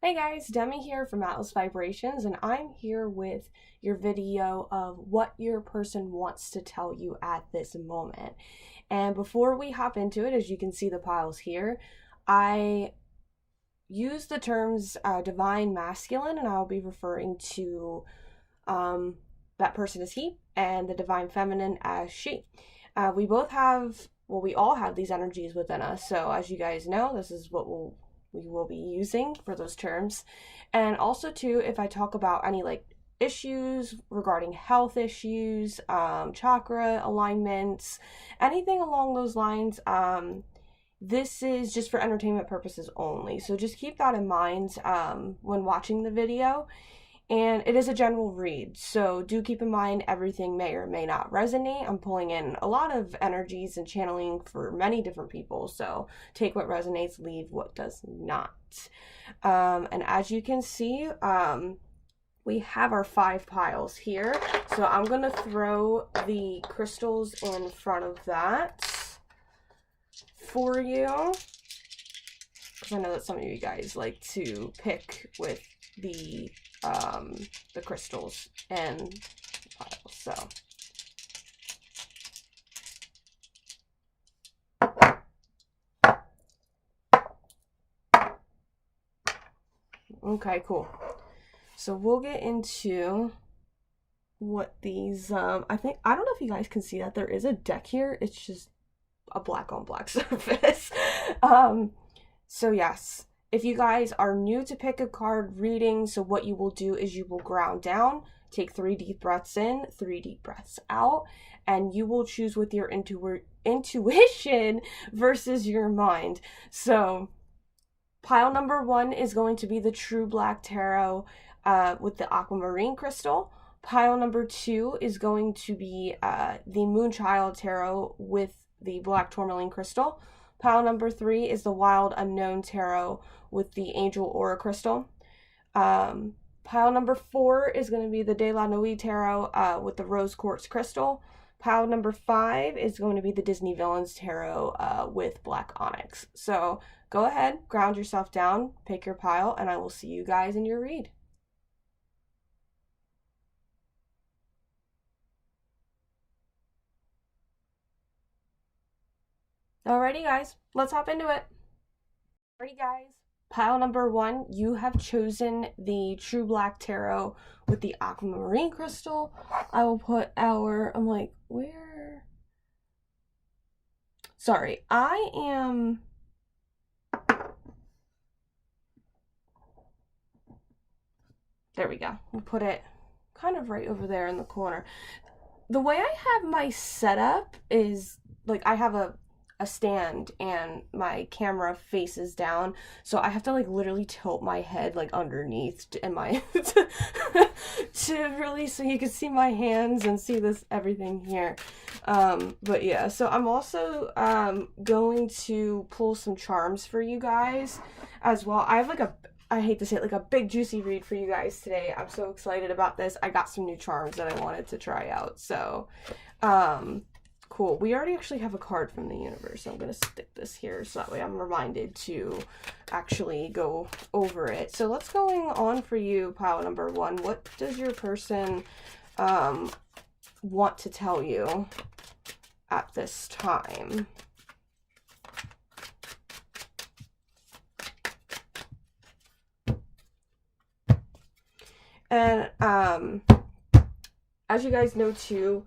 Hey guys, Demi here from Atlas Vibrations, and I'm here with your video of what your person wants to tell you at this moment. And before we hop into it, as you can see the piles here, I use the terms divine masculine, and I'll be referring to that person as he, and the divine feminine as she. We all have these energies within us, so as you guys know, this is what we will be using for those terms. And also too, if I talk about any like issues regarding health issues, chakra alignments, anything along those lines, this is just for entertainment purposes only. So just keep that in mind when watching the video. And it is a general read, so do keep in mind everything may or may not resonate. I'm pulling in a lot of energies and channeling for many different people, so take what resonates, leave what does not. And as you can see, we have our 5 piles here, so I'm going to throw the crystals in front of that for you, because I know that some of you guys like to pick with the crystals and the piles. So okay, cool. So we'll get into what these I don't know if you guys can see that there is a deck here. It's just a black on black surface. So yes, if you guys are new to pick a card reading, so what you will do is you will ground down, take 3 deep breaths in, 3 deep breaths out, and you will choose with your intuition versus your mind. So pile number 1 is going to be the True Black Tarot with the aquamarine crystal. Pile number 2 is going to be the Moonchild Tarot with the black tourmaline crystal. Pile number 3 is the Wild Unknown Tarot with the Angel Aura crystal. Pile number 4 is going to be the De La Nuit Tarot with the Rose Quartz crystal. Pile number 5 is going to be the Disney Villains Tarot with black onyx. So go ahead, ground yourself down, pick your pile, and I will see you guys in your read. Alrighty guys, let's hop into it. Alrighty guys, pile number 1, you have chosen the True Black Tarot with the aquamarine crystal. I will put our, I'm like, where? Sorry, I am, there we go. We'll put it kind of right over there in the corner. The way I have my setup is, like, I have a stand and my camera faces down, so I have to like literally tilt my head like underneath and my to really so you can see my hands and see this everything here. But yeah, so I'm also going to pull some charms for you guys as well. I have like I hate to say it, like a big juicy read for you guys today. I'm so excited about this. I got some new charms that I wanted to try out, so cool. We already actually have a card from the universe, so I'm going to stick this here so that way I'm reminded to actually go over it. So let's go on for you, pile number 1. What does your person want to tell you at this time? And as you guys know too,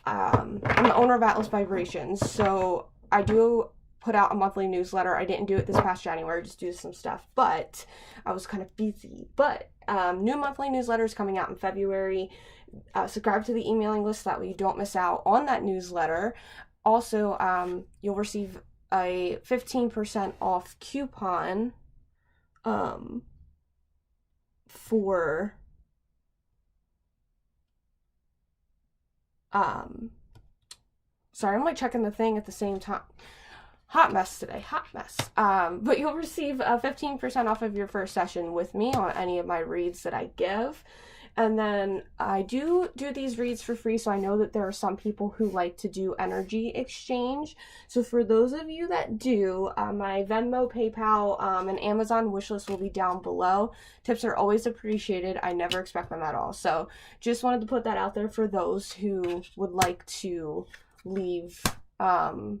I'm the owner of Atlas Vibrations, so I do put out a monthly newsletter. I didn't do it this past January, just do some stuff, but I was kind of busy. But new monthly newsletters coming out in February. Subscribe to the emailing list so that way you don't miss out on that newsletter. Also, you'll receive a 15% off coupon for sorry, I'm like checking the thing at the same time. Hot mess today, hot mess. But you'll receive a 15% off of your first session with me on any of my reads that I give. And then I do these reads for free, so I know that there are some people who like to do energy exchange. So for those of you that do, my Venmo, PayPal, and Amazon wishlist will be down below. Tips are always appreciated. I never expect them at all. So just wanted to put that out there for those who would like to leave a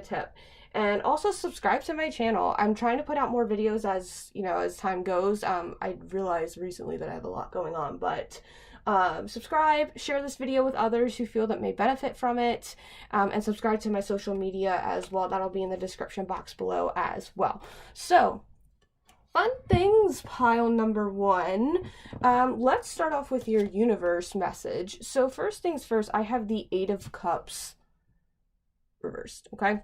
tip. And also subscribe to my channel. I'm trying to put out more videos as, you know, as time goes. I realized recently that I have a lot going on, but subscribe, share this video with others who feel that may benefit from it, and subscribe to my social media as well. That'll be in the description box below as well. So, fun things pile number 1. Let's start off with your universe message. So first things first, I have the 8 of Cups reversed, okay?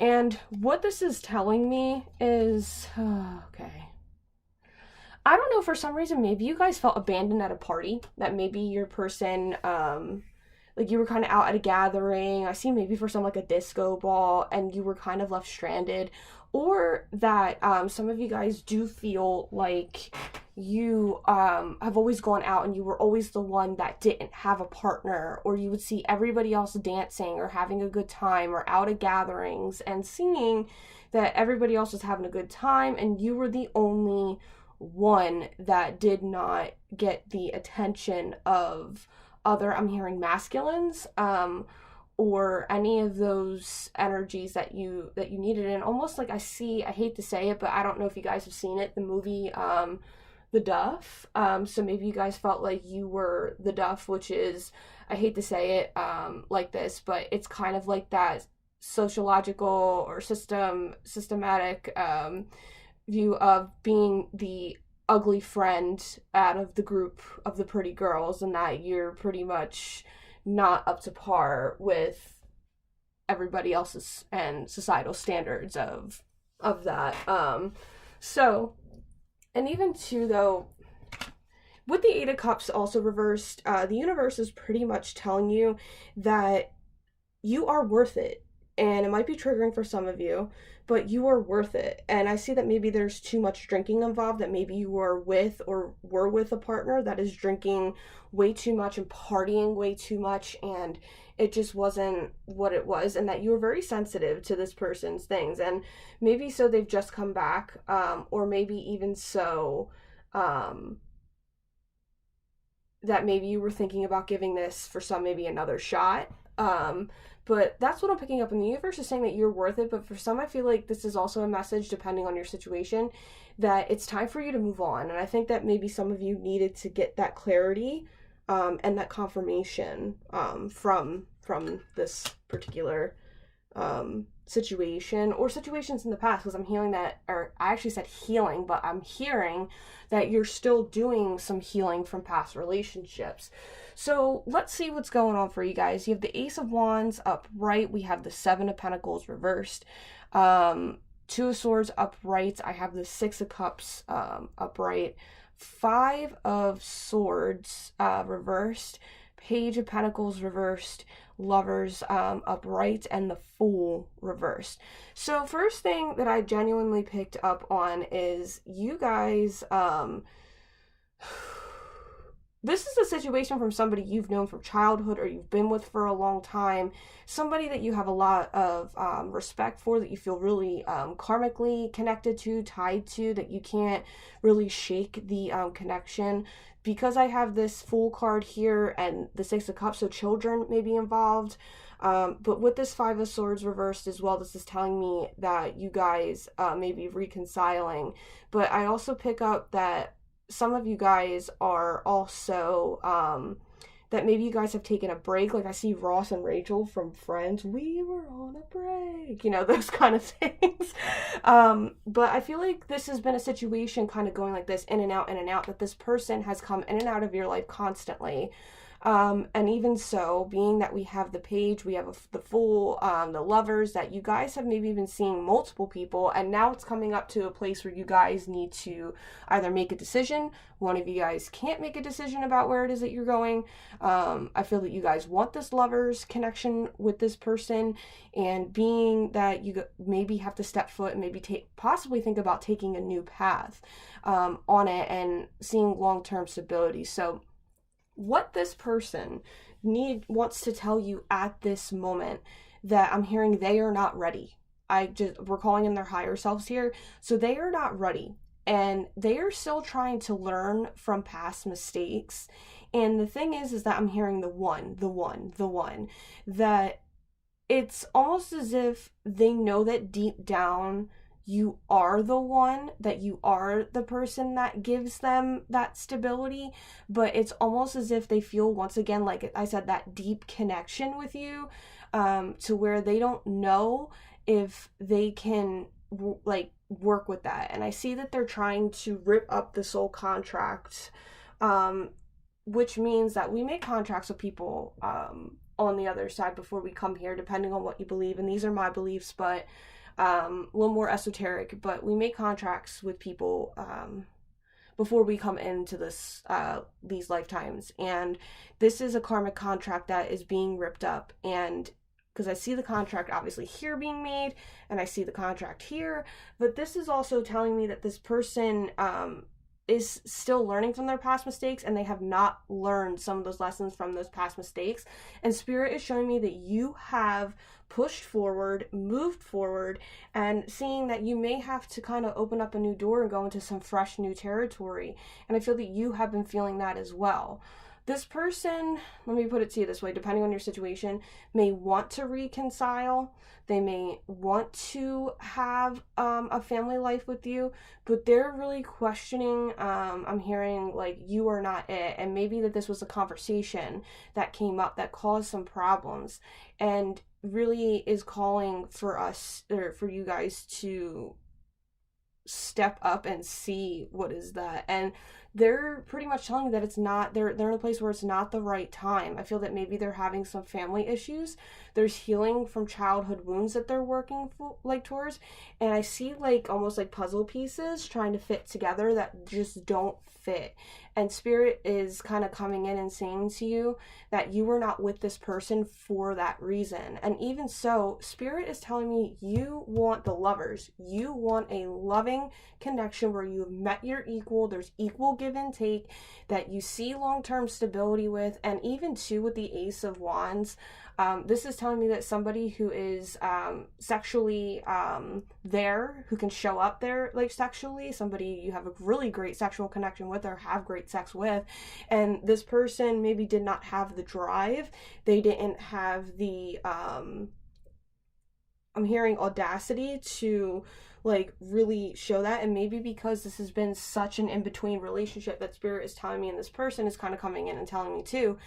And what this is telling me is, okay. I don't know, for some reason, maybe you guys felt abandoned at a party, that maybe your person, like you were kind of out at a gathering. I see maybe for some like a disco ball and you were kind of left stranded, or that some of you guys do feel like you have always gone out and you were always the one that didn't have a partner, or you would see everybody else dancing or having a good time or out at gatherings and seeing that everybody else was having a good time and you were the only one that did not get the attention of other, I'm hearing masculines, or any of those energies that you needed. And almost like I hate to say it, but I don't know if you guys have seen it, the movie The Duff. So maybe you guys felt like you were the Duff, which is, I hate to say it like this, but it's kind of like that sociological or systematic view of being the ugly friend out of the group of the pretty girls, and that you're pretty much not up to par with everybody else's and societal standards of that. So, and even too though, with the 8 of Cups also reversed, the universe is pretty much telling you that you are worth it. And it might be triggering for some of you, but you are worth it. And I see that maybe there's too much drinking involved, that maybe you were with or were with a partner that is drinking way too much and partying way too much, and it just wasn't what it was, and that you were very sensitive to this person's things. And maybe so they've just come back, or maybe even so that maybe you were thinking about giving this for some maybe another shot. But that's what I'm picking up. And the universe is saying that you're worth it. But for some, I feel like this is also a message, depending on your situation, that it's time for you to move on. And I think that maybe some of you needed to get that clarity and that confirmation from this particular situation, or situations in the past, because I'm hearing that, or I actually said healing, but I'm hearing that you're still doing some healing from past relationships. So let's see what's going on for you guys. You have the Ace of Wands upright. We have the 7 of Pentacles reversed. 2 of Swords upright. I have the 6 of Cups upright. 5 of Swords reversed. Page of Pentacles reversed. Lovers upright, and the Fool reversed. So first thing that I genuinely picked up on is you guys, this is a situation from somebody you've known from childhood or you've been with for a long time, somebody that you have a lot of respect for, that you feel really karmically connected to, tied to, that you can't really shake the connection. Because I have this Fool card here and the 6 of Cups, so children may be involved. But with this 5 of Swords reversed as well, this is telling me that you guys may be reconciling. But I also pick up that some of you guys are also, that maybe you guys have taken a break. Like I see Ross and Rachel from Friends. We were on a break, you know, those kind of things. But I feel like this has been a situation kind of going like this, in and out, that this person has come in and out of your life constantly. And even so, being that we have the page, we have the Fool, the Lovers, that you guys have maybe been seeing multiple people, and now it's coming up to a place where you guys need to either make a decision. One of you guys can't make a decision about where it is that you're going. I feel that you guys want this Lovers connection with this person, and being that you maybe have to step foot and maybe possibly think about taking a new path on it and seeing long-term stability. So what this person wants to tell you at this moment, that I'm hearing they are not ready. We're calling in their higher selves here. So they are not ready, and they are still trying to learn from past mistakes. And the thing is that I'm hearing the one, that it's almost as if they know that deep down you are the one, that you are the person that gives them that stability, but it's almost as if they feel, once again, like I said, that deep connection with you, to where they don't know if they can like work with that. And I see that they're trying to rip up the soul contract, which means that we make contracts with people on the other side before we come here, depending on what you believe. And these are my beliefs, but a little more esoteric, but we make contracts with people before we come into these lifetimes. And this is a karmic contract that is being ripped up. And because I see the contract obviously here being made, and I see the contract here, but this is also telling me that this person is still learning from their past mistakes, and they have not learned some of those lessons from those past mistakes. And Spirit is showing me that you have pushed forward, moved forward, and seeing that you may have to kind of open up a new door and go into some fresh new territory. And I feel that you have been feeling that as well. This person, let me put it to you this way, depending on your situation, may want to reconcile. They may want to have a family life with you, but they're really questioning, I'm hearing like you are not it. And maybe that this was a conversation that came up that caused some problems, and really is calling for us, or for you guys, to step up and see what is that. And they're pretty much telling me that it's not, they're in a place where it's not the right time. I feel that maybe they're having some family issues. There's healing from childhood wounds that they're working towards. And I see like almost like puzzle pieces trying to fit together that just don't fit. And Spirit is kind of coming in and saying to you that you were not with this person for that reason. And even so, Spirit is telling me you want the Lovers. You want a loving connection where you've met your equal. There's equal give and take, that you see long-term stability with. And even too, with the Ace of Wands, this is telling me that somebody who is sexually there, who can show up there like sexually, somebody you have a really great sexual connection with or have great sex with, and this person maybe did not have the drive, they didn't have the I'm hearing audacity to like really show that. And maybe because this has been such an in-between relationship, that Spirit is telling me, and this person is kind of coming in and telling me too,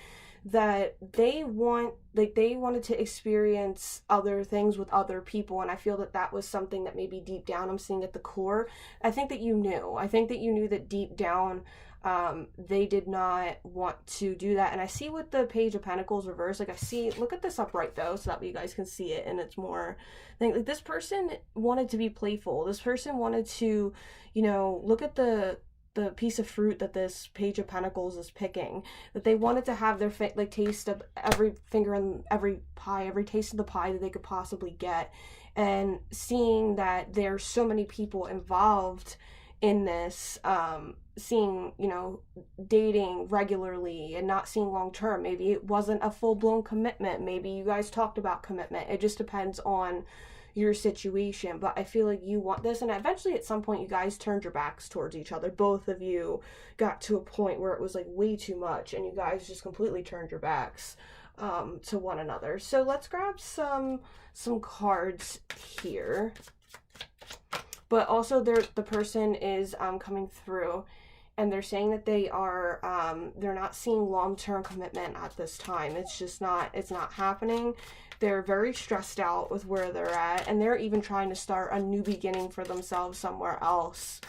that they wanted to experience other things with other people. And I feel that that was something that maybe deep down I'm seeing at the core. I think that you knew that deep down they did not want to do that. And I see with the Page of Pentacles reverse, like I see, look at this upright though, so that way you guys can see it, and it's more, like this person wanted to be playful. This person wanted to, look at the piece of fruit that this Page of Pentacles is picking, that they wanted to have their taste of every finger in every pie, every taste of the pie that they could possibly get. And seeing that there's so many people involved in this, seeing, dating regularly and not seeing long term. Maybe it wasn't a full-blown commitment. Maybe you guys talked about commitment. It just depends on your situation. But I feel like you want this, and eventually at some point you guys turned your backs towards each other. Both of you got to a point where it was like way too much, and you guys just completely turned your backs to one another. So let's grab some cards here. But also the person is coming through, and they're saying that they are they're not seeing long-term commitment at this time. It's not happening. They're very stressed out with where they're at, and they're even trying to start a new beginning for themselves somewhere else.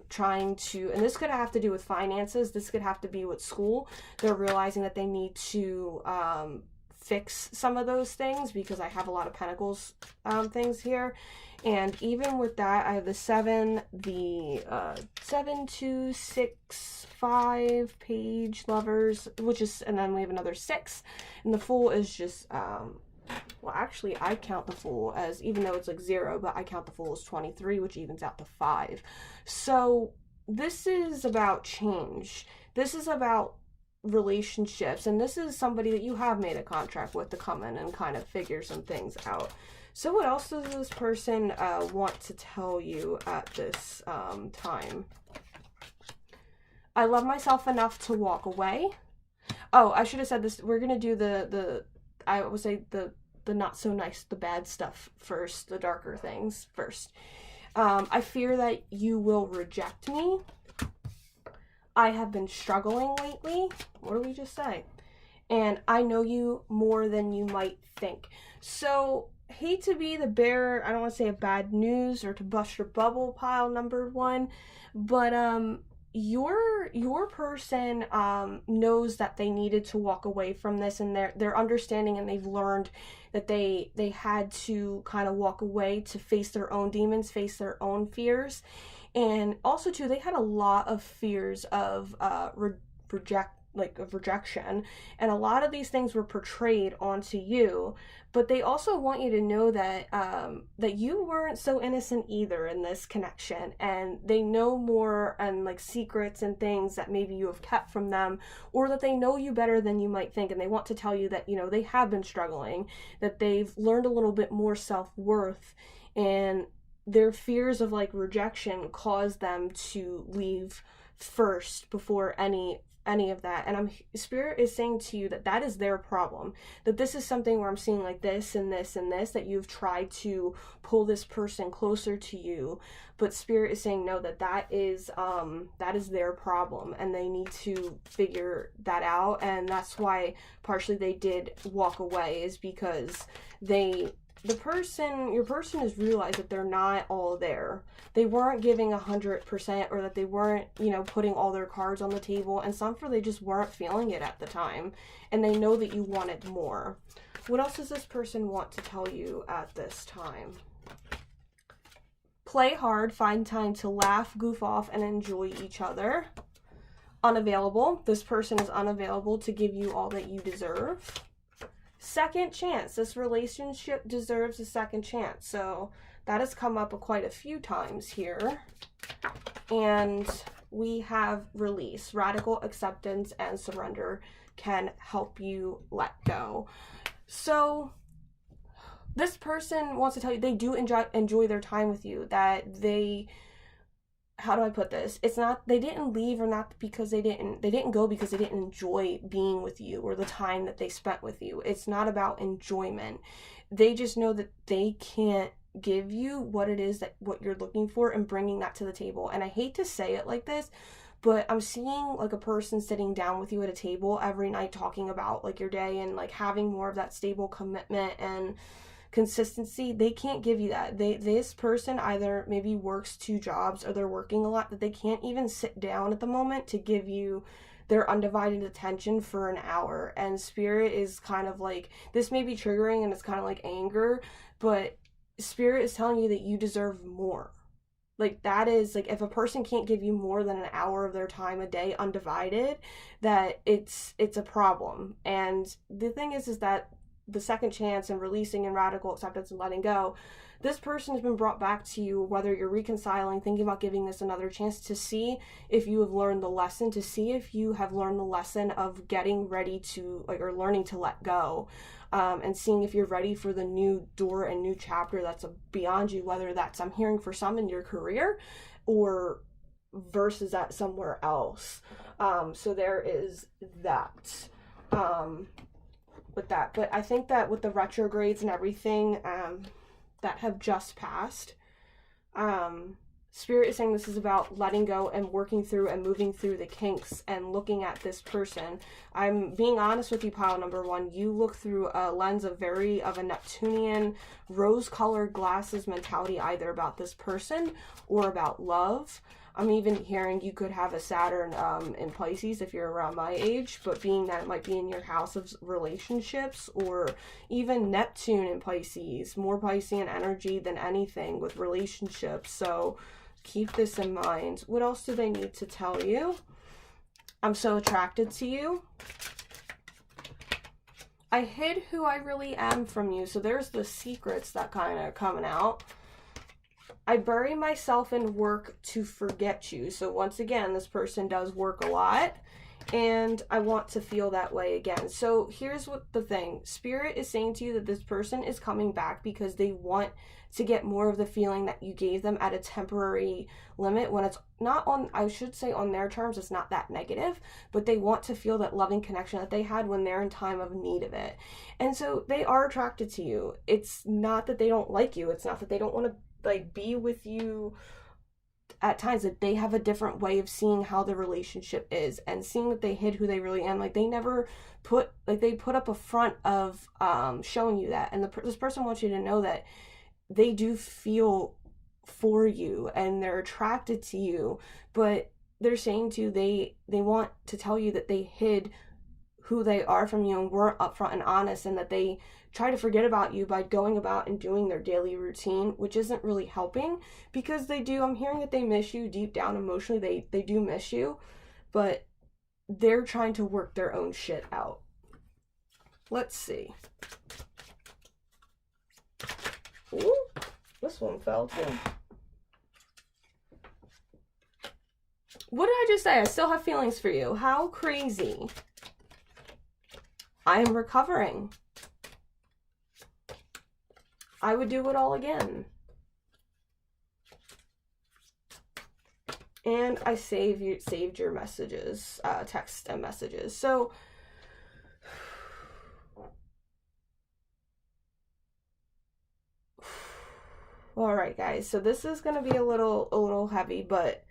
trying to, and this could have to do with finances, this could have to be with school. They're realizing that they need to fix some of those things, because I have a lot of Pentacles things here. And even with that, I have the 7, the 7, 2, 6, 5 page lovers, which is, and then we have another 6, and the Fool is just well, actually, I count the Fool as, even though it's like 0, but I count the Fool as 23, which evens out to 5. So this is about change. This is about relationships, and this is somebody that you have made a contract with to come in and kind of figure some things out. So what else does this person want to tell you at this time? I love myself enough to walk away. Oh, I should have said this. We're going to do I would say the not so nice, the bad stuff first, the darker things first. I fear that you will reject me. I have been struggling lately. What did we just say? And I know you more than you might think. So, hate to be the bearer, I don't want to say of bad news or to bust your bubble, pile number 1, but your person knows that they needed to walk away from this, and they're understanding, and they've learned that they had to kind of walk away to face their own demons, face their own fears. And also too, they had a lot of fears of rejection, and a lot of these things were portrayed onto you. But they also want you to know that that you weren't so innocent either in this connection, and they know more and like secrets and things that maybe you have kept from them, or that they know you better than you might think, and they want to tell you that, you know, they have been struggling, that they've learned a little bit more self-worth, and their fears of like rejection cause them to leave first before any of that. And Spirit is saying to you that that is their problem, that this is something where I'm seeing like this and this and this, that you've tried to pull this person closer to you, but Spirit is saying no, that is their problem, and they need to figure that out. And that's why partially they did walk away, is because your person has realized that they're not all there. They weren't giving 100%, or that they weren't, you know, putting all their cards on the table, and they just weren't feeling it at the time, and they know that you wanted more. What else does this person want to tell you at this time? Play hard, find time to laugh, goof off, and enjoy each other. Unavailable. This person is unavailable to give you all that you deserve. Second chance. This relationship deserves a second chance. So that has come up quite a few times here. And we have release. Radical acceptance and surrender can help you let go. So this person wants to tell you they do enjoy their time with you, that they, how do I put this? It's not, they didn't leave, or not because they didn't go because they didn't enjoy being with you or the time that they spent with you. It's not about enjoyment. They just know that they can't give you what it is what you're looking for, and bringing that to the table. And I hate to say it like this, but I'm seeing like a person sitting down with you at a table every night talking about like your day, and like having more of that stable commitment and consistency. They can't give you that. This person either maybe works 2 jobs, or they're working a lot, that they can't even sit down at the moment to give you their undivided attention for an hour. And Spirit is kind of like, this may be triggering, and it's kind of like anger, but Spirit is telling you that you deserve more. Like, that is, like, if a person can't give you more than an hour of their time a day undivided, that it's a problem. And the thing is that the second chance and releasing and radical acceptance and letting go, this person has been brought back to you, whether you're reconciling, thinking about giving this another chance, to see if you have learned the lesson, to see if you have learned the lesson of getting ready to, like, or learning to let go, and seeing if you're ready for the new door and new chapter that's beyond you, whether that's, I'm hearing for some, in your career, or versus that somewhere else. So there is that. With that, but I think that with the retrogrades and everything that have just passed, Spirit is saying this is about letting go and working through and moving through the kinks and looking at this person. I'm being honest with you, pile number one. You look through a lens of a Neptunian rose-colored glasses mentality, either about this person or about love. I'm even hearing you could have a Saturn in Pisces if you're around my age, but being that it might be in your house of relationships, or even Neptune in Pisces, more Piscean energy than anything with relationships. So keep this in mind. What else do they need to tell you? I'm so attracted to you. I hid who I really am from you. So there's the secrets that kind of coming out. I bury myself in work to forget you. So once again, this person does work a lot, and I want to feel that way again. So here's what the thing. Spirit is saying to you that this person is coming back because they want to get more of the feeling that you gave them at a temporary limit, when it's not on, I should say on their terms, it's not that negative, but they want to feel that loving connection that they had when they're in time of need of it. And so they are attracted to you. It's not that they don't like you. It's not that they don't want to like be with you at times, that they have a different way of seeing how the relationship is and seeing that they hid who they really am. Like they never put, like they put up a front of showing you that. And this person wants you to know that they do feel for you and they're attracted to you, but they're saying to you, they want to tell you that they hid who they are from you and weren't upfront and honest, and that they try to forget about you by going about and doing their daily routine, which isn't really helping, because they do, I'm hearing that they miss you deep down emotionally. They do miss you, but they're trying to work their own shit out. Let's see. Ooh, this one fell too. What did I just say? I still have feelings for you. How crazy. I am recovering. I would do it all again. And I saved your messages, text and messages. So all right, guys. So this is going to be a little heavy, but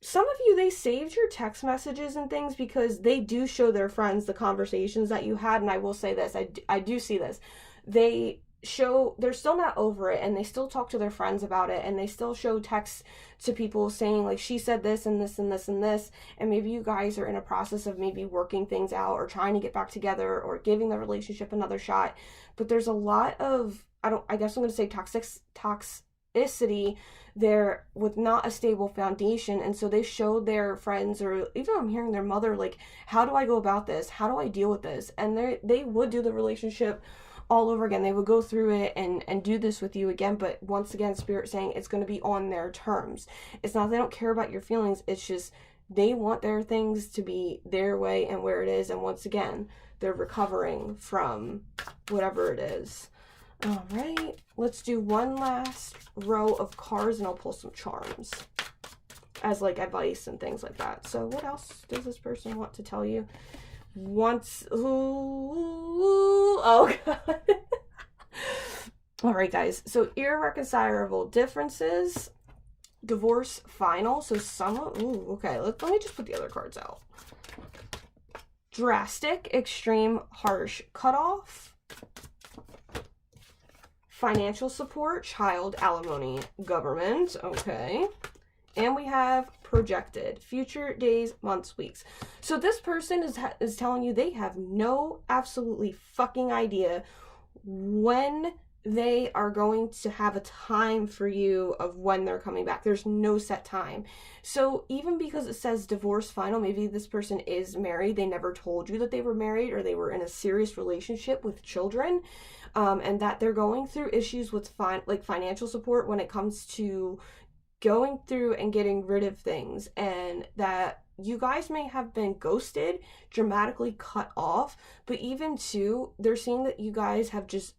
some of you, they saved your text messages and things because they do show their friends the conversations that you had. And I will say this, I do see this. They show, they're still not over it, and they still talk to their friends about it, and they still show texts to people saying like, she said this and this and this and this, and maybe you guys are in a process of maybe working things out or trying to get back together or giving the relationship another shot. But there's a lot of, I guess I'm going to say toxicity there with not a stable foundation. And so they showed their friends, or even I'm hearing their mother, like, how do I go about this? How do I deal with this? And they would do the relationship all over again. They would go through it and do this with you again. But once again, Spirit saying it's going to be on their terms. It's not they don't care about your feelings. It's just they want their things to be their way and where it is. And once again, they're recovering from whatever it is. All right, let's do one last row of cards and I'll pull some charms as like advice and things like that. So what else does this person want to tell you? Oh God. All right, guys. So irreconcilable differences, divorce final. So okay. Let me just put the other cards out. Drastic, extreme, harsh, cutoff, financial support, child, alimony, government. Okay. And we have projected, future days, months, weeks. So this person is telling you they have no absolutely fucking idea when they are going to have a time for you of when they're coming back. There's no set time. So even because it says divorce final, maybe this person is married. They never told you that they were married or they were in a serious relationship with children, and that they're going through issues with financial support when it comes to going through and getting rid of things, and that you guys may have been ghosted, dramatically cut off, but even too, they're seeing that you guys have just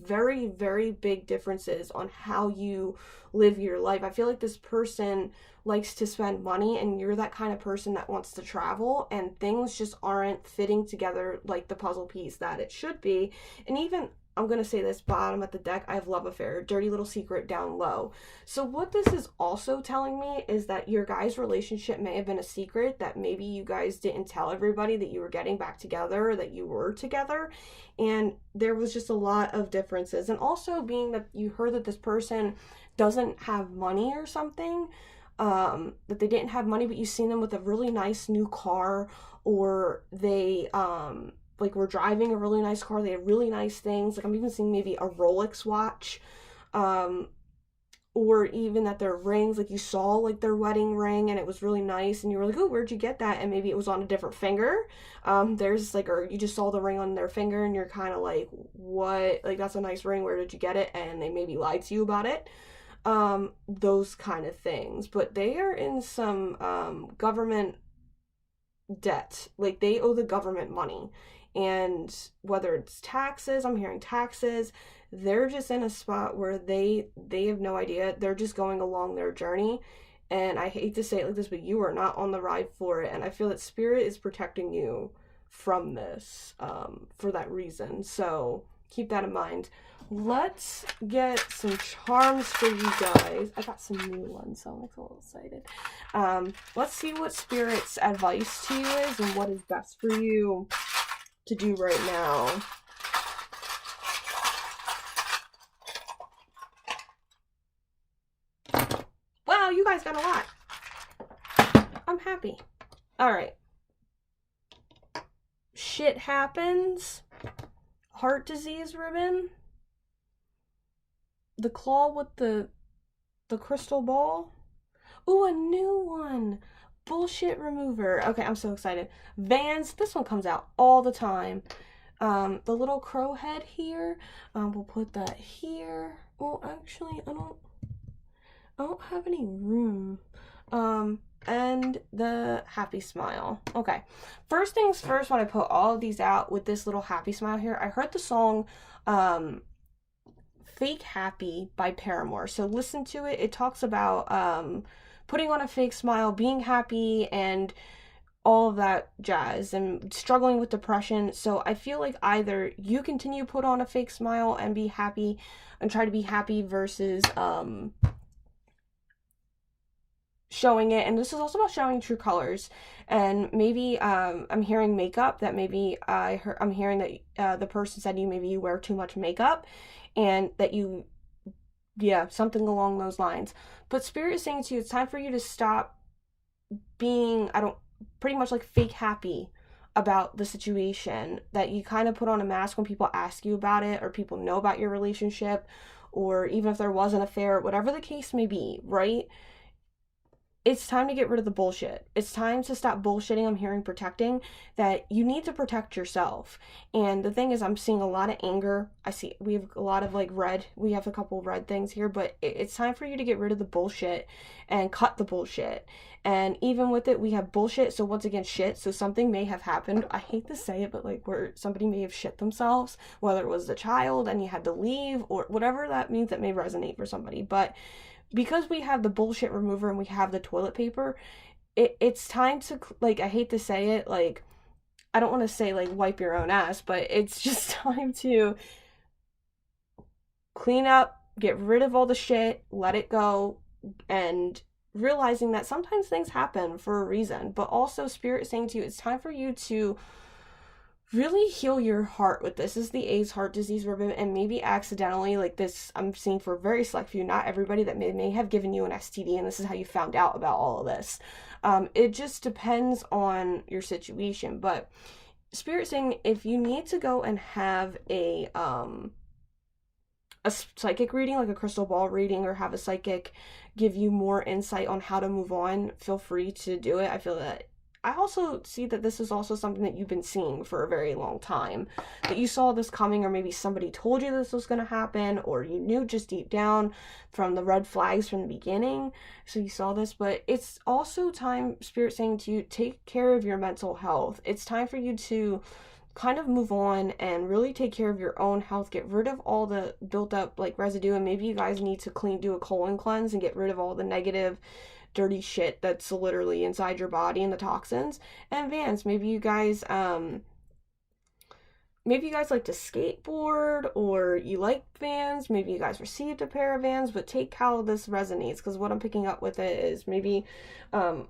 very, very big differences on how you live your life. I feel like this person likes to spend money, and you're that kind of person that wants to travel, and things just aren't fitting together like the puzzle piece that it should be. And even I'm going to say this, bottom of the deck, I have love affair, dirty little secret down low. So what this is also telling me is that your guys' relationship may have been a secret, that maybe you guys didn't tell everybody that you were getting back together, or that you were together, and there was just a lot of differences. And also being that you heard that this person doesn't have money or something, that they didn't have money, but you've seen them with a really nice new car, or they like were driving a really nice car, they had really nice things, like I'm even seeing maybe a Rolex watch, or even that their rings, like you saw like their wedding ring and it was really nice and you were like, oh, where'd you get that? And maybe it was on a different finger. There's like, or you just saw the ring on their finger and you're kind of like, what, like that's a nice ring, where did you get it? And they maybe lied to you about it. Those kind of things. But they are in some government debt, like they owe the government money, and whether it's taxes, I'm hearing taxes, they're just in a spot where they have no idea, they're just going along their journey. And I hate to say it like this, but you are not on the ride for it, and I feel that spirit is protecting you from this, for that reason. So keep that in mind. Let's get some charms for you guys. I got some new ones, so I'm a little excited. Let's see what Spirit's advice to you is and what is best for you to do right now. Wow, you guys got a lot. I'm happy. All right. Shit happens. Heart disease ribbon. The claw with the crystal ball. Ooh, a new one. Bullshit remover. Okay, I'm so excited. Vans. This one comes out all the time. The little crow head here. We'll put that here. Well, actually, I don't have any room. And the happy smile. Okay. First things first, when I put all of these out with this little happy smile here, I heard the song, Fake Happy by Paramore. So listen to it. It talks about putting on a fake smile, being happy, and all of that jazz, and struggling with depression. So I feel like either you continue to put on a fake smile and be happy and try to be happy, versus showing it. And this is also about showing true colors. And maybe I'm hearing makeup, that maybe I'm hearing that the person said maybe you wear too much makeup, and that you, yeah, something along those lines. But Spirit is saying to you, it's time for you to stop being, pretty much like fake happy about the situation, that you kind of put on a mask when people ask you about it, or people know about your relationship, or even if there was an affair, whatever the case may be, right? It's time to get rid of the bullshit. It's time to stop bullshitting. I'm hearing protecting, that you need to protect yourself. And the thing is, I'm seeing a lot of anger. We have a lot of like red. We have a couple red things here, but it's time for you to get rid of the bullshit and cut the bullshit. And even with it, we have bullshit. So once again, shit. So something may have happened. I hate to say it, but like where somebody may have shit themselves, whether it was the child and you had to leave, or whatever that means, that may resonate for somebody. But because we have the bullshit remover and we have the toilet paper, it's time to, like, I hate to say it, like, I don't want to say like wipe your own ass, but it's just time to clean up, get rid of all the shit, let it go, and realizing that sometimes things happen for a reason. But also Spirit is saying to you, it's time for you to really heal your heart with this. This is the AIDS heart disease ribbon, and maybe accidentally, like this, I'm seeing for a very select few, not everybody, that may have given you an STD, and this is how you found out about all of this. It just depends on your situation. But Spirit saying, if you need to go and have a psychic reading, like a crystal ball reading, or have a psychic give you more insight on how to move on, feel free to do it. I also see that this is also something that you've been seeing for a very long time, that you saw this coming, or maybe somebody told you this was going to happen, or you knew just deep down from the red flags from the beginning, so you saw this. But it's also time, Spirit saying to you, take care of your mental health. It's time for you to kind of move on and really take care of your own health, get rid of all the built up like residue, and maybe you guys need to do a colon cleanse and get rid of all the negative, dirty shit that's literally inside your body and the toxins. And Vans, maybe you guys maybe you guys like to skateboard, or you like Vans, maybe you guys received a pair of Vans, but take how this resonates, because what I'm picking up with it is maybe, I'm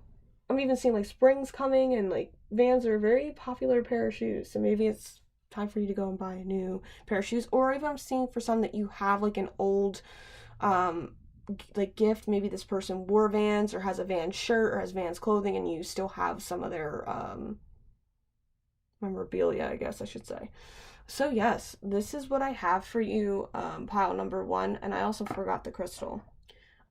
even seeing like spring's coming, and like Vans are a very popular pair of shoes, so maybe it's time for you to go and buy a new pair of shoes. Or even I'm seeing for some that you have like an old, like gift, maybe this person wore Vans or has a Vans shirt or has Vans clothing, and you still have some of their, memorabilia, I guess I should say. So yes, this is what I have for you, pile number 1. And I also forgot the crystal.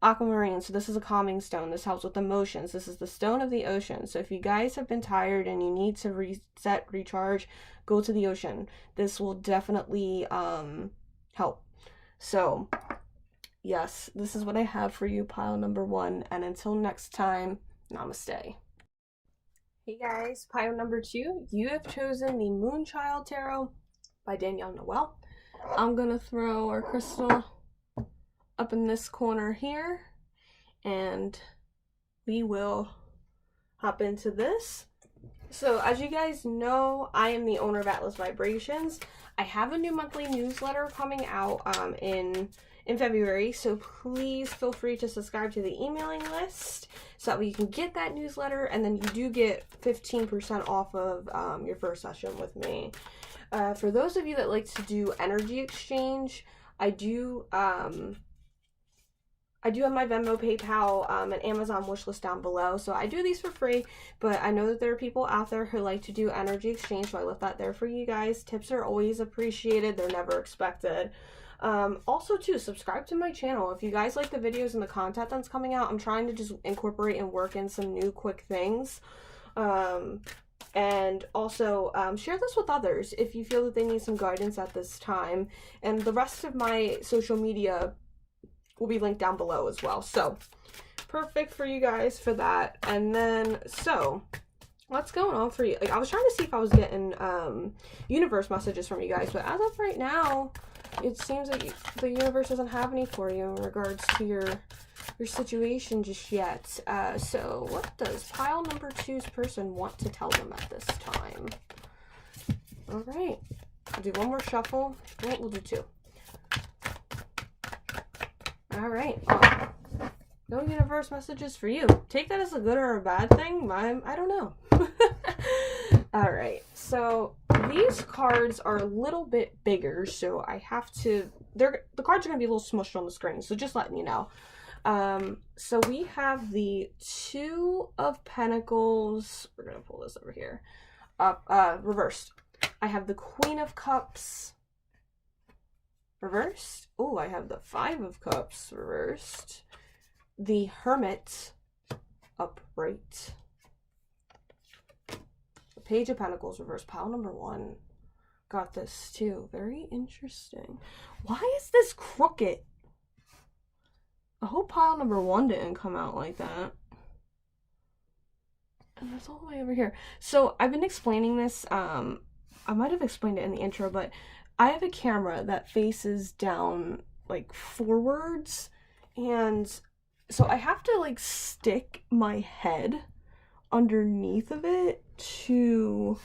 Aquamarine. So this is a calming stone. This helps with emotions. This is the stone of the ocean. So if you guys have been tired and you need to reset, recharge, go to the ocean. This will definitely help. So yes, this is what I have for you, pile number 1. And until next time, namaste. Hey guys, pile number 2, you have chosen the Moonchild Tarot by Danielle Noel. I'm gonna throw our crystal up in this corner here, and we will hop into this. So as you guys know, I am the owner of Atlas Vibrations. I have a new monthly newsletter coming out in February, so please feel free to subscribe to the emailing list so that way you can get that newsletter, and then you do get 15% off of your first session with me. For those of you that like to do energy exchange, I do have my Venmo, PayPal, and Amazon wishlist down below. So I do these for free, but I know that there are people out there who like to do energy exchange, so I left that there for you guys. Tips are always appreciated. They're never expected. Also too, subscribe to my channel. If you guys like the videos and the content that's coming out, I'm trying to just incorporate and work in some new quick things. And also share this with others if you feel that they need some guidance at this time. And the rest of my social media will be linked down below as well. So perfect for you guys for that. And then, so what's going on for you? Like, I was trying to see if I was getting universe messages from you guys, but as of right now, it seems like the universe doesn't have any for you in regards to your situation just yet. So what does pile number 2's person want to tell them at this time? All right, I'll do one more shuffle. We'll do 2. All right. No universe messages for you. Take that as a good or a bad thing. I don't know. All right. So these cards are a little bit bigger, so I have to. The cards are gonna be a little smushed on the screen, so just letting you know. So we have the 2 of Pentacles. We're gonna pull this over here. Reversed. I have the Queen of Cups reversed. Oh, I have the 5 of Cups reversed. The Hermit upright. The Page of Pentacles reversed. Pile number 1 got this too. Very interesting. Why is this crooked? I hope pile number 1 didn't come out like that. And that's all the way over here. So I've been explaining this. I might have explained it in the intro, but I have a camera that faces down like forwards, and so I have to like stick my head underneath of it to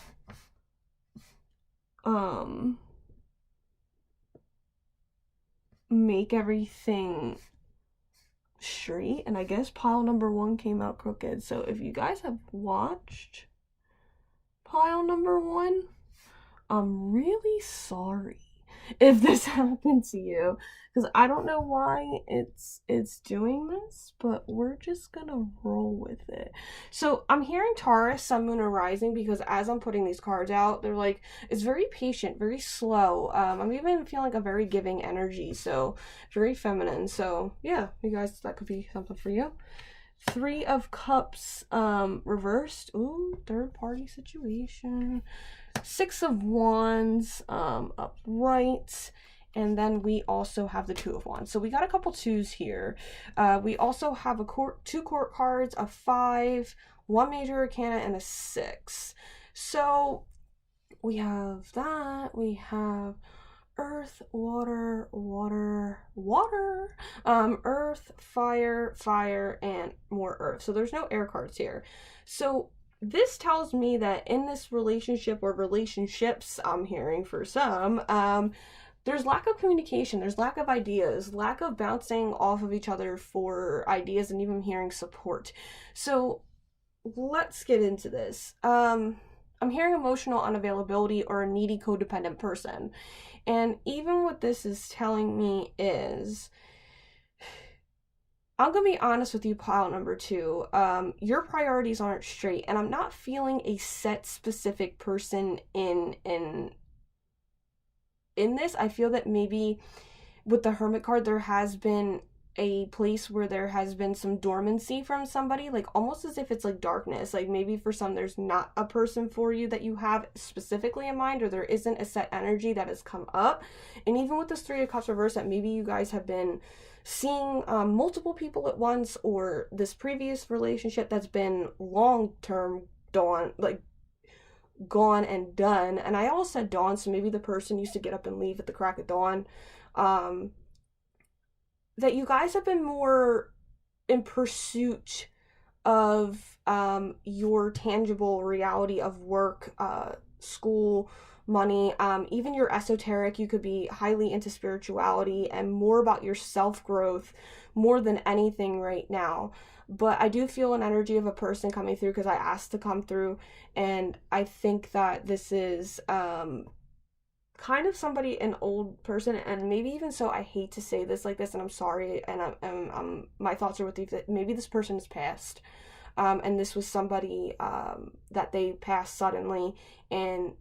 make everything straight. And I guess pile number 1 came out crooked. So if you guys have watched pile number 1, I'm really sorry if this happened to you, because I don't know why it's doing this, but we're just gonna roll with it. So I'm hearing Taurus, Sun, Moon, and Rising, because as I'm putting these cards out, they're like, it's very patient, very slow. I'm even feeling like a very giving energy, so very feminine. So yeah, you guys, that could be something for you. 3 of Cups reversed. Ooh, third party situation. 6 of Wands upright, and then we also have the 2 of Wands. So we got a couple 2s here. We also have 2 court cards, a 5, 1 major arcana, and a 6. So we have that. We have earth, water, earth, fire, and more earth. So there's no air cards here. So this tells me that in this relationship or relationships, I'm hearing for some, there's lack of communication, there's lack of ideas, lack of bouncing off of each other for ideas, and even hearing support. So let's get into this. I'm hearing emotional unavailability or a needy codependent person. And even what this is telling me is, I'm gonna be honest with you, pile number two. Your priorities aren't straight, and I'm not feeling a set specific person in this. I feel that maybe with the Hermit card, there has been a place where there has been some dormancy from somebody, like almost as if it's like darkness. Like maybe for some, there's not a person for you that you have specifically in mind, or there isn't a set energy that has come up. And even with this Three of Cups reverse, that maybe you guys have been seeing multiple people at once, or this previous relationship that's been long term dawn, like gone and done. And I almost said dawn, so maybe the person used to get up and leave at the crack of dawn. That you guys have been more in pursuit of your tangible reality of work, school, money, even your esoteric. You could be highly into spirituality and more about your self growth more than anything right now. But I do feel an energy of a person coming through because I asked to come through, and I think that this is kind of somebody, an old person, and maybe even so, I hate to say this like this, and I'm sorry, and I'm my thoughts are with you that maybe this person is passed, and this was somebody that they passed suddenly, and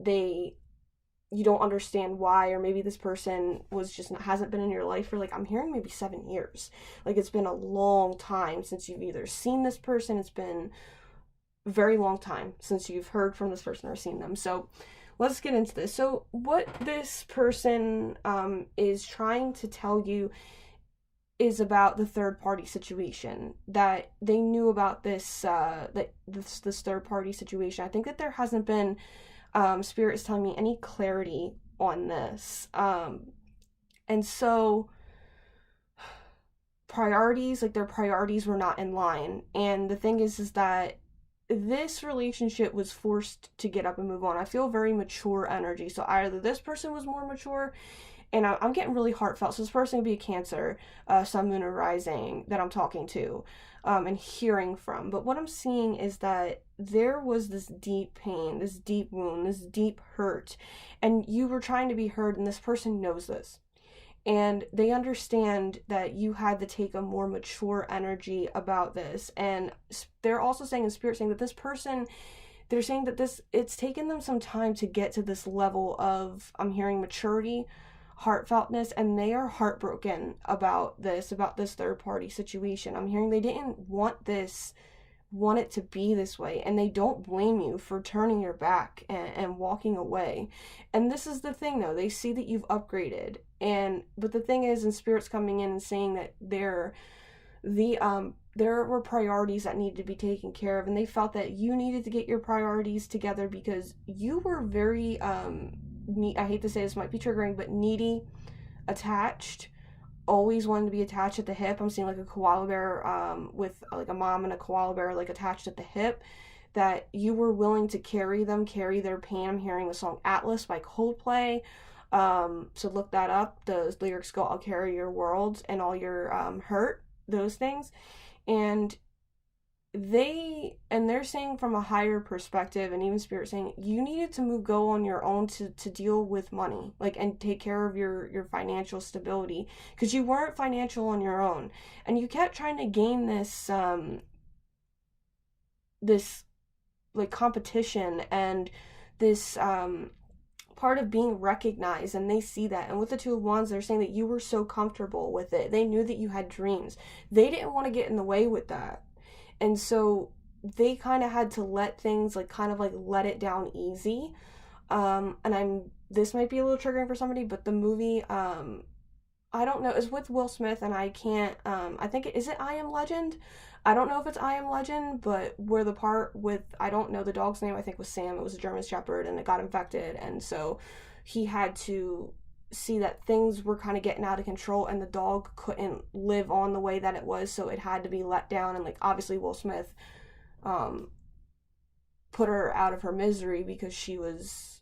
you don't understand why, or maybe this person was just hasn't been in your life for, like, I'm hearing maybe 7 years. Like, it's been a long time since you've either seen this person. It's been a very long time since you've heard from this person or seen them. So let's get into this. So what this person is trying to tell you is about the third party situation, that they knew about this this third party situation. I think that there hasn't been Spirit is telling me any clarity on this, and so priorities, like their priorities were not in line. And the thing is that this relationship was forced to get up and move on. I feel very mature energy. So either this person was more mature, and I'm getting really heartfelt. So this person could be a Cancer, Sun, Moon, or Rising that I'm talking to and hearing from. But what I'm seeing is that there was this deep pain, this deep wound, this deep hurt, and you were trying to be heard, and this person knows this. And they understand that you had to take a more mature energy about this. And they're also saying, in Spirit, saying that this person, they're saying that it's taken them some time to get to this level of, I'm hearing, maturity, heartfeltness, and they are heartbroken about this third party situation. I'm hearing they didn't want it to be this way, and they don't blame you for turning your back and walking away. And this is the thing, though, they see that you've upgraded, but the thing is, and Spirit's coming in and saying that there were priorities that needed to be taken care of, and they felt that you needed to get your priorities together because you were very I hate to say this, might be triggering, but needy, attached, always wanted to be attached at the hip. I'm seeing like a koala bear with like a mom and a koala bear like attached at the hip, that you were willing to carry their pain. I'm hearing the song Atlas by Coldplay. So look that up. The lyrics go, I'll carry your world and all your hurt, those things. And they're saying from a higher perspective, and even Spirit saying you needed to go on your own to deal with money, like, and take care of your financial stability, because you weren't financial on your own, and you kept trying to gain this like competition and this part of being recognized, and they see that. And with the Two of Wands, they're saying that you were so comfortable with it. They knew that you had dreams. They didn't want to get in the way with that. And so they kind of had to let things let it down easy. This might be a little triggering for somebody, but the movie, I don't know, it's with Will Smith, and I can't, I think, is it I Am Legend? I don't know if it's I Am Legend, but where the part with, I don't know the dog's name, I think was Sam, it was a German Shepherd, and it got infected, and so he had to see that things were kind of getting out of control, and the dog couldn't live on the way that it was, so it had to be let down. And like, obviously Will Smith put her out of her misery because she was,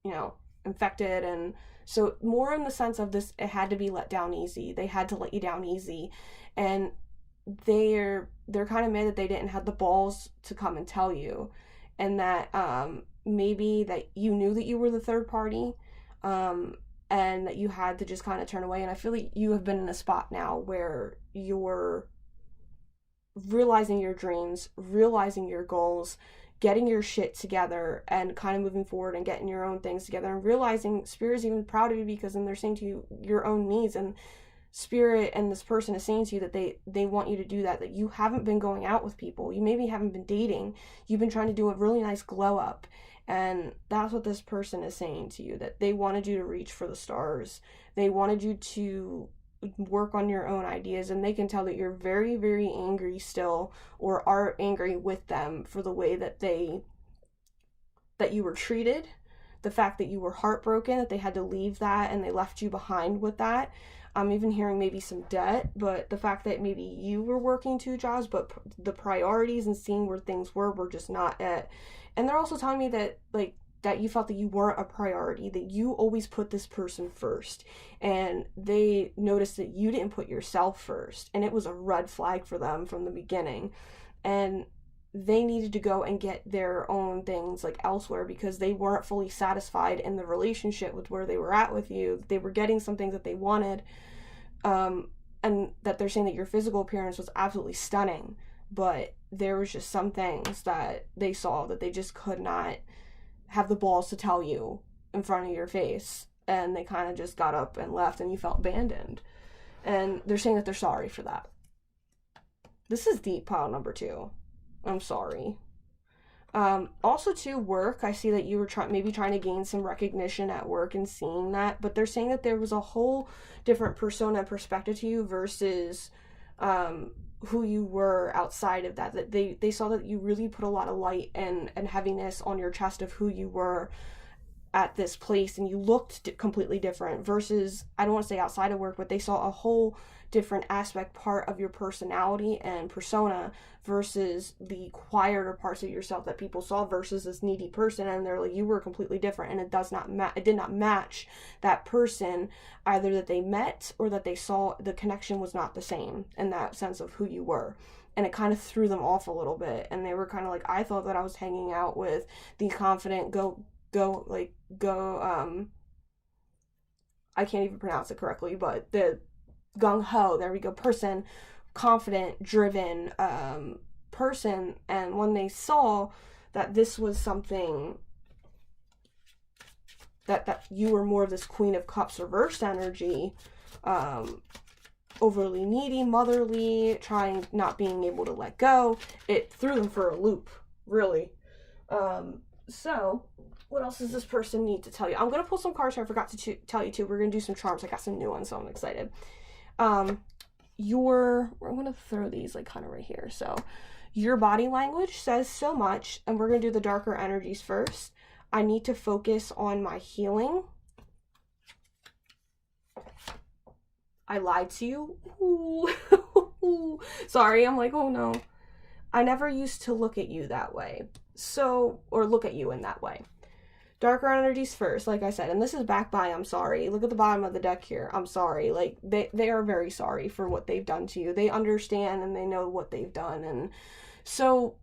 you know, infected. And so more in the sense of this, it had to be let down easy. They had to let you down easy. And they're kind of mad that they didn't have the balls to come and tell you, and that maybe that you knew that you were the third party, and that you had to just kind of turn away. And I feel like you have been in a spot now where you're realizing your dreams, realizing your goals, getting your shit together, and kind of moving forward and getting your own things together, and realizing Spirit is even proud of you, because then they're saying to you your own needs, and Spirit and this person is saying to you that they want you to do that you haven't been going out with people, you maybe haven't been dating, you've been trying to do a really nice glow up. And that's what this person is saying to you, that they wanted you to reach for the stars. They wanted you to work on your own ideas, and they can tell that you're very, very angry still, or are angry with them for the way that you were treated, the fact that you were heartbroken, that they had to leave that and they left you behind with that. I'm even hearing maybe some debt, but the fact that maybe you were working 2 jobs, but the priorities and seeing where things were just not it. And they're also telling me that, like, that you felt that you weren't a priority, that you always put this person first, and they noticed that you didn't put yourself first, and it was a red flag for them from the beginning. And they needed to go and get their own things, like, elsewhere, because they weren't fully satisfied in the relationship with where they were at with you. They were getting some things that they wanted, and that they're saying that your physical appearance was absolutely stunning, but there was just some things that they saw that they just could not have the balls to tell you in front of your face, and they kind of just got up and left, and you felt abandoned. And they're saying that they're sorry for that. This is deep, pile number 2. I'm sorry. Also, to work, I see that you were maybe trying to gain some recognition at work and seeing that, but they're saying that there was a whole different persona and perspective to you versus who you were outside of that. That they saw that you really put a lot of light and heaviness on your chest of who you were at this place, and you looked completely different versus, I don't want to say outside of work, but they saw a whole different aspect, part of your personality and persona versus the quieter parts of yourself that people saw versus this needy person. And they're like, you were completely different, and it did not match that person, either that they met or that they saw. The connection was not the same in that sense of who you were. And it kind of threw them off a little bit, and they were kind of like, I thought that I was hanging out with the confident I can't even pronounce it correctly, but the gung-ho, there we go, person, confident, driven person. And when they saw that this was something that you were more of this Queen of Cups reversed energy, overly needy, motherly, not being able to let go, it threw them for a loop, really. So what else does this person need to tell you? I'm going to pull some cards here. I forgot to tell you too. We're going to do some charms. I got some new ones, so I'm excited. I'm going to throw these like kind of right here. So your body language says so much, and we're going to do the darker energies first. I need to focus on my healing. I lied to you. Ooh. Sorry, I'm like, oh no. I never used to look at you that way. Or look at you in that way. Darker energies first, like I said, and this is backed by I'm sorry. Look at the bottom of the deck here. I'm sorry. Like, they are very sorry for what they've done to you. They understand and they know what they've done. And so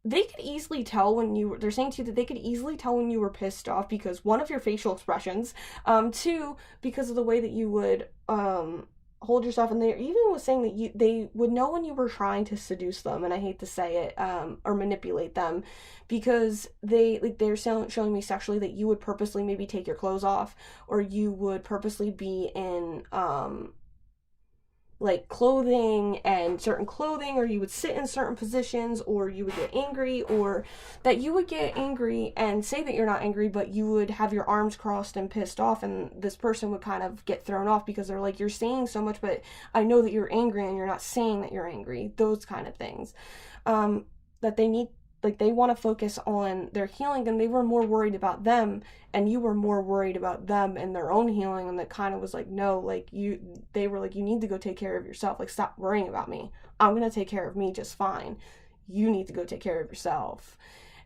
they could easily tell they're saying to you that they could easily tell when you were pissed off, because one, of your facial expressions, 2, because of the way that you would hold yourself, and they even was saying that they would know when you were trying to seduce them, and I hate to say it, or manipulate them, because they're showing me sexually that you would purposely maybe take your clothes off, or you would purposely be in like clothing and certain clothing, or you would sit in certain positions, or you would get angry, or that you would get angry and say that you're not angry, but you would have your arms crossed and pissed off, and this person would kind of get thrown off because they're like, you're saying so much, but I know that you're angry and you're not saying that you're angry. Those kind of things. That they need like they want to focus on their healing, and they were more worried about them, and you were more worried about them and their own healing. And that kind of was like, no, like they were like, you need to go take care of yourself. Like, stop worrying about me. I'm going to take care of me just fine. You need to go take care of yourself.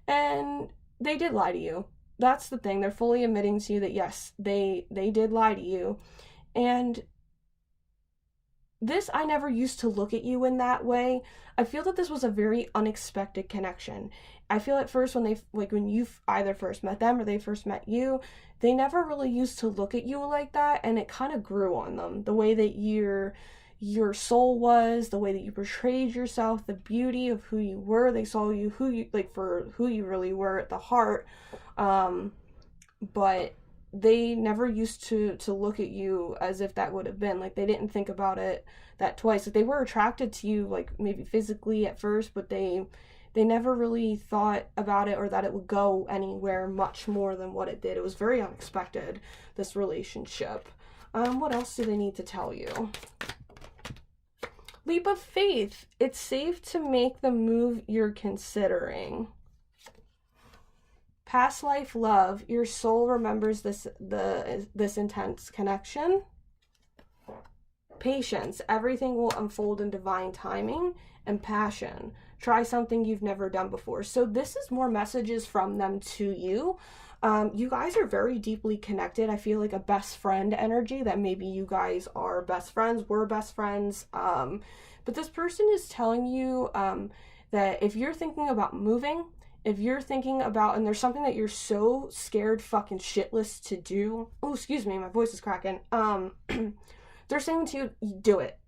And they did lie to you. That's the thing. They're fully admitting to you that yes, they did lie to you. And this, I never used to look at you in that way. I feel that this was a very unexpected connection. I feel at first when you either first met them or they first met you, they never really used to look at you like that, and it kind of grew on them. The way that your soul was, the way that you portrayed yourself, the beauty of who you were. They saw you for who you really were at the heart. But they never used to look at you as if that would have been, like, they didn't think about it that twice. Like, they were attracted to you, like, maybe physically at first, but they never really thought about it or that it would go anywhere much more than what it did. It was very unexpected, this relationship. What else do they need to tell you? Leap of faith. It's safe to make the move you're considering. Past life love. Your soul remembers this intense connection. Patience. Everything will unfold in divine timing. And passion. Try something you've never done before. So this is more messages from them to you. You guys are very deeply connected. I feel like a best friend energy, that maybe you guys are best friends, were best friends. But this person is telling you that if you're thinking about moving, if you're thinking about, and there's something that you're so scared fucking shitless to do. Oh, excuse me, my voice is cracking. They're saying to you, do it.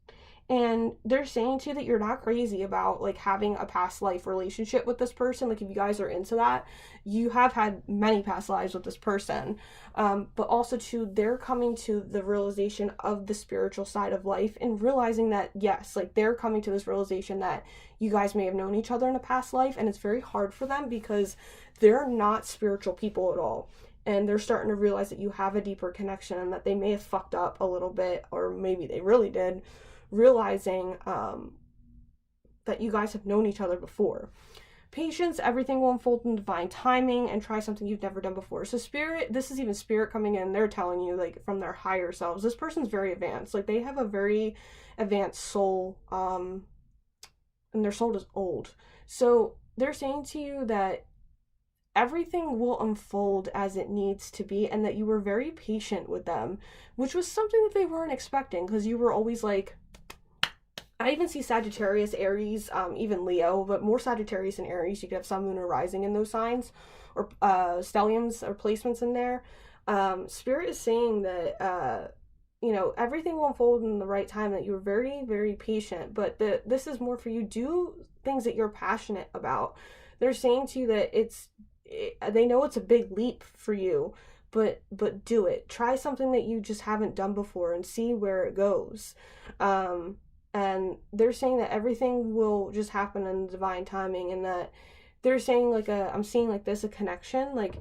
And they're saying to you that you're not crazy about, like, having a past life relationship with this person. Like, if you guys are into that, you have had many past lives with this person. But also, too, they're coming to the realization of the spiritual side of life and realizing that, yes, like, they're coming to this realization that you guys may have known each other in a past life. And it's very hard for them because they're not spiritual people at all. And they're starting to realize that you have a deeper connection and that they may have fucked up a little bit, or maybe they really did, realizing that you guys have known each other before. Patience, everything will unfold in divine timing, and try something you've never done before. So spirit, this is even spirit coming in. They're telling you, like, from their higher selves, this person's very advanced. Like, they have a very advanced soul, and their soul is old. So they're saying to you that everything will unfold as it needs to be, and that you were very patient with them, which was something that they weren't expecting, because you were always like, I even see Sagittarius, Aries, even Leo, but more Sagittarius and Aries. You could have Sun, Moon, or Rising in those signs, or stelliums or placements in there. Spirit is saying that, you know, everything will unfold in the right time, that you're very, very patient, but this is more for you. Do things that you're passionate about. They're saying to you that they know it's a big leap for you, but do it. Try something that you just haven't done before and see where it goes. And they're saying that everything will just happen in divine timing, and that they're saying, like, I'm seeing, like, this, a connection. Like,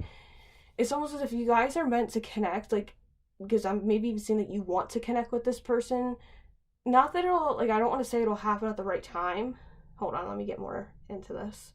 it's almost as if you guys are meant to connect, like, because I'm maybe even seeing that you want to connect with this person. Not that it'll, like, I don't want to say it'll happen at the right time. Hold on, let me get more into this.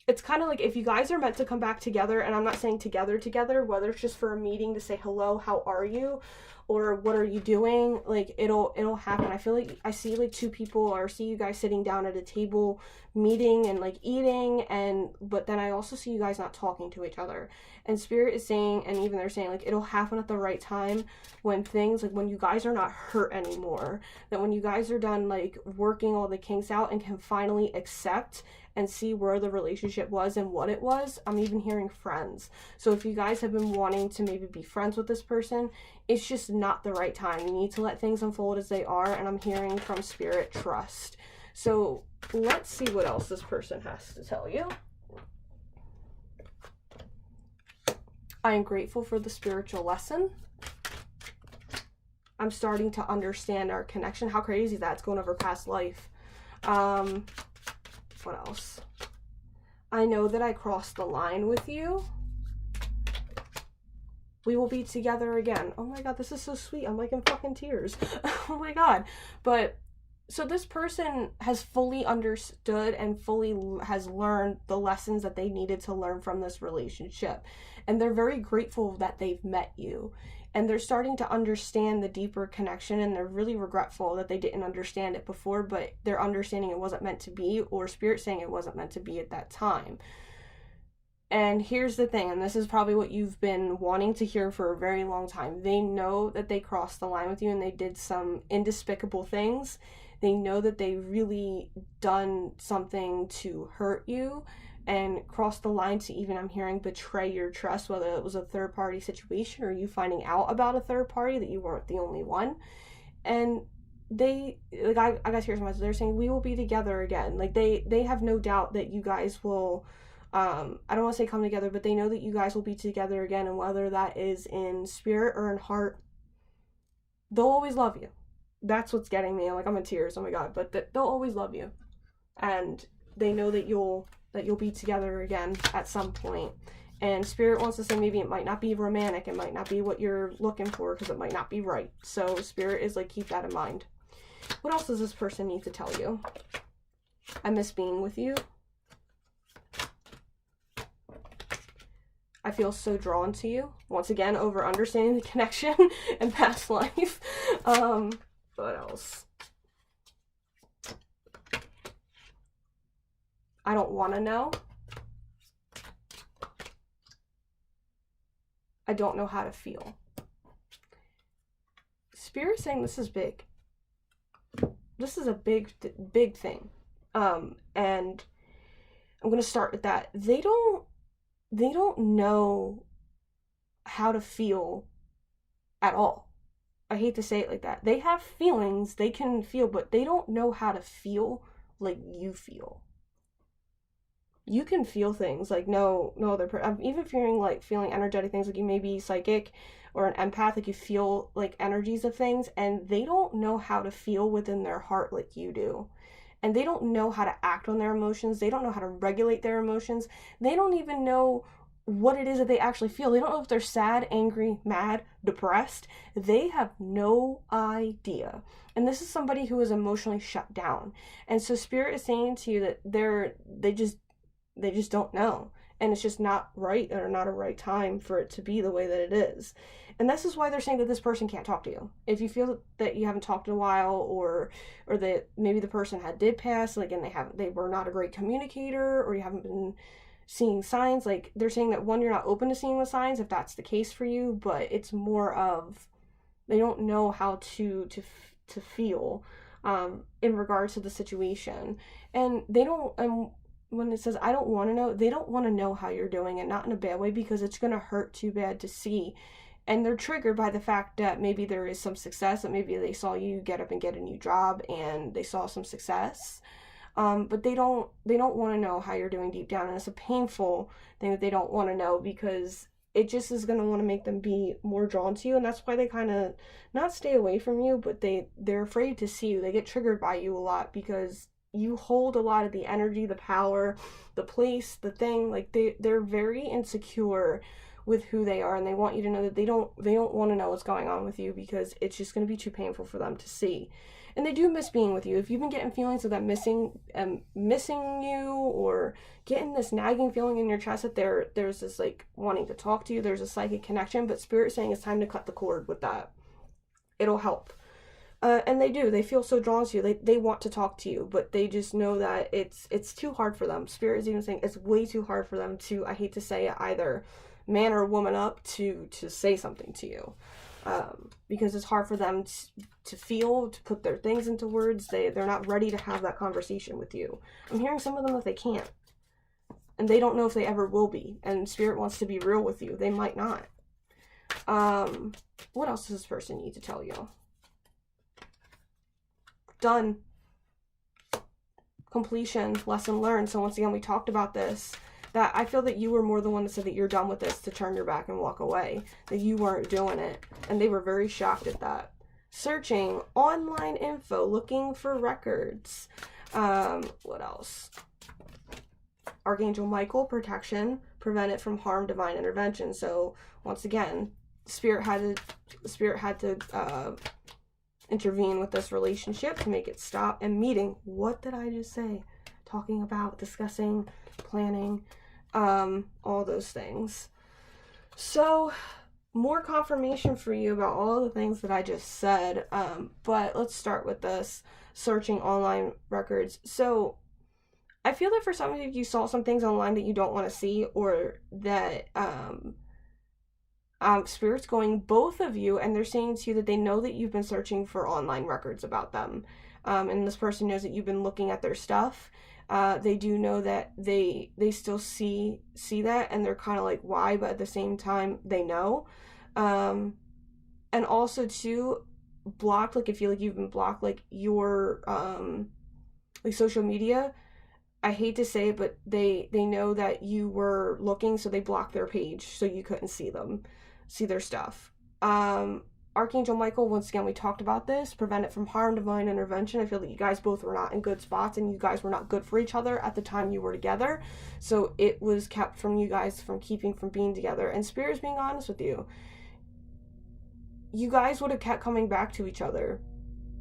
It's kind of like if you guys are meant to come back together, and I'm not saying together, whether it's just for a meeting to say hello, how are you, or what are you doing, like, it'll happen. I feel like I see, like, two people, or see you guys sitting down at a table meeting and, like, eating, but then I also see you guys not talking to each other. And Spirit is saying, and even they're saying, like, it'll happen at the right time, when things, like, when you guys are not hurt anymore, that when you guys are done, like, working all the kinks out and can finally accept and see where the relationship was and what it was. I'm even hearing friends. So if you guys have been wanting to maybe be friends with this person, it's just not the right time. You need to let things unfold as they are. And I'm hearing from Spirit, trust. So let's see what else this person has to tell you. I am grateful for the spiritual lesson. I'm starting to understand our connection. How crazy is that? It's going over past life. What else? I know that I crossed the line with you. We will be together again. Oh my God, this is so sweet. I'm like in fucking tears. Oh my God. But so this person has fully understood and fully has learned the lessons that they needed to learn from this relationship. And they're very grateful that they've met you. And they're starting to understand the deeper connection, and they're really regretful that they didn't understand it before, but they're understanding it wasn't meant to be, or Spirit saying it wasn't meant to be at that time. And here's the thing, and this is probably what you've been wanting to hear for a very long time. They know that they crossed the line with you and they did some indespicable things. They know that they really done something to hurt you and crossed the line to even, I'm hearing, betray your trust, whether it was a third party situation or you finding out about a third party, that you weren't the only one. And they, like, I got tears in my eyes. They're saying, we will be together again. Like, they have no doubt that you guys will, I don't want to say come together, but they know that you guys will be together again. And whether that is in spirit or in heart, they'll always love you. That's what's getting me. Like, I'm in tears. Oh my God. But they'll always love you. And they know that you'll be together again at some point. And Spirit wants to say maybe it might not be romantic. It might not be what you're looking for because it might not be right. So Spirit is like, keep that in mind. What else does this person need to tell you? I miss being with you. I feel so drawn to you. Once again, over understanding the connection and past life. What else? I don't want to know. I don't know how to feel. Spirit saying this is big. This is a big thing. And I'm going to start with that. They don't know how to feel at all. I hate to say it like that. They have feelings, they can feel, but they don't know how to feel like you feel. You can feel things like no other person. I'm even feeling energetic things, like you may be psychic or an empath, like you feel like energies of things, and they don't know how to feel within their heart like you do. And they don't know how to act on their emotions. They don't know how to regulate their emotions. They don't even know what it is that they actually feel. They don't know if they're sad, angry, mad, depressed. They have no idea. And this is somebody who is emotionally shut down. And so Spirit is saying to you that they just don't know. And it's just not right, or not a right time for it to be the way that it is. And this is why they're saying that this person can't talk to you. If you feel that you haven't talked in a while, or that maybe the person did pass, like, and they were not a great communicator, or you haven't been seeing signs, like, they're saying that, one, you're not open to seeing the signs, if that's the case for you, but it's more of they don't know how to feel in regards to the situation. And they don't, when it says I don't want to know, they don't want to know how you're doing, and not in a bad way, because it's going to hurt too bad to see. And they're triggered by the fact that maybe there is some success, that maybe they saw you get up and get a new job and they saw some success. But they don't want to know how you're doing deep down. And it's a painful thing that they don't want to know, because it just is going to want to make them be more drawn to you. And that's why they kind of not stay away from you, but they're afraid to see you. They get triggered by you a lot because you hold a lot of the energy, the power, the place, the thing. Like, they're very insecure with who they are, and they want you to know that they don't want to know what's going on with you, because it's just going to be too painful for them to see. And they do miss being with you. If you've been getting feelings of them missing you, or getting this nagging feeling in your chest that there's this, like, wanting to talk to you, there's a psychic connection, but Spirit saying it's time to cut the cord with that. It'll help. And they feel so drawn to you. They want to talk to you, but they just know that it's too hard for them. Spirit is even saying it's way too hard for them to, I hate to say it, either man or woman up to say something to you. Because it's hard for them to feel, to put their things into words. They're not ready to have that conversation with you. I'm hearing some of them that they can't. And they don't know if they ever will be. And Spirit wants to be real with you. They might not. What else does this person need to tell you? Done. Completion. Lesson learned. So once again, we talked about this. That I feel that you were more the one that said that you're done with this, to turn your back and walk away. That you weren't doing it. And they were very shocked at that. Searching. Online info. Looking for records. What else? Archangel Michael. Protection. Prevent it from harm. Divine intervention. So once again, Spirit had to intervene with this relationship to make it stop. And meeting, what did I just say? Talking about, discussing, planning, all those things. So more confirmation for you about all the things that I just said, but let's start with this searching online records. So I feel that for some of you saw some things online that you don't want to see, or that Spirit's going both of you, and they're saying to you that they know that you've been searching for online records about them, and this person knows that you've been looking at their stuff. They do know that they still see that, and they're kind of like, why? But at the same time, they know. And also too, blocked, like, I feel like you've been blocked, like, your like social media. I hate to say it, but they know that you were looking, so they blocked their page so you couldn't see their stuff. Archangel Michael, once again, we talked about this. Prevent it from harm, divine intervention. I feel that you guys both were not in good spots, and you guys were not good for each other at the time you were together. So it was kept from you guys from being together. And Spirit is being honest with you. You guys would have kept coming back to each other,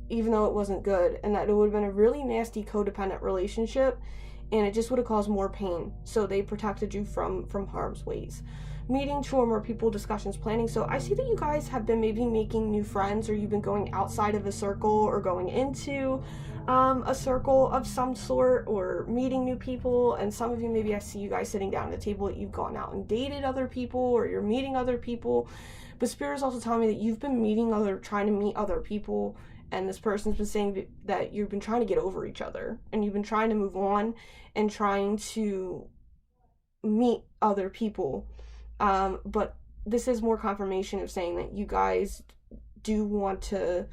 even though it wasn't good, and that it would have been a really nasty codependent relationship, and it just would have caused more pain. So they protected you from harm's ways. Meeting, two or more people, discussions, planning. So I see that you guys have been maybe making new friends, or you've been going outside of a circle, or going into a circle of some sort, or meeting new people. And some of you, maybe I see you guys sitting down at a table that you've gone out and dated other people, or you're meeting other people. But Spirit is also telling me that you've been trying to meet other people, and this person's been saying that you've been trying to get over each other, and you've been trying to move on and trying to meet other people. But this is more confirmation of saying that you guys do want to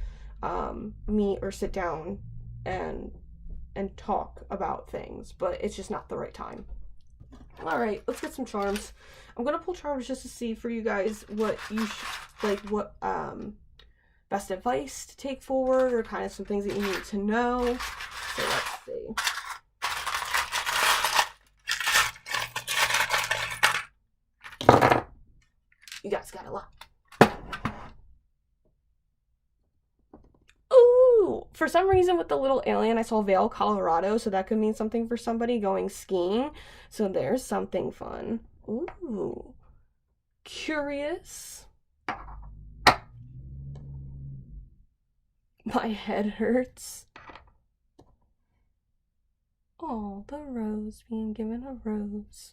meet or sit down and talk about things, but it's just not the right time. All right, let's get some charms. I'm gonna pull charms just to see for you guys what you what best advice to take forward, or kind of some things that you need to know. So let's see. You guys got a lot. Ooh, for some reason with the little alien, I saw Vail, Colorado, so that could mean something for somebody going skiing. So there's something fun. Ooh, curious. My head hurts. Oh, the rose, being given a rose.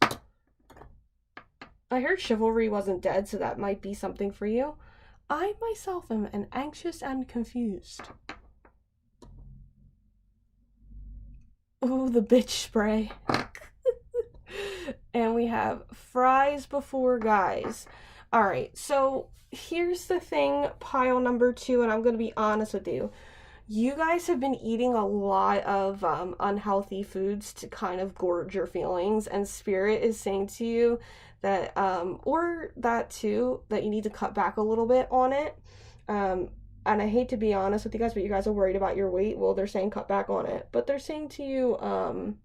I heard chivalry wasn't dead, so that might be something for you. I myself am anxious and confused. Ooh, the bitch spray. And we have fries before guys. All right, so here's the thing, pile number 2, and I'm going to be honest with you. You guys have been eating a lot of unhealthy foods to kind of gorge your feelings, and Spirit is saying to you that, or that too, that you need to cut back a little bit on it. And I hate to be honest with you guys, but you guys are worried about your weight. Well, they're saying cut back on it, but they're saying to you,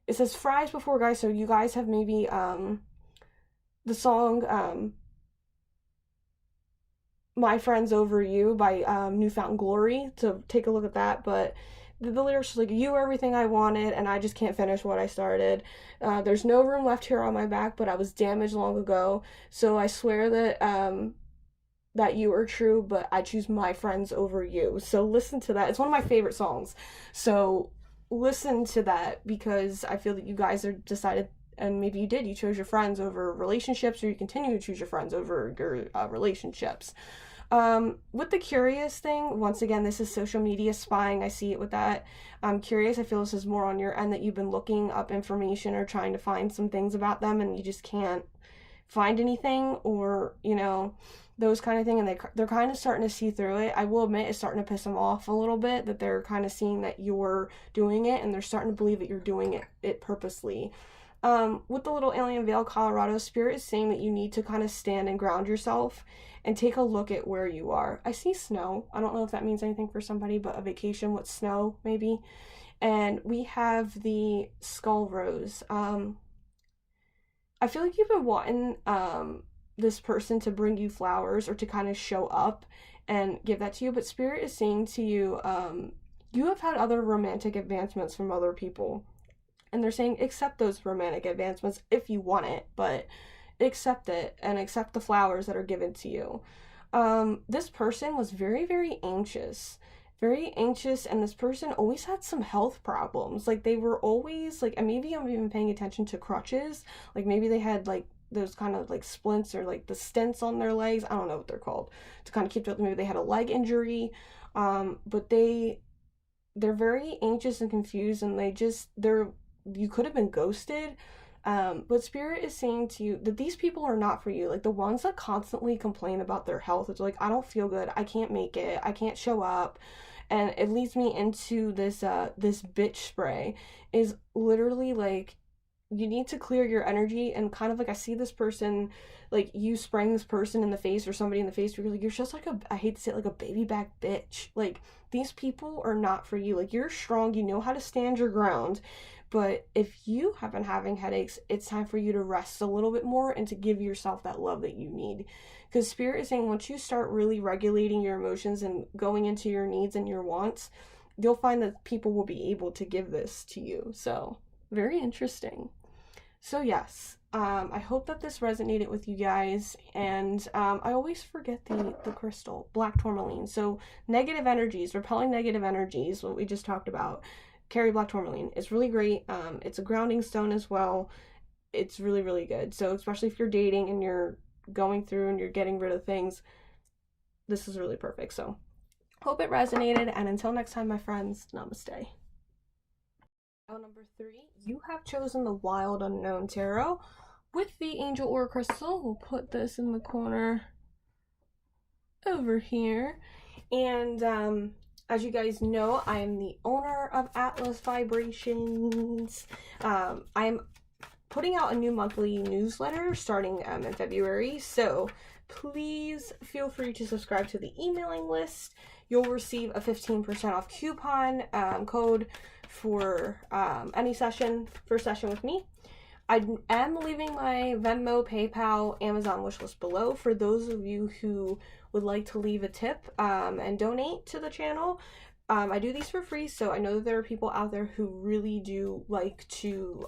it says fries before guys, so you guys have maybe, the song, My Friends Over You by New Found Glory, to take a look at that. But the lyrics are like, you are everything I wanted, and I just can't finish what I started. There's no room left here on my back, but I was damaged long ago. So I swear that that you are true, but I choose my friends over you. So listen to that. It's one of my favorite songs. So listen to that, because I feel that you guys are decided, and maybe you chose your friends over relationships, or you continue to choose your friends over your relationships. With the curious thing, once again, this is social media spying. I see it with that. I'm curious. I feel this is more on your end, that you've been looking up information or trying to find some things about them, and you just can't find anything, or, you know, those kind of thing. And they're kind of starting to see through it. I will admit, it's starting to piss them off a little bit, that they're kind of seeing that you're doing it, and they're starting to believe that you're doing it purposely. With the little alien Vail, Colorado, Spirit is saying that you need to kind of stand and ground yourself and take a look at where you are. I see snow. I don't know if that means anything for somebody, but a vacation with snow, maybe. And we have the skull rose. I feel like you've been wanting this person to bring you flowers or to kind of show up and give that to you. But Spirit is saying to you, you have had other romantic advancements from other people. And they're saying accept those romantic advancements if you want it, but accept it and accept the flowers that are given to you. This person was very, very anxious. Very anxious, and this person always had some health problems. Like, they were always, like, and maybe I'm even paying attention to crutches. Like, maybe they had, like, those kind of, like, splints or, like, the stents on their legs. I don't know what they're called. To kind of keep up, maybe they had a leg injury. But they're very anxious and confused, and you could have been ghosted. But Spirit is saying to you that these people are not for you. Like, the ones that constantly complain about their health, it's like, I don't feel good, I can't make it, I can't show up. And it leads me into this bitch spray is literally like, you need to clear your energy. And kind of like, I see this person, like, you spraying this person in the face or somebody in the face, you're like, you're just like I hate to say it, like a baby back bitch. Like, these people are not for you. Like, you're strong, you know how to stand your ground. But if you have been having headaches, it's time for you to rest a little bit more and to give yourself that love that you need. Because Spirit is saying once you start really regulating your emotions and going into your needs and your wants, you'll find that people will be able to give this to you. So, very interesting. So yes, I hope that this resonated with you guys. And I always forget the crystal, black tourmaline. So negative energies, repelling negative energies, what we just talked about. Carry black tourmaline. It's really great. It's a grounding stone as well. It's really, really good. So especially if you're dating and you're going through and you're getting rid of things, this is really perfect. So hope it resonated, and until next time, my friends, namaste. Number 3, you have chosen the Wild Unknown Tarot with the Angel Ore Crystal. We'll put this in the corner over here. And as you guys know, I am the owner of Atlas Vibrations. I'm putting out a new monthly newsletter starting in February, so please feel free to subscribe to the emailing list. You'll receive a 15% off coupon code for any session, first session with me. I am leaving my Venmo, PayPal, Amazon wishlist below for those of you who would like to leave a tip and donate to the channel. I do these for free, so I know that there are people out there who really do like to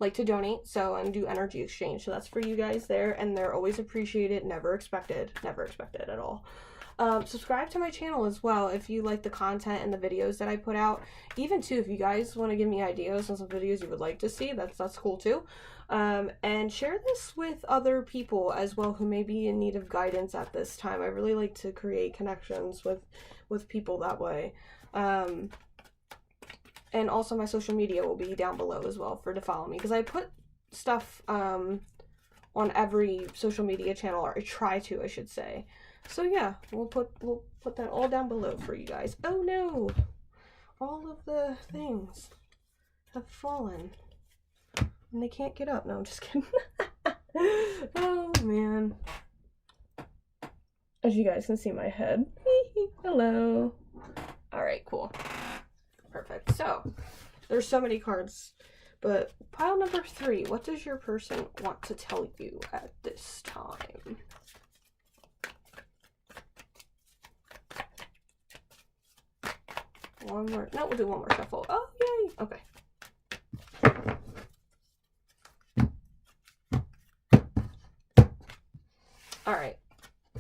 donate, so, and do energy exchange. So that's for you guys there, and they're always appreciated, never expected at all. Subscribe to my channel as well if you like the content and the videos that I put out. Even too, if you guys want to give me ideas on some videos you would like to see, that's cool too. And share this with other people as well who may be in need of guidance at this time. I really like to create connections with people that way. And also my social media will be down below as well to follow me, because I put stuff on every social media channel, or I try to, I should say. So yeah, we'll put that all down below for you guys. Oh no, all of the things have fallen and they can't get up. No, I'm just kidding. Oh man, as you guys can see my head. Hello. All right, cool, perfect. So there's so many cards, but pile number 3, what does your person want to tell you at this time? One more. No, we'll do one more shuffle. Oh, yay. Okay. All right.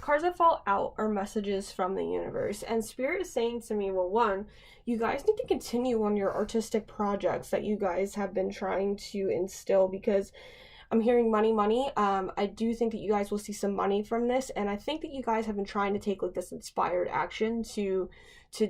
Cards that fall out are messages from the universe. And Spirit is saying to me, well, one, you guys need to continue on your artistic projects that you guys have been trying to instill, because I'm hearing money, money. I do think that you guys will see some money from this, and I think that you guys have been trying to take like this inspired action to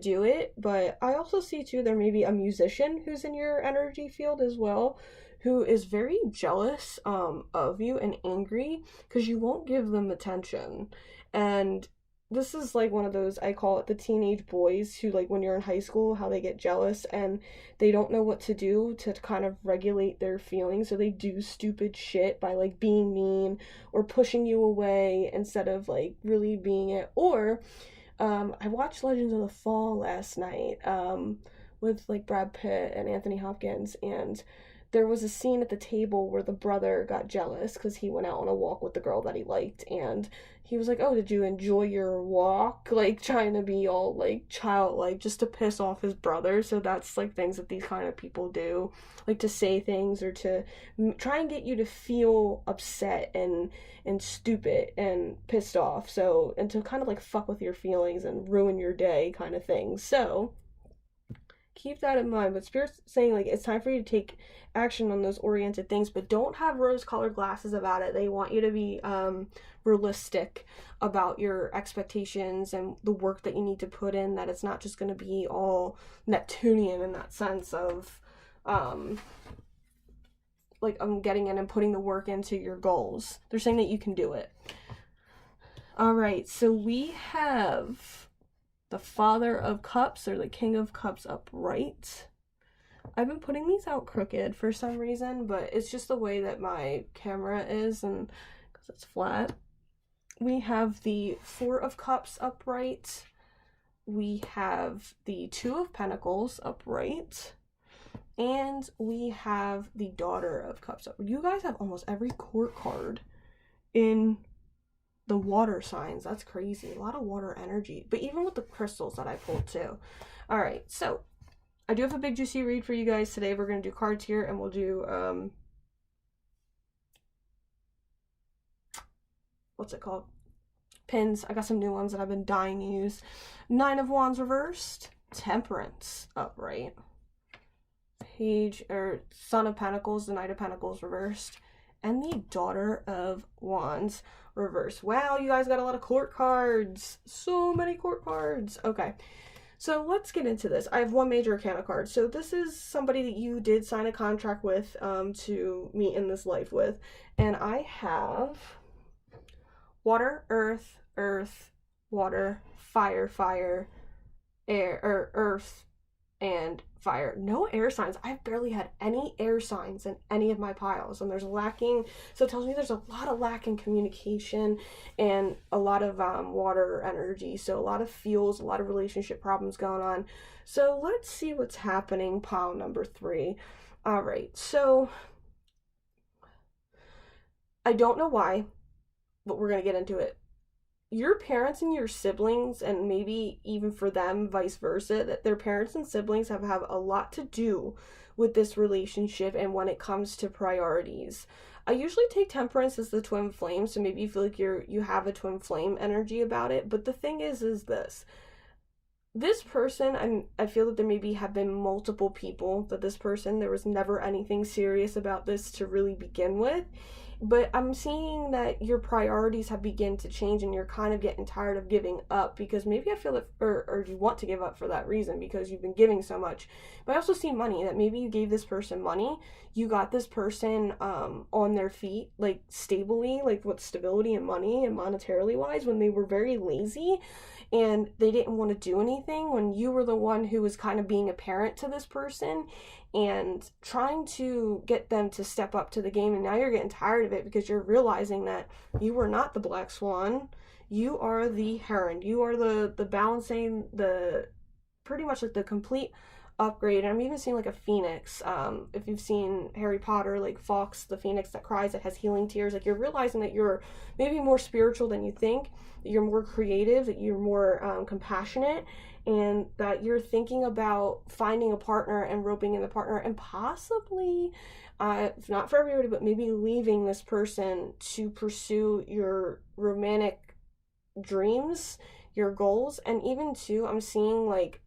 do it. But I also see too there may be a musician who's in your energy field as well, who is very jealous of you and angry because you won't give them attention. And this is like one of those, I call it the teenage boys who, like, when you're in high school, how they get jealous and they don't know what to do to kind of regulate their feelings, so they do stupid shit by like being mean or pushing you away instead of like really being it. Or I watched Legends of the Fall last night with like Brad Pitt and Anthony Hopkins, and there was a scene at the table where the brother got jealous because he went out on a walk with the girl that he liked, and he was like, oh, did you enjoy your walk? Like, trying to be all, like, childlike just to piss off his brother. So that's, like, things that these kind of people do, like, to say things or to try and get you to feel upset and stupid and pissed off. So, and to kind of, like, fuck with your feelings and ruin your day kind of thing. So, keep that in mind. But Spirit's saying, like, it's time for you to take action on those oriented things, but don't have rose-colored glasses about it. They want you to be realistic about your expectations and the work that you need to put in, that it's not just going to be all Neptunian in that sense of like, I'm getting in and putting the work into your goals. They're saying that you can do it. All right, so we have the Father of Cups, or the King of Cups, upright. I've been putting these out crooked for some reason, but it's just the way that my camera is, and because it's flat. We have the Four of Cups upright. We have the Two of Pentacles upright. And we have the Daughter of Cups upright. You guys have almost every court card in the water signs. That's crazy. A lot of water energy. But even with the crystals that I pulled too. Alright, so I do have a big juicy read for you guys today. We're going to do cards here, and we'll do, what's it called? Pins. I got some new ones that I've been dying to use. Nine of Wands reversed. Temperance upright. Page, or Son of Pentacles, the Knight of Pentacles reversed. And the Daughter of Wands reversed. Wow, you guys got a lot of court cards. So many court cards. Okay. So let's get into this. I have one major arcana card. So this is somebody that you did sign a contract with to meet in this life with. And I have water, earth, earth, water, fire, fire, air, or earth, and fire. No air signs. I've barely had any air signs in any of my piles, and there's lacking, so it tells me there's a lot of lack in communication and a lot of water energy, so a lot of feels, a lot of relationship problems going on. So let's see what's happening, pile number 3. All right, so I don't know why, but we're gonna get into it. Your parents and your siblings, and maybe even for them, vice versa, that their parents and siblings have a lot to do with this relationship and when it comes to priorities. I usually take Temperance as the twin flame, so maybe you feel like you have a twin flame energy about it. But the thing is this person, I feel that there maybe have been multiple people that this person, there was never anything serious about this to really begin with. But I'm seeing that your priorities have begun to change, and you're kind of getting tired of giving up, because maybe I feel that, or you want to give up for that reason because you've been giving so much. But I also see money, that maybe you gave this person money, you got this person on their feet, like stably, like with stability and money and monetarily wise, when they were very lazy and they didn't want to do anything, when you were the one who was kind of being a parent to this person and trying to get them to step up to the game. And now you're getting tired of it because you're realizing that you were not the black swan. You are the heron. You are the balancing, the pretty much like the complete upgrade. And I'm even seeing like a phoenix. If you've seen Harry Potter, like Fawkes, the phoenix that cries, that has healing tears, like you're realizing that you're maybe more spiritual than you think, that you're more creative, that you're more compassionate, and that you're thinking about finding a partner and roping in the partner, and possibly, not for everybody, but maybe leaving this person to pursue your romantic dreams, your goals. And even too, I'm seeing like,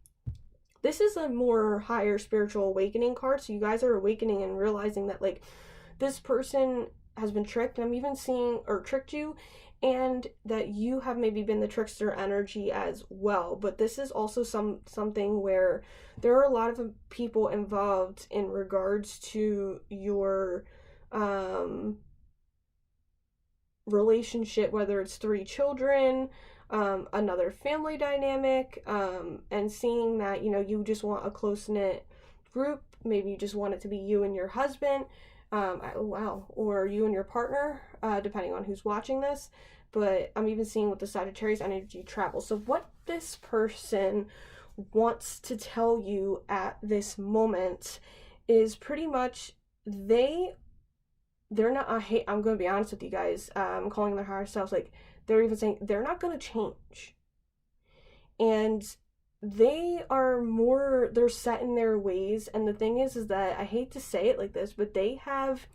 this is a more higher spiritual awakening card, so you guys are awakening and realizing that like this person has been tricked, and I'm even seeing, or tricked you, and that you have maybe been the trickster energy as well. But this is also something where there are a lot of people involved in regards to your relationship, whether it's 3 children, another family dynamic, and seeing that, you know, you just want a close-knit group. Maybe you just want it to be you and your husband, or you and your partner, depending on who's watching this. But I'm even seeing with the Sagittarius energy travel. So what this person wants to tell you at this moment is pretty much they're not, I'm gonna be honest with you guys, calling their higher selves, like, they're even saying they're not gonna change. And they're set in their ways. And the thing is that I hate to say it like this, but they have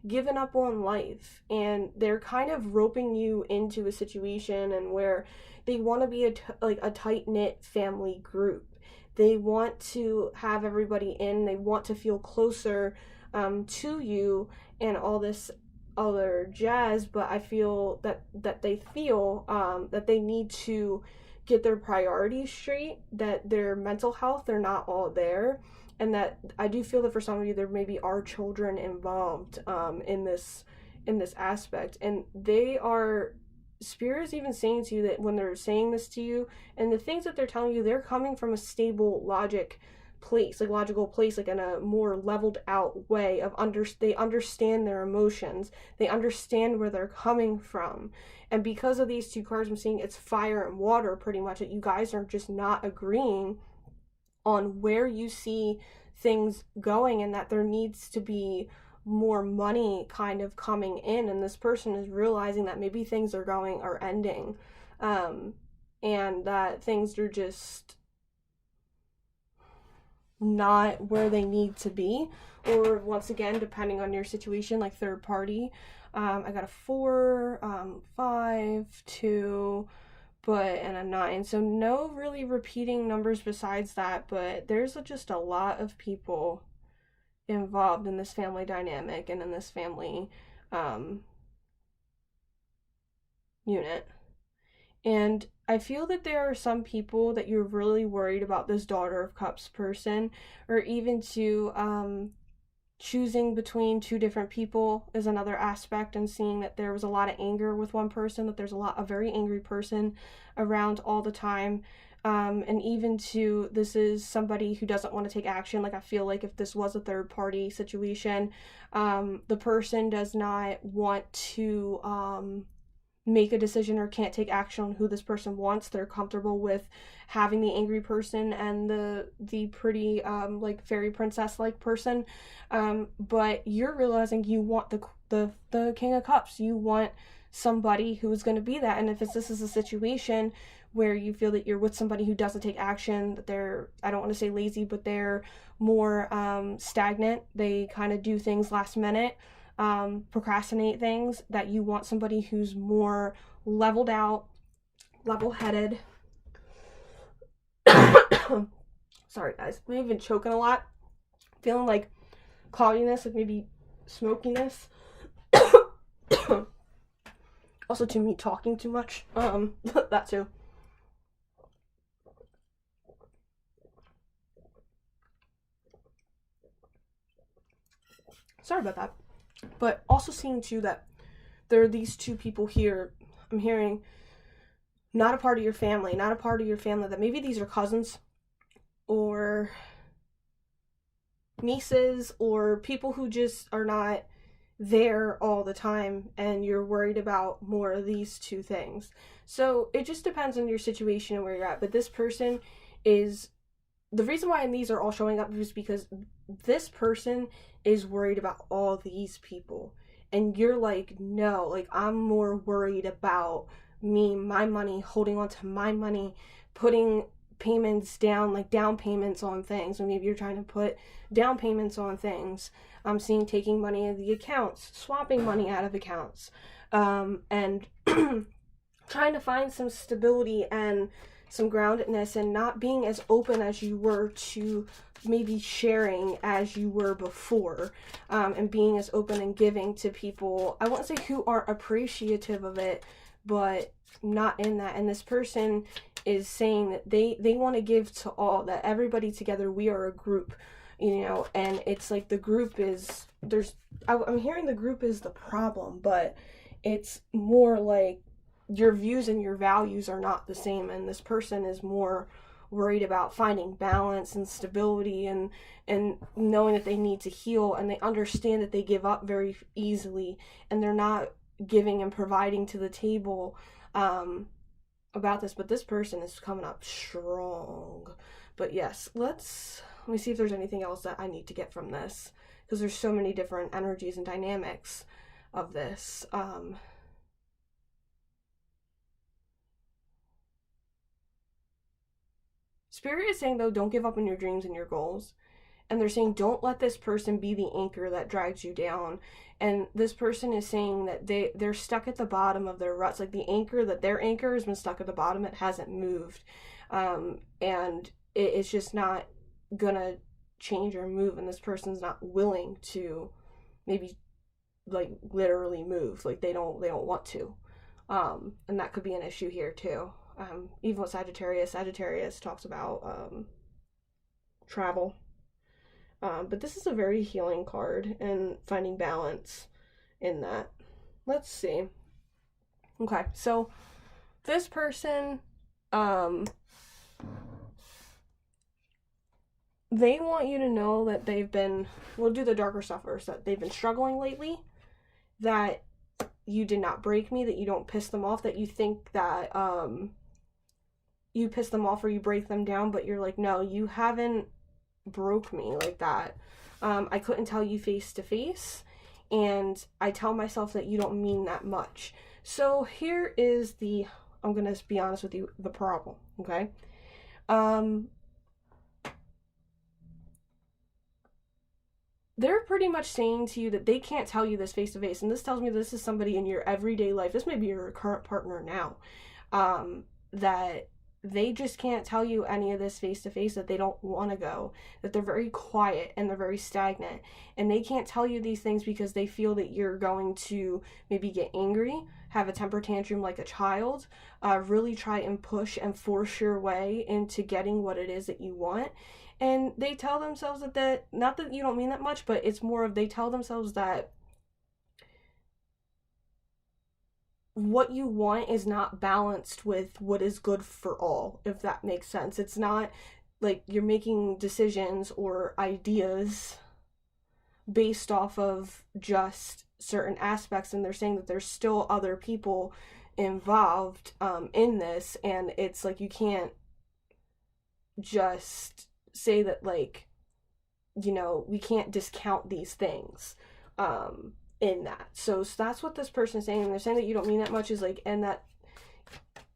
given up on life, and they're kind of roping you into a situation and where they want to be like a tight-knit family group. They want to have everybody in, they want to feel closer to you and all this other jazz. But I feel that they feel that they need to get their priorities straight, that their mental health, they're not all there. And that I do feel that for some of you there maybe are children involved in this aspect. And spirit is even saying to you that when they're saying this to you, and the things that they're telling you, they're coming from a stable logical place, like in a more leveled out way of they understand their emotions, they understand where they're coming from. And because of these two cards, I'm seeing it's fire and water pretty much, that you guys are just not agreeing on where you see things going, and that there needs to be more money kind of coming in. And this person is realizing that maybe things are ending, and that things are just not where they need to be. Or once again, depending on your situation, like third party. I got a 4, 5, 2, and a 9. So no really repeating numbers besides that, but there's just a lot of people involved in this family dynamic and in this family unit. And I feel that there are some people that you're really worried about this Daughter of Cups person, or even to choosing between two different people is another aspect, and seeing that there was a lot of anger with one person, that there's a very angry person around all the time. And even to, this is somebody who doesn't want to take action. Like, I feel like if this was a third party situation, the person does not want to make a decision or can't take action on who this person wants. They're comfortable with having the angry person and the pretty like fairy princess like person, but you're realizing you want the King of Cups. You want somebody who is going to be that. And if this is a situation where you feel that you're with somebody who doesn't take action, that they're, I don't want to say lazy, but they're more stagnant, they kind of do things last minute, procrastinate things, that you want somebody who's more leveled out, level-headed. Sorry guys, I'm even choking a lot, feeling like cloudiness, like maybe smokiness. Also to me talking too much, that too. Sorry about that. But also seeing too that there are these two people here, I'm hearing, not a part of your family, that maybe these are cousins or nieces or people who just are not there all the time, and you're worried about more of these two things. So it just depends on your situation and where you're at. But this person is, the reason why these are all showing up is because this person is worried about all these people, and you're like, no, like, I'm more worried about me, my money, holding on to my money, putting payments down, like down payments on things. Or maybe you're trying to put down payments on things. I'm seeing taking money out of the accounts, swapping money out of accounts, and trying to find some stability and some groundedness, and not being as open as you were to maybe sharing as you were before, and being as open and giving to people, I won't say who aren't appreciative of it, but not in that. And this person is saying that they want to give to all, that everybody together, we are a group, you know. And it's like the group is, I'm hearing the group is the problem, but it's more like your views and your values are not the same, and this person is more worried about finding balance and stability, and knowing that they need to heal, and they understand that they give up very easily, and they're not giving and providing to the table about this. But this person is coming up strong. But yes, let me see if there's anything else that I need to get from this, because there's so many different energies and dynamics of this. Spirit is saying, though, don't give up on your dreams and your goals. And they're saying, don't let this person be the anchor that drags you down. And this person is saying that they're stuck at the bottom of their ruts. Like the anchor, that their anchor has been stuck at the bottom. It hasn't moved. And it's just not gonna change or move. And this person's not willing to maybe like literally move. Like they don't want to. And that could be an issue here too. Even with Sagittarius talks about travel. But this is a very healing card and finding balance in that. Let's see. Okay, so this person, they want you to know that they've been, we'll do the darker stuff first, that they've been struggling lately, that you did not break me, that you don't piss them off, that you think that you piss them off or you break them down, but you're like, no, you haven't broke me like that. I couldn't tell you face to face, and I tell myself that you don't mean that much. So here is the, I'm gonna be honest with you, the problem, okay? They're pretty much saying to you that they can't tell you this face to face, and this tells me this is somebody in your everyday life. This may be your current partner now, that they just can't tell you any of this face to face, that they don't want to go, that they're very quiet and they're very stagnant, and they can't tell you these things because they feel that you're going to maybe get angry, have a temper tantrum like a child, really try and push and force your way into getting what it is that you want. And they tell themselves that not that you don't mean that much, but it's more of they tell themselves that what you want is not balanced with what is good for all, if that makes sense. It's not like you're making decisions or ideas based off of just certain aspects, and they're saying that there's still other people involved in this, and it's like you can't just say that, like, you know, we can't discount these things in that. So that's what this person is saying. And they're saying that you don't mean that much is like, and that,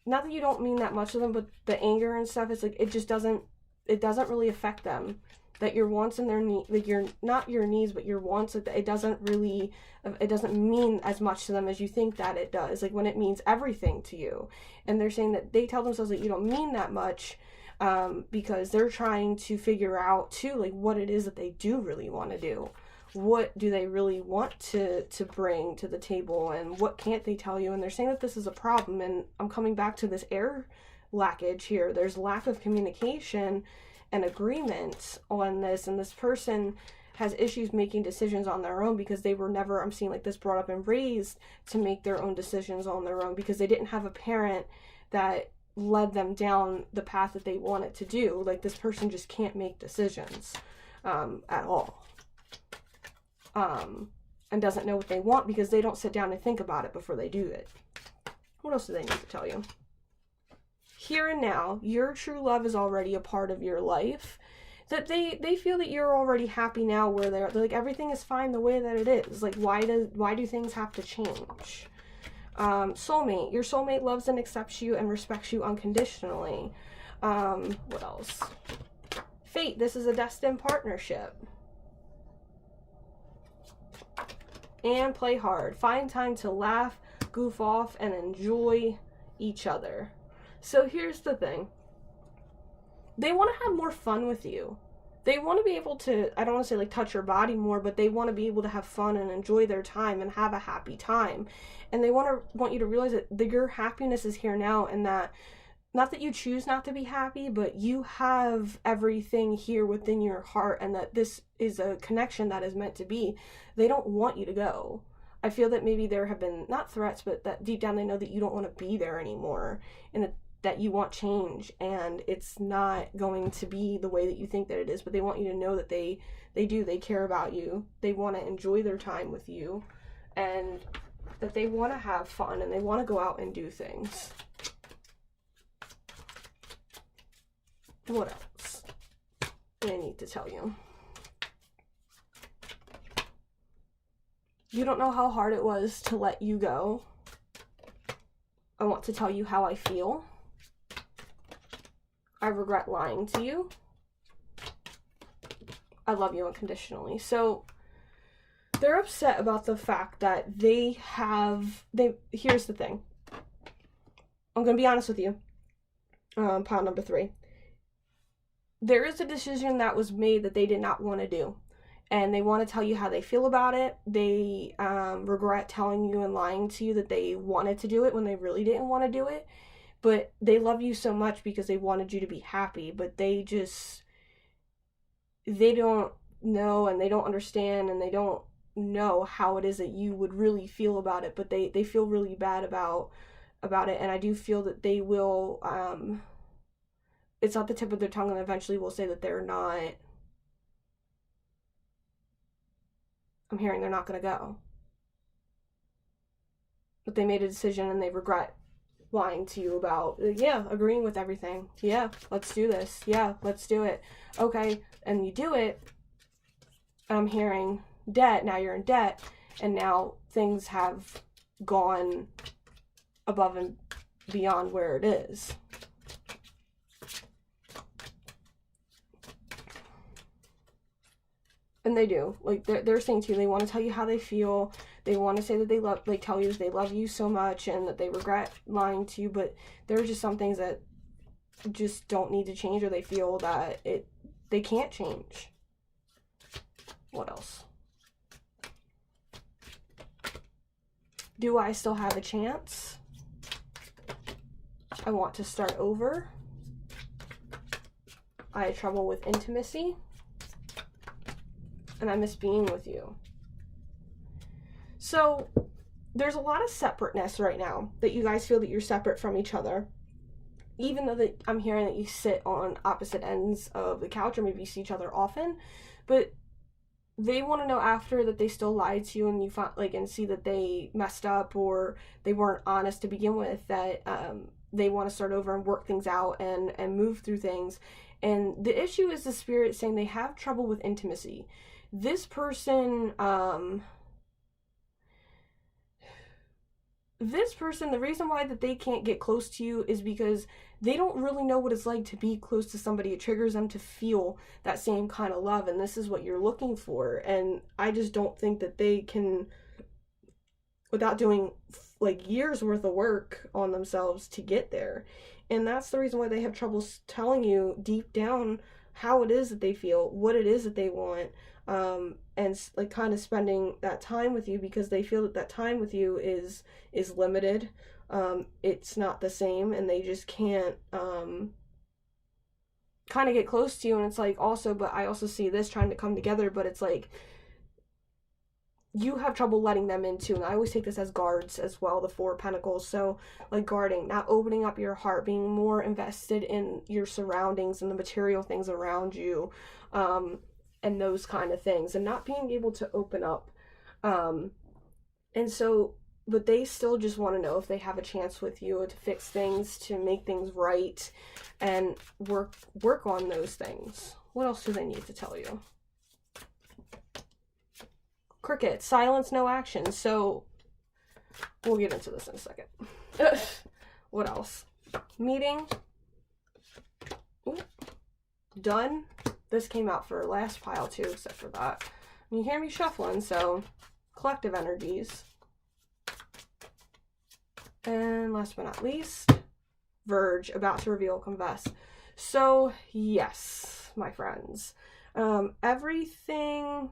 not that you don't mean that much to them, but the anger and stuff, it's like, it doesn't really affect them. That your wants and their need, like your, not your needs, but your wants, it doesn't mean as much to them as you think that it does. Like when it means everything to you. And they're saying that they tell themselves that you don't mean that much, because they're trying to figure out too, like what it is that they do really want to do. What do they really want to bring to the table, and what can't they tell you? And they're saying that this is a problem, and I'm coming back to this air lackage here. There's lack of communication and agreement on this, and this person has issues making decisions on their own because they were never, I'm seeing like this, brought up and raised to make their own decisions on their own, because they didn't have a parent that led them down the path that they wanted to do. Like this person just can't make decisions at all. And doesn't know what they want because they don't sit down and think about it before they do it. What else do they need to tell you? Here and now, your true love is already a part of your life. That they feel that you're already happy now where they're like, everything is fine the way that it is. Like, why do things have to change? Soulmate. Your soulmate loves and accepts you and respects you unconditionally. What else? Fate. This is a destined partnership. And play hard. Find time to laugh, goof off, and enjoy each other. So here's the thing. They want to have more fun with you. They want to be able to, I don't want to say like touch your body more, but they want to be able to have fun and enjoy their time and have a happy time. And they want you to realize that your happiness is here now, and that not that you choose not to be happy, but you have everything here within your heart, and that this is a connection that is meant to be. They don't want you to go. I feel that maybe there have been, not threats, but that deep down they know that you don't want to be there anymore, and that you want change, and it's not going to be the way that you think that it is, but they want you to know that they care about you. They want to enjoy their time with you, and that they want to have fun, and they want to go out and do things. What else do I need to tell you? You don't know how hard it was to let you go. I want to tell you how I feel. I regret lying to you. I love you unconditionally. So they're upset about the fact that here's the thing. I'm going to be honest with you. Pile number 3. There is a decision that was made that they did not want to do. And they want to tell you how they feel about it. They regret telling you and lying to you that they wanted to do it when they really didn't want to do it. But they love you so much because they wanted you to be happy. But they don't know and they don't understand and they don't know how it is that you would really feel about it. But they feel really bad about it. And I do feel that they will, it's not the tip of their tongue, and eventually will say that they're not, I'm hearing they're not going to go. But they made a decision and they regret lying to you about, yeah, agreeing with everything. Yeah, let's do this. Yeah, let's do it. Okay, and you do it. I'm hearing debt. Now you're in debt. And now things have gone above and beyond where it is. And they do. Like, they're saying to you, they want to tell you how they feel. They want to say that they tell you that they love you so much and that they regret lying to you, but there are just some things that just don't need to change, or they feel that they can't change. What else? Do I still have a chance? I want to start over. I had trouble with intimacy. And I miss being with you. So there's a lot of separateness right now, that you guys feel that you're separate from each other. Even though that I'm hearing that you sit on opposite ends of the couch, or maybe you see each other often, but they want to know after that they still lied to you, and you find, like, and see that they messed up or they weren't honest to begin with, that they want to start over and work things out and move through things. And the issue is the spirit saying they have trouble with intimacy. This person, the reason why that they can't get close to you is because they don't really know what it's like to be close to somebody. It triggers them to feel that same kind of love, and this is what you're looking for. And I just don't think that they can, without doing like years worth of work on themselves, to get there. And that's the reason why they have trouble telling you deep down how it is that they feel, what it is that they want, and like kind of spending that time with you, because they feel that that time with you is limited. It's not the same, and they just can't kind of get close to you. And it's like, also, but I also see this trying to come together, but it's like you have trouble letting them into, and I always take this as guards as well, the 4 of Pentacles. So like guarding, not opening up your heart, being more invested in your surroundings and the material things around you, and those kind of things, and not being able to open up. And so, but they still just want to know if they have a chance with you to fix things, to make things right, and work on those things. What else do they need to tell you? Cricket, silence, no action. So we'll get into this in a second. What else? Meeting. Ooh. Done. This came out for last pile too, except for that. You hear me shuffling, so collective energies. And last but not least, Verge, about to reveal, confess. So yes, my friends, everything.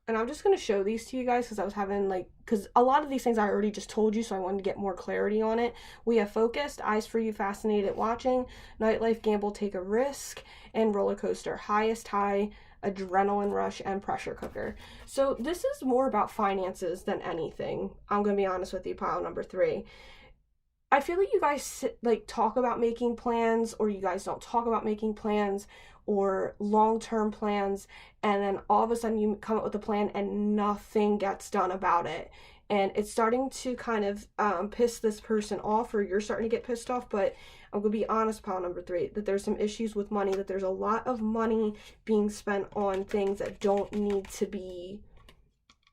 And I'm just going to show these to you guys because I was having because a lot of these things I already just told you, so I wanted to get more clarity on it. We have focused, eyes for you, fascinated, watching, nightlife, gamble, take a risk, and roller coaster, highest high, adrenaline rush, and pressure cooker. So this is more about finances than anything. I'm going to be honest with you, pile number 3. I feel like you guys talk about making plans, or you guys don't talk about making plans, or long-term plans, and then all of a sudden you come up with a plan and nothing gets done about it. and it's starting to kind of piss this person off, or you're starting to get pissed off. But I'm gonna be honest, pile number 3, that there's some issues with money, that there's a lot of money being spent on things that don't need to be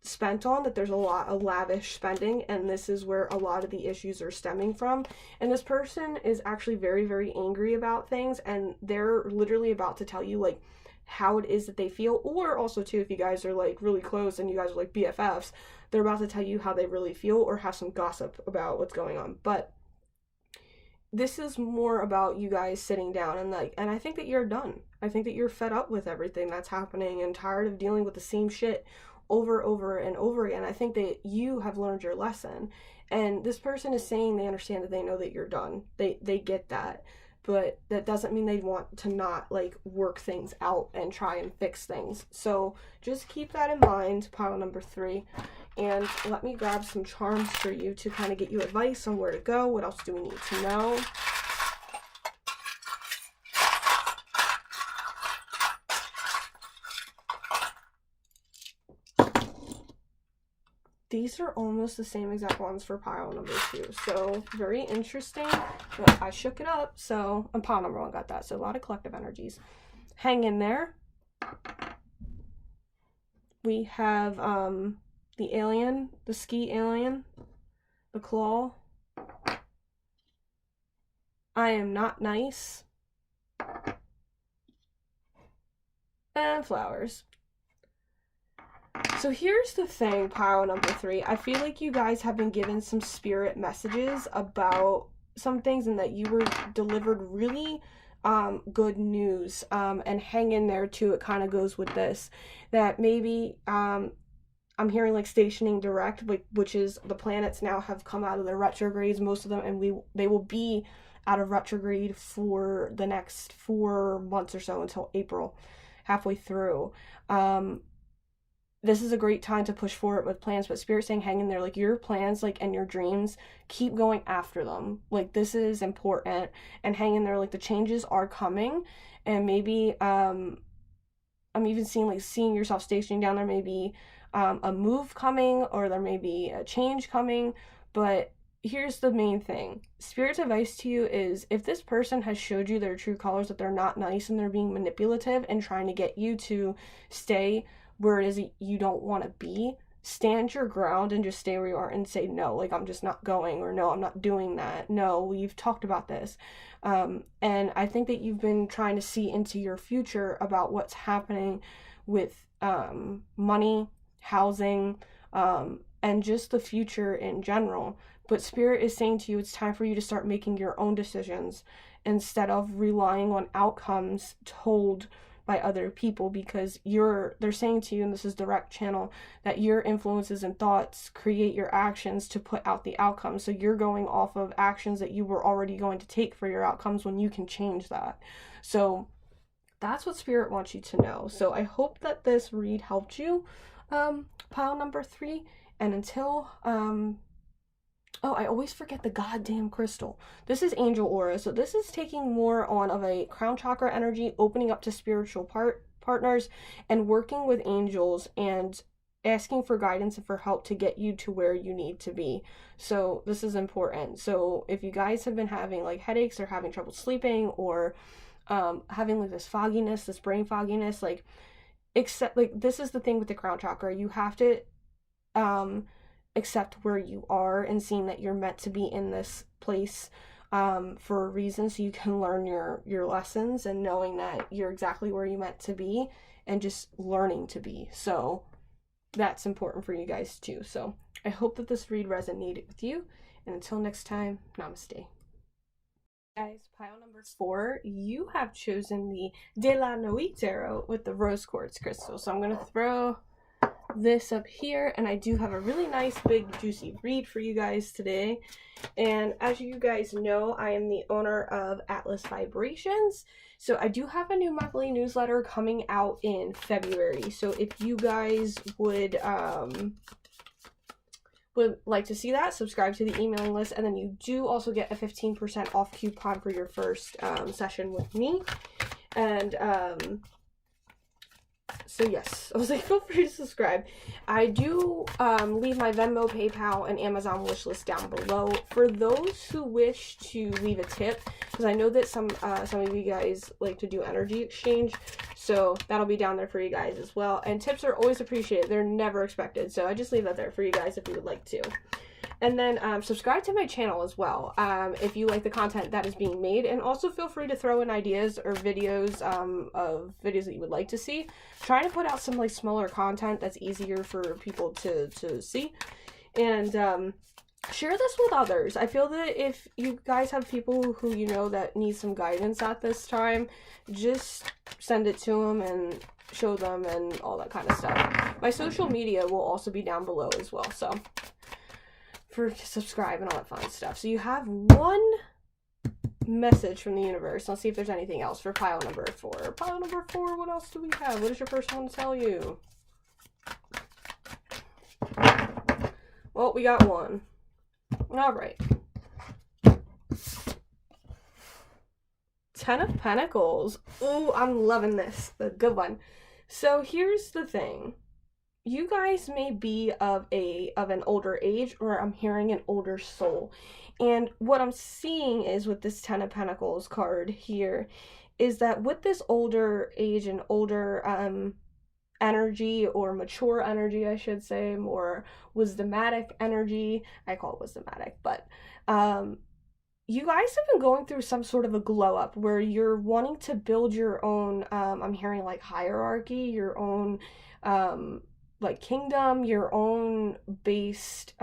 spent on, that there's a lot of lavish spending, and this is where a lot of the issues are stemming from. And this person is actually very, very angry about things, and they're literally about to tell you like how it is that they feel. Or also too, if you guys are like really close and you guys are like BFFs, they're about to tell you how they really feel or have some gossip about what's going on. But this is more about you guys sitting down and I think that you're done. I think that you're fed up with everything that's happening and tired of dealing with the same shit over and over again. I think that you have learned your lesson, and this person is saying they understand, that they know that you're done. They get that, but that doesn't mean they want to not like work things out and try and fix things. So just keep that in mind, pile number 3, and let me grab some charms for you to kind of get you advice on where to go. What else do we need to know? These are almost the same exact ones for pile number 2, so very interesting, but I shook it up, so, and pile number 1 got that, so a lot of collective energies. Hang in there. We have the alien, the ski alien, the claw, I am not nice, and flowers. So here's the thing, pile number 3. I feel like you guys have been given some spirit messages about some things, and that you were delivered really good news, and hang in there too. It kind of goes with this, that maybe I'm hearing like stationing direct, which is the planets now have come out of their retrogrades, most of them, and they will be out of retrograde for the next 4 months or so, until April, halfway through. This is a great time to push forward with plans, but Spirit's saying hang in there. Like, your plans, like, and your dreams, keep going after them. Like, this is important, and hang in there. Like, the changes are coming, and maybe I'm even seeing yourself stationing down there. Maybe a move coming, or there may be a change coming. But here's the main thing. Spirit's advice to you is, if this person has showed you their true colors, that they're not nice and they're being manipulative and trying to get you to stay where it is you don't want to be, stand your ground and just stay where you are and say, no, like, I'm just not going, or no, I'm not doing that. No, we've talked about this. And I think that you've been trying to see into your future about what's happening with money, housing, and just the future in general. But Spirit is saying to you, it's time for you to start making your own decisions instead of relying on outcomes told by other people, because they're saying to you, and this is direct channel, that your influences and thoughts create your actions to put out the outcomes. So you're going off of actions that you were already going to take for your outcomes, when you can change that. So that's what Spirit wants you to know. So I hope that this read helped you, pile number 3. And until oh, I always forget the goddamn crystal. This is Angel Aura. So this is taking more on of a crown chakra energy, opening up to spiritual partners, and working with angels, and asking for guidance and for help to get you to where you need to be. So this is important. So if you guys have been having like headaches, or having trouble sleeping, or having like this fogginess, this brain fogginess, like, this is the thing with the crown chakra. You have to accept where you are, and seeing that you're meant to be in this place for a reason, so you can learn your lessons, and knowing that you're exactly where you're meant to be, and just learning to be. So that's important for you guys too. So I hope that this read resonated with you, and until next time, namaste. Guys, pile number 4, you have chosen the De La Nuit Tarot with the rose quartz crystal. So I'm going to throw this up here, and I do have a really nice big juicy read for you guys today. And as you guys know, I am the owner of Atlas Vibrations, so I do have a new monthly newsletter coming out in February. So if you guys would like to see that, subscribe to the emailing list, and then you do also get a 15% off coupon for your first session with me. And So yes, I was like, feel free to subscribe. I do leave my Venmo, PayPal, and Amazon wish list down below for those who wish to leave a tip, because I know that some of you guys like to do energy exchange, so that'll be down there for you guys as well. And tips are always appreciated; they're never expected. So I just leave that there for you guys if you would like to. And then subscribe to my channel as well if you like the content that is being made. And also feel free to throw in ideas or videos of videos that you would like to see. Trying to put out some like smaller content that's easier for people to see. And share this with others. I feel that if you guys have people who you know that need some guidance at this time, just send it to them and show them and all that kind of stuff. My social media will also be down below as well. So for subscribe and all that fun stuff. So you have one message from the universe. Let's see if there's anything else for pile number 4. Pile number 4, what else do we have? What does your person want to tell you? Well, we got one. All right. 10 of Pentacles. Ooh, I'm loving this. The good one. So here's the thing. You guys may be of an older age, or I'm hearing an older soul. And what I'm seeing is with this 10 of Pentacles card here is that with this older age and older energy, or mature energy, I should say, more wisdomatic energy. I call it wisdomatic, but you guys have been going through some sort of a glow up where you're wanting to build your own, I'm hearing like hierarchy, your own like kingdom, your own based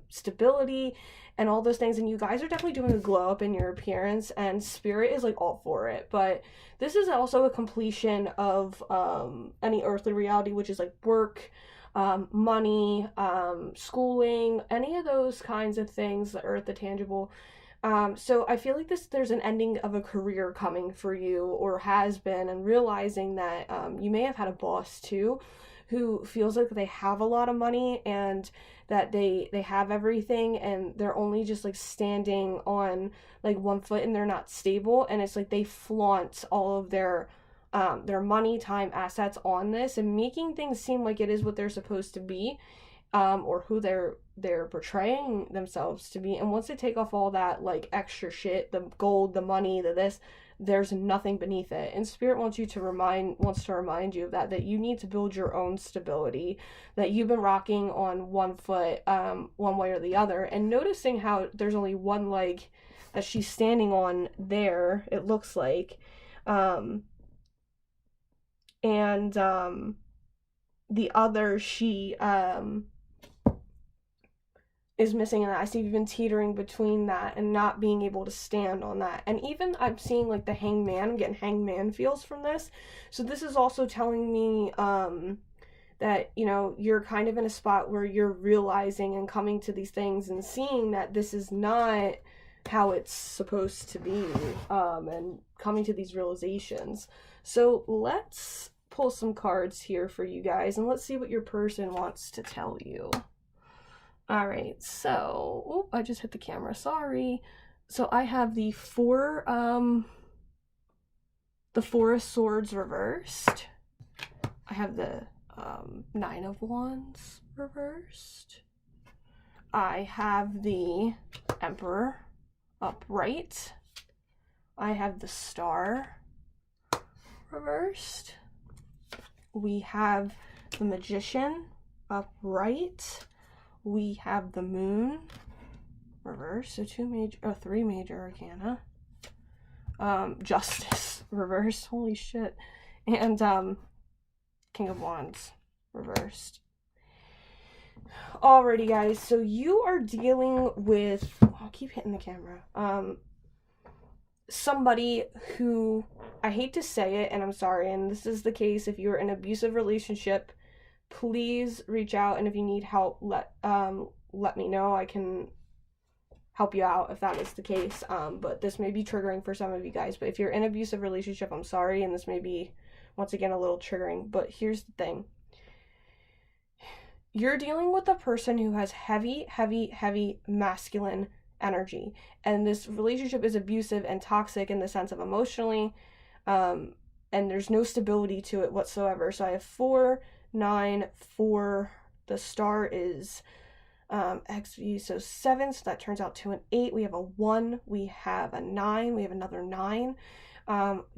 stability and all those things. And you guys are definitely doing a glow up in your appearance, and spirit is like all for it. But this is also a completion of any earthly reality, which is like work, money, schooling, any of those kinds of things, the earth, the tangible. So I feel like there's an ending of a career coming for you, or has been, and realizing that you may have had a boss too who feels like they have a lot of money and that they have everything, and they're only just like standing on like one foot and they're not stable, and it's like they flaunt all of their money, time, assets on this, and making things seem like it is what they're supposed to be, or who they're portraying themselves to be. And once they take off all that like extra shit, the gold, the money, the this, there's nothing beneath it. And spirit wants to remind you of that you need to build your own stability, that you've been rocking on one foot one way or the other, and noticing how there's only one leg that she's standing on there, it looks like, and the other she is missing, and I see you've been teetering between that and not being able to stand on that. And even I'm seeing like the hangman, I'm getting hangman feels from this. So this is also telling me that, you know, you're kind of in a spot where you're realizing and coming to these things and seeing that this is not how it's supposed to be, and coming to these realizations. So let's pull some cards here for you guys, and let's see what your person wants to tell you. All right, so, I just hit the camera, sorry. So I have the Four of Swords reversed. I have the Nine of Wands reversed. I have the Emperor upright. I have the Star reversed. We have the Magician upright. We have the Moon reverse, so 3 major arcana. Justice reversed, holy shit. And King of Wands reversed. Alrighty guys, so you are dealing with, I'll keep hitting the camera, somebody who, I hate to say it and I'm sorry, and this is the case, if you're in an abusive relationship, please reach out, and if you need help, let me know. I can help you out if that is the case. But this may be triggering for some of you guys. But if you're in an abusive relationship, I'm sorry, and this may be, once again, a little triggering. But here's the thing. You're dealing with a person who has heavy masculine energy. And this relationship is abusive and toxic in the sense of emotionally, and there's no stability to it whatsoever. So I have 4, 9, 4. The star is XV, so 7, so that turns out to an 8. We have a 1, we have a 9, we have another 9.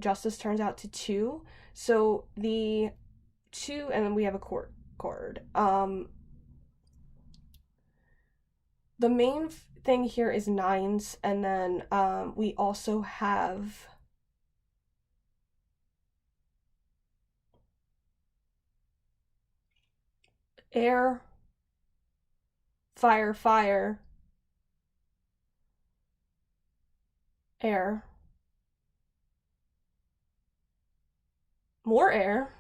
Justice turns out to 2. So the 2, and then we have a court card. The main thing here is 9s, and then we also have air, fire, fire, air, more air,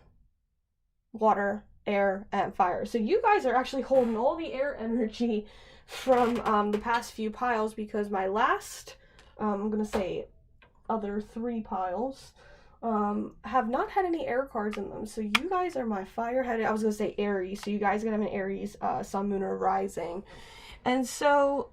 water, air, and fire. So you guys are actually holding all the air energy from the past few piles, because my last, I'm going to say other 3 piles, have not had any air cards in them. So you guys are my fire-headed, I was going to say Aries, so you guys are going to have an Aries, Sun, Moon, or Rising. And so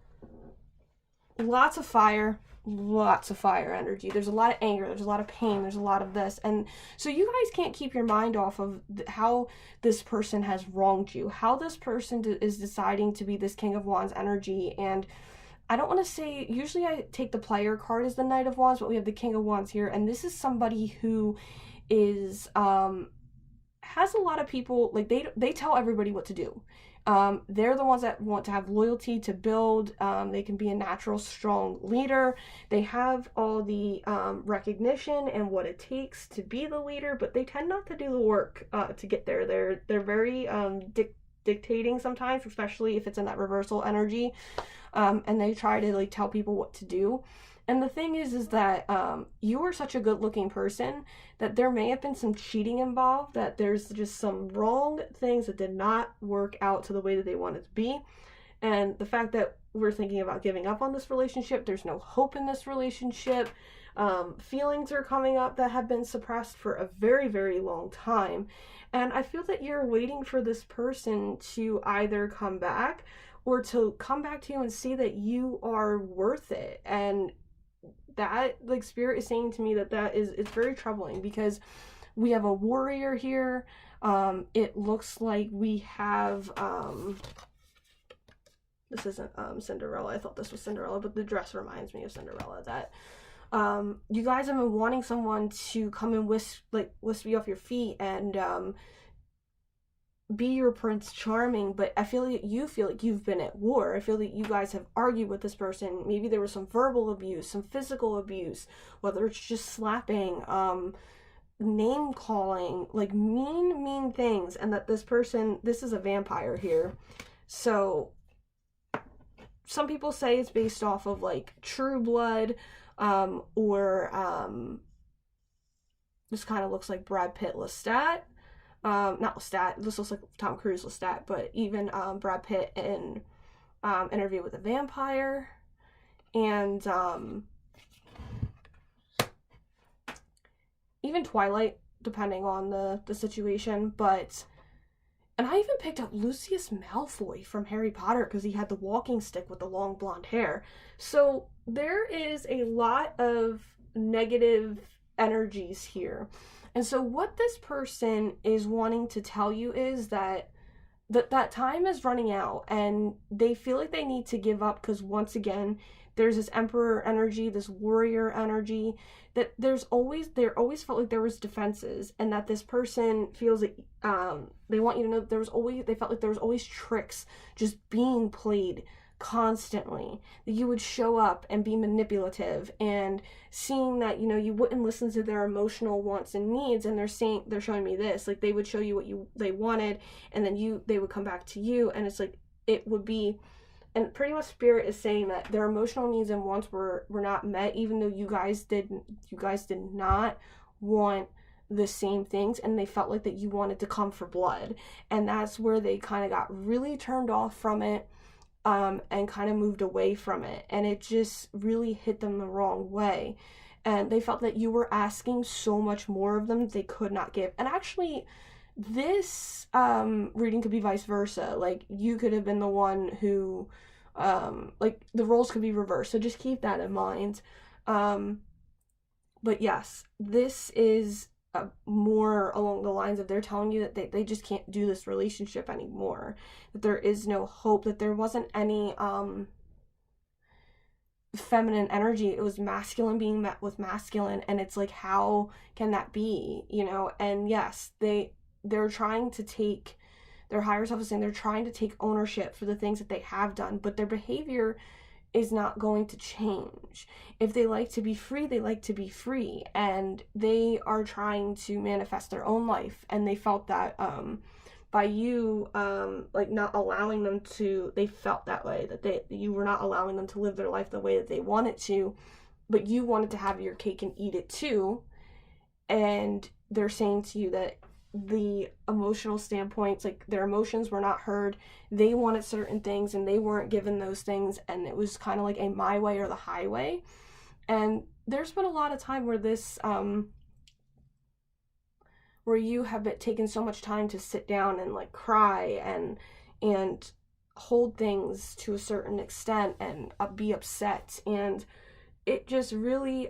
lots of fire energy. There's a lot of anger, there's a lot of pain, there's a lot of this. And so you guys can't keep your mind off of how this person has wronged you, how this person is deciding to be this King of Wands energy. And I don't want to say, usually I take the player card as the Knight of Wands, but we have the King of Wands here, and this is somebody who is has a lot of people, like they tell everybody what to do. They're the ones that want to have loyalty, to build. They can be a natural, strong leader. They have all the recognition and what it takes to be the leader, but they tend not to do the work to get there. They're very dictating sometimes, especially if it's in that reversal energy, and they try to like tell people what to do. And the thing is that you are such a good-looking person that there may have been some cheating involved, that there's just some wrong things that did not work out to the way that they wanted to be. And the fact that we're thinking about giving up on this relationship, there's no hope in this relationship. Feelings are coming up that have been suppressed for a very, very long time. And I feel that you're waiting for this person to either come back or to come back to you and see that you are worth it. And that, like, Spirit is saying to me that it's very troubling, because we have a warrior here. It looks like we have this isn't Cinderella. I thought this was Cinderella, but the dress reminds me of Cinderella. That you guys have been wanting someone to come and wisp you off your feet and be your Prince Charming, but I feel like you feel like you've been at war. I feel like you guys have argued with this person. Maybe there was some verbal abuse, some physical abuse, whether it's just slapping, name calling, like mean things. And that this person, this is a vampire here. So some people say it's based off of like True Blood, or this kind of looks like Brad Pitt Lestat. Not Lestat, this looks like Tom Cruise Lestat, but even Brad Pitt in Interview with a Vampire, and even Twilight, depending on the situation. And I even picked up Lucius Malfoy from Harry Potter, because he had the walking stick with the long blonde hair. So there is a lot of negative energies here. And so what this person is wanting to tell you is that that time is running out, and they feel like they need to give up, because once again, there's this Emperor energy, this warrior energy, that they always felt like there was defenses, and that this person feels like they want you to know that they felt like there was always tricks just being played constantly, that you would show up and be manipulative, and seeing that, you know, you wouldn't listen to their emotional wants and needs. And they're showing me this, like they would show you what they wanted, and then they would come back to you, and it's like it would be, and pretty much Spirit is saying that their emotional needs and wants were not met, even though you guys did not want the same things, and they felt like that you wanted to come for blood. And that's where they kind of got really turned off from it, and kind of moved away from it, and it just really hit them the wrong way. And they felt that you were asking so much more of them that they could not give. And actually, this reading could be vice versa. Like, you could have been the one who, like, the roles could be reversed, so just keep that in mind. But yes, this is more along the lines of they're telling you that they just can't do this relationship anymore, that there is no hope, that there wasn't any feminine energy. It was masculine being met with masculine, and it's like, how can that be, you know? And yes, they're trying to take, their higher self is saying they're trying to take ownership for the things that they have done, but their behavior is not going to change. If they like to be free, they like to be free, and they are trying to manifest their own life, and they felt that by you like not allowing them to, they felt that way, that you were not allowing them to live their life the way that they wanted to, but you wanted to have your cake and eat it too. And they're saying to you that the emotional standpoints, like their emotions were not heard. They wanted certain things and they weren't given those things, and it was kind of like a my way or the highway. And there's been a lot of time where this where you have been taken so much time to sit down and like cry and hold things to a certain extent and be upset, and it just really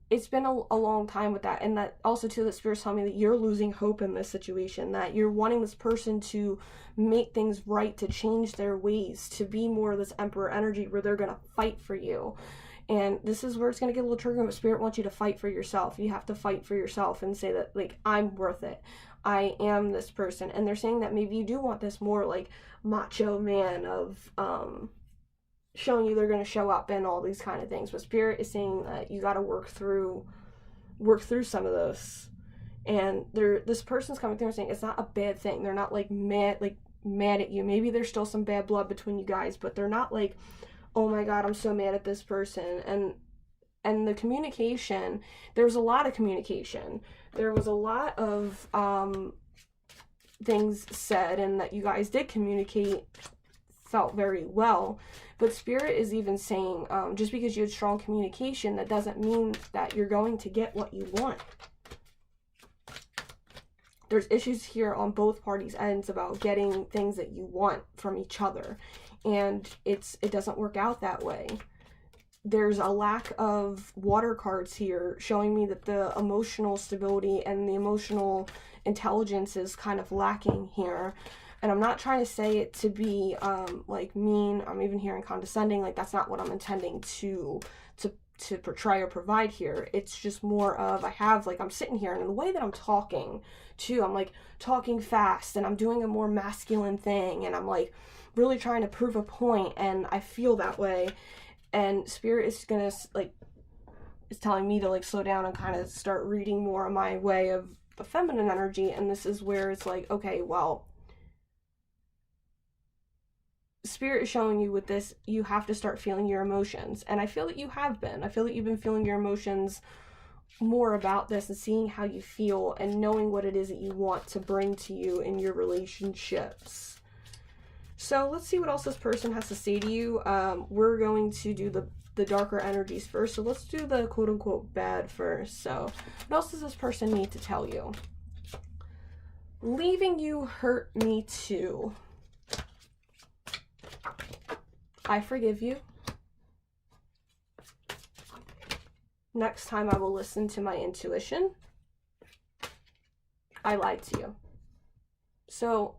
it's been a long time with that. And that also too, the spirit's telling me that you're losing hope in this situation, that you're wanting this person to make things right, to change their ways, to be more of this emperor energy where they're going to fight for you. And this is where it's going to get a little triggering, but spirit wants you to fight for yourself. You have to fight for yourself and say that, like, I'm worth it. I am this person. And they're saying that maybe you do want this more like macho man of showing you they're going to show up and all these kind of things, but spirit is saying that you got to work through some of those. And this person's coming through and saying it's not a bad thing. They're not like mad at you. Maybe there's still some bad blood between you guys, but they're not like, oh my god, I'm so mad at this person. And the communication, there was a lot of communication, there was a lot of things said, and that you guys did communicate, felt very well. But spirit is even saying just because you had strong communication, that doesn't mean that you're going to get what you want. There's issues here on both parties' ends about getting things that you want from each other, and it doesn't work out that way. There's a lack of water cards here showing me that the emotional stability and the emotional intelligence is kind of lacking here. And I'm not trying to say it to be like mean. I'm even hearing condescending. Like, that's not what I'm intending to portray or provide here. It's just more of, I'm sitting here, and in the way that I'm talking too, I'm like talking fast, and I'm doing a more masculine thing, and I'm like really trying to prove a point, and I feel that way. And spirit is gonna is telling me to like slow down and kind of start reading more of my way of the feminine energy. And this is where it's like, okay, well, spirit is showing you with this, you have to start feeling your emotions. And I feel that you have been. I feel that you've been feeling your emotions more about this, and seeing how you feel and knowing what it is that you want to bring to you in your relationships. So let's see what else this person has to say to you. We're going to do the darker energies first. So let's do the quote-unquote bad first. So what else does this person need to tell you? Leaving you hurt me too. I forgive you. Next time I will listen to my intuition. I lied to you. So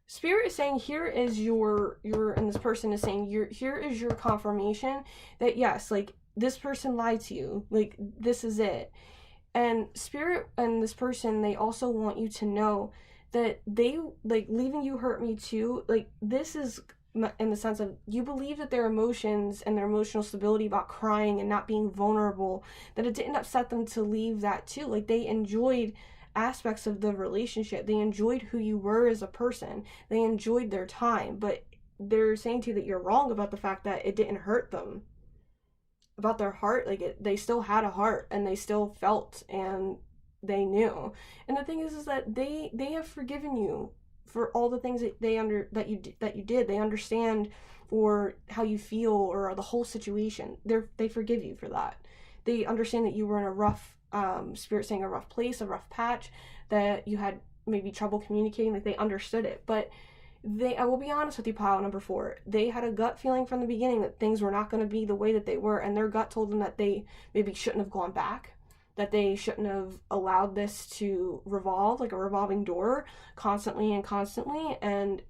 spirit is saying here is and this person is saying here is your confirmation that yes, like, this person lied to you. Like, this is it. And spirit and this person, they also want you to know that they, like, leaving you hurt me too. Like, this is in the sense of, you believe that their emotions and their emotional stability about crying and not being vulnerable, that it didn't upset them to leave that too. Like, they enjoyed aspects of the relationship. They enjoyed who you were as a person. They enjoyed their time, but they're saying to you that you're wrong about the fact that it didn't hurt them. About their heart, like, they still had a heart, and they still felt, and they knew. And the thing is that they have forgiven you for all the things that you did. They understand, or how you feel, or the whole situation. They forgive you for that. They understand that you were in a rough, spirit saying a rough place, a rough patch, that you had maybe trouble communicating. Like, they understood it, but I will be honest with you, pile number 4, they had a gut feeling from the beginning that things were not going to be the way that they were, and their gut told them that they maybe shouldn't have gone back, that they shouldn't have allowed this to revolve like a revolving door constantly and constantly. And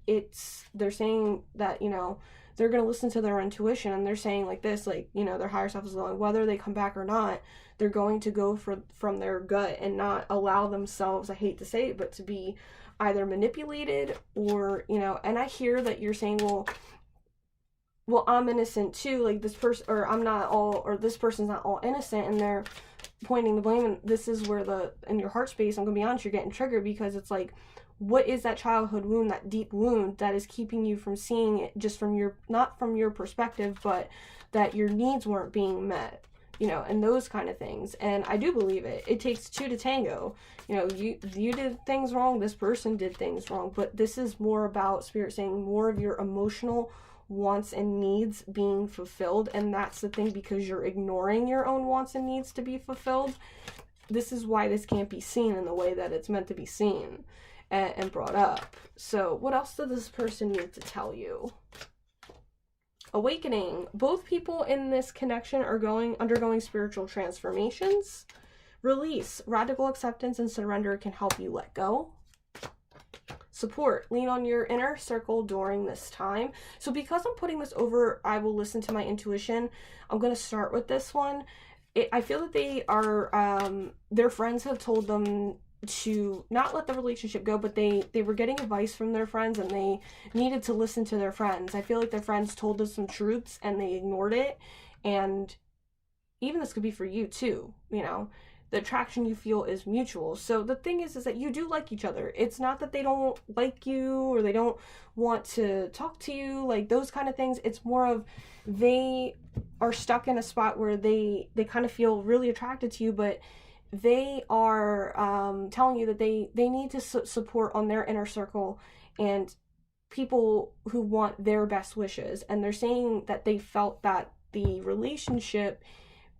they're saying that, you know, they're going to listen to their intuition, and they're saying like this, like, you know, their higher self is going, whether they come back or not, they're going to go from their gut and not allow themselves, I hate to say it, but to be either manipulated or, you know. And I hear that you're saying, well, I'm innocent too, like this person, or I'm not all, or this person's not all innocent, and they're pointing the blame. And this is where in your heart space, I'm gonna be honest, you're getting triggered, because it's like, what is that childhood wound, that deep wound that is keeping you from seeing it just from your, not from your perspective, but that your needs weren't being met, you know, and those kind of things. And I do believe it takes two to tango. You know, you did things wrong, this person did things wrong, but this is more about Spirit saying more of your emotional wants and needs being fulfilled. And that's the thing, because you're ignoring your own wants and needs to be fulfilled. This is why this can't be seen in the way that it's meant to be seen and brought up. So what else does this person need to tell you? Awakening. Both people in this connection are undergoing spiritual transformations. Release. Radical acceptance and surrender can help you let go. Support. Lean on your inner circle during this time. So because I'm putting this over, I will listen to my intuition, I'm going to start with this one. I feel that they are, their friends have told them to not let the relationship go, but they were getting advice from their friends, and they needed to listen to their friends. I feel like their friends told them some truths and they ignored it. And even this could be for you too, you know. The attraction you feel is mutual. So the thing is that you do like each other. It's not that they don't like you or they don't want to talk to you, like those kind of things. It's more of they are stuck in a spot where they kind of feel really attracted to you, but they are telling you that they need to support on their inner circle and people who want their best wishes. And they're saying that they felt that the relationship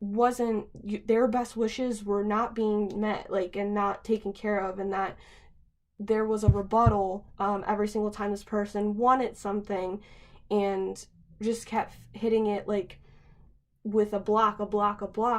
wasn't, their best wishes were not being met, like, and not taken care of, and that there was a rebuttal every single time this person wanted something and just kept hitting it like with a block.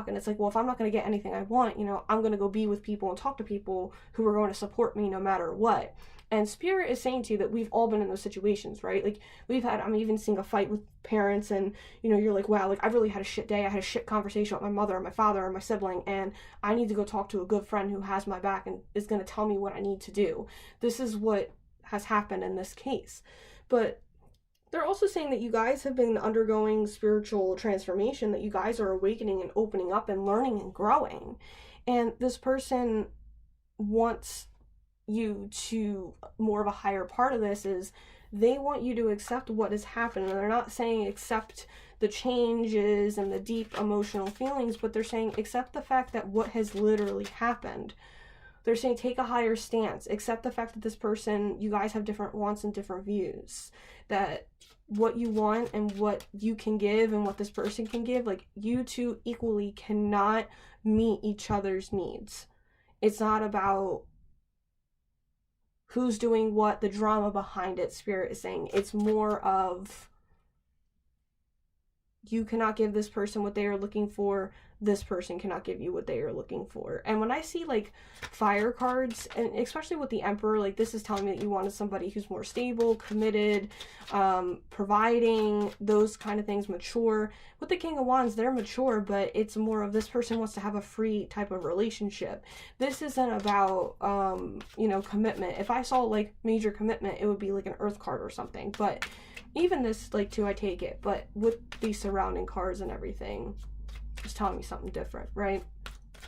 And it's like, well, if I'm not going to get anything I want, you know, I'm going to go be with people and talk to people who are going to support me no matter what. And Spirit is saying to you that we've all been in those situations, right? Like, I'm even seeing a fight with parents, and, you know, you're like, wow, like, I've really had a shit day. I had a shit conversation with my mother or my father or my sibling, and I need to go talk to a good friend who has my back and is going to tell me what I need to do. This is what has happened in this case. But they're also saying that you guys have been undergoing spiritual transformation, that you guys are awakening and opening up and learning and growing. And this person wants you to, more of a higher part of this is they want you to accept what has happened. And they're not saying accept the changes and the deep emotional feelings, but they're saying accept the fact that what has literally happened. They're saying take a higher stance, accept the fact that this person, you guys have different wants and different views, that what you want and what you can give and what this person can give, like, you two equally cannot meet each other's needs. It's not about who's doing what, the drama behind it. Spirit is saying it's more of you cannot give this person what they are looking for, this person cannot give you what they are looking for. And when I see like fire cards, and especially with the Emperor, like, this is telling me that you wanted somebody who's more stable, committed, providing, those kind of things, mature. With the King of Wands, they're mature, but it's more of this person wants to have a free type of relationship. This isn't about you know, commitment. If I saw like major commitment, it would be like an Earth card or something. But even this, like, too, I take it. But with the surrounding cards and everything, it's telling me something different, right?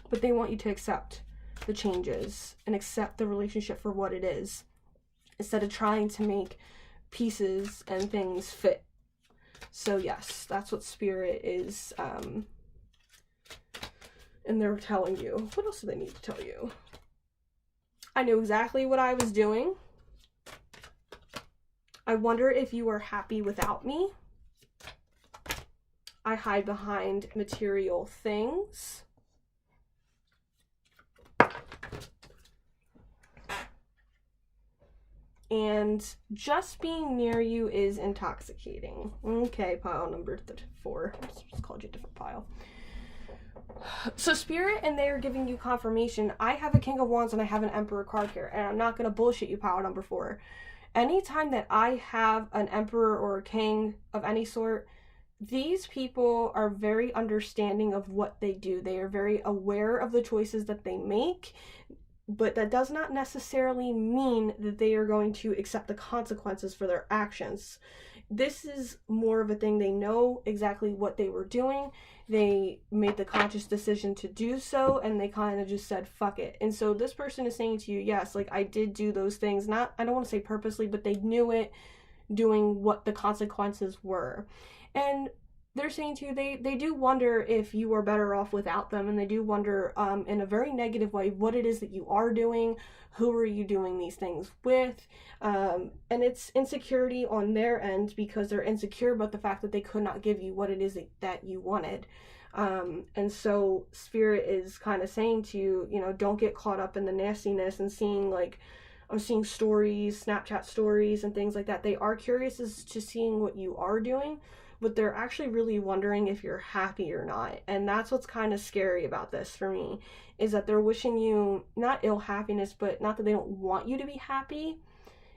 But they want you to accept the changes and accept the relationship for what it is, instead of trying to make pieces and things fit. So yes, that's what Spirit is, and they're telling you. What else do they need to tell you? I knew exactly what I was doing. I wonder if you are happy without me. I hide behind material things. and just being near you is intoxicating. Okay, pile number 4. I just called you a different pile. So Spirit and they are giving you confirmation. I have a King of Wands and I have an Emperor card here, and I'm not going to bullshit you, pile number 4. Anytime that I have an Emperor or a King of any sort, these people are very understanding of what they do. They are very aware of the choices that they make, but that does not necessarily mean that they are going to accept the consequences for their actions. This is more of a thing. They know exactly what they were doing. They made the conscious decision to do so, and they kind of just said, fuck it. And so this person is saying to you, yes, like, I did do those things. Not, I don't want to say purposely, but they knew it, doing what the consequences were. And they're saying to you, they do wonder if you are better off without them, and they do wonder in a very negative way what it is that you are doing, who are you doing these things with, and it's insecurity on their end because they're insecure about the fact that they could not give you what it is that you wanted. And so Spirit is kind of saying to you, you know, don't get caught up in the nastiness and seeing, like, I'm seeing stories, Snapchat stories and things like that. They are curious as to seeing what you are doing, but they're actually really wondering if you're happy or not. And that's what's kind of scary about this for me, is that they're wishing you not ill happiness, but not that they don't want you to be happy.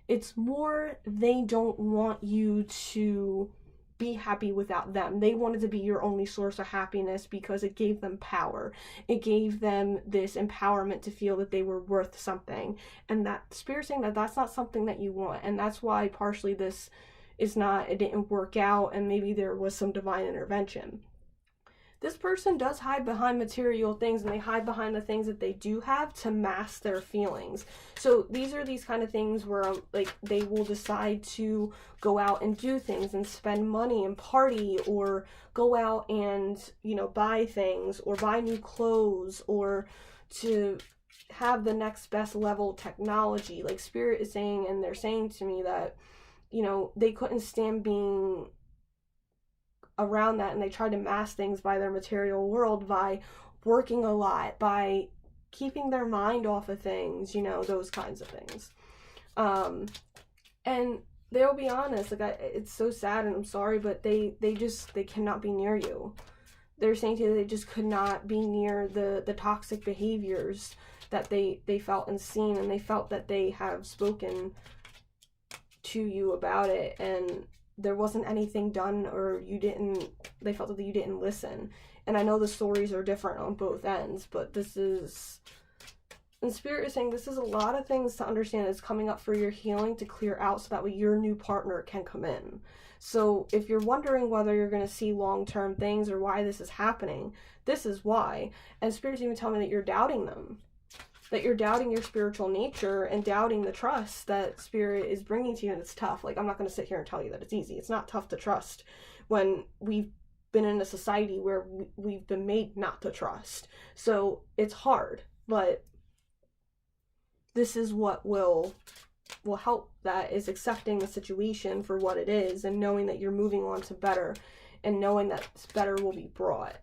It's more they don't want you to be happy without them. They wanted to be your only source of happiness because it gave them power. It gave them this empowerment to feel that they were worth something. And that Spirit saying that that's not something that you want. And that's why partially this is not, it didn't work out, and maybe there was some divine intervention. This person does hide behind material things, and they hide behind the things that they do have to mask their feelings. So these are these kind of things where, like, they will decide to go out and do things and spend money and party, or go out and, you know, buy things or buy new clothes, or to have the next best level technology. Like, Spirit is saying, and they're saying to me that, you know, they couldn't stand being around that, and they tried to mask things by their material world, by working a lot, by keeping their mind off of things, you know, those kinds of things. And they'll be honest, like, it's so sad, and I'm sorry, but they cannot be near you. They're saying to you they just could not be near the toxic behaviors that they felt and seen, and they felt that they have spoken to you about it, and there wasn't anything done, or they felt that you didn't listen. And I know the stories are different on both ends, but this is, and Spirit is saying this is a lot of things to understand is coming up for your healing to clear out, so that way your new partner can come in. So if you're wondering whether you're going to see long-term things or why this is happening, this is why. And Spirit's even telling me that you're doubting them, that you're doubting your spiritual nature and doubting the trust that Spirit is bringing to you. And it's tough. Like, I'm not going to sit here and tell you that it's easy. It's not tough to trust when we've been in a society where we've been made not to trust. So it's hard, but this is what will help. That is accepting the situation for what it is, and knowing that you're moving on to better, and knowing that better will be brought,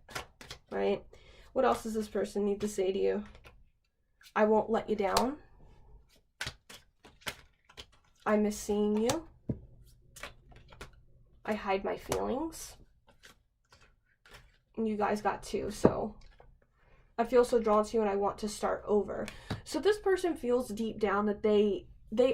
right? What else does this person need to say to you? I won't let you down. I miss seeing you. I hide my feelings. And you guys got 2, so I feel so drawn to you, and I want to start over. So this person feels deep down that they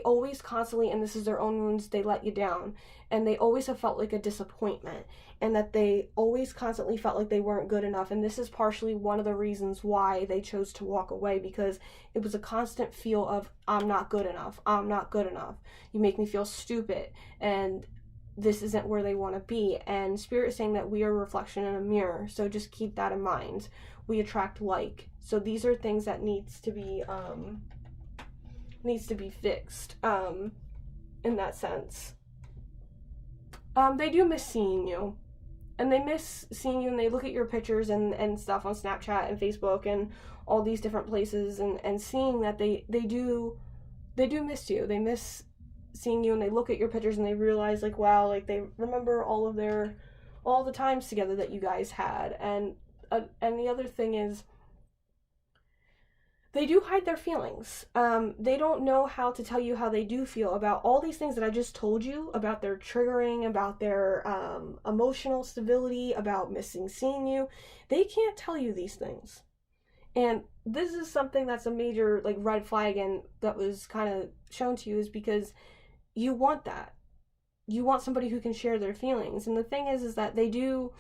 always constantly, and this is their own wounds, they let you down, and they always have felt like a disappointment, and that they always constantly felt like they weren't good enough. And this is partially one of the reasons why they chose to walk away, because it was a constant feel of, I'm not good enough, I'm not good enough, you make me feel stupid, and this isn't where they want to be. And Spirit is saying that we are a reflection in a mirror, so just keep that in mind. We attract like. So these are things that needs to be fixed in that sense. They do miss seeing you, and they miss seeing you, and they look at your pictures and stuff on Snapchat and Facebook and all these different places, and seeing that they do miss you. They miss seeing you, and they look at your pictures and they realize, like, wow, like, they remember all the times together that you guys had. And the other thing is, They do hide their feelings. They don't know how to tell you how they do feel about all these things that I just told you, about their triggering, about their emotional stability, about missing seeing you. They can't tell you these things. And this is something that's a major like red flag and that was kind of shown to you, is because you want that. You want somebody who can share their feelings. And the thing is that they do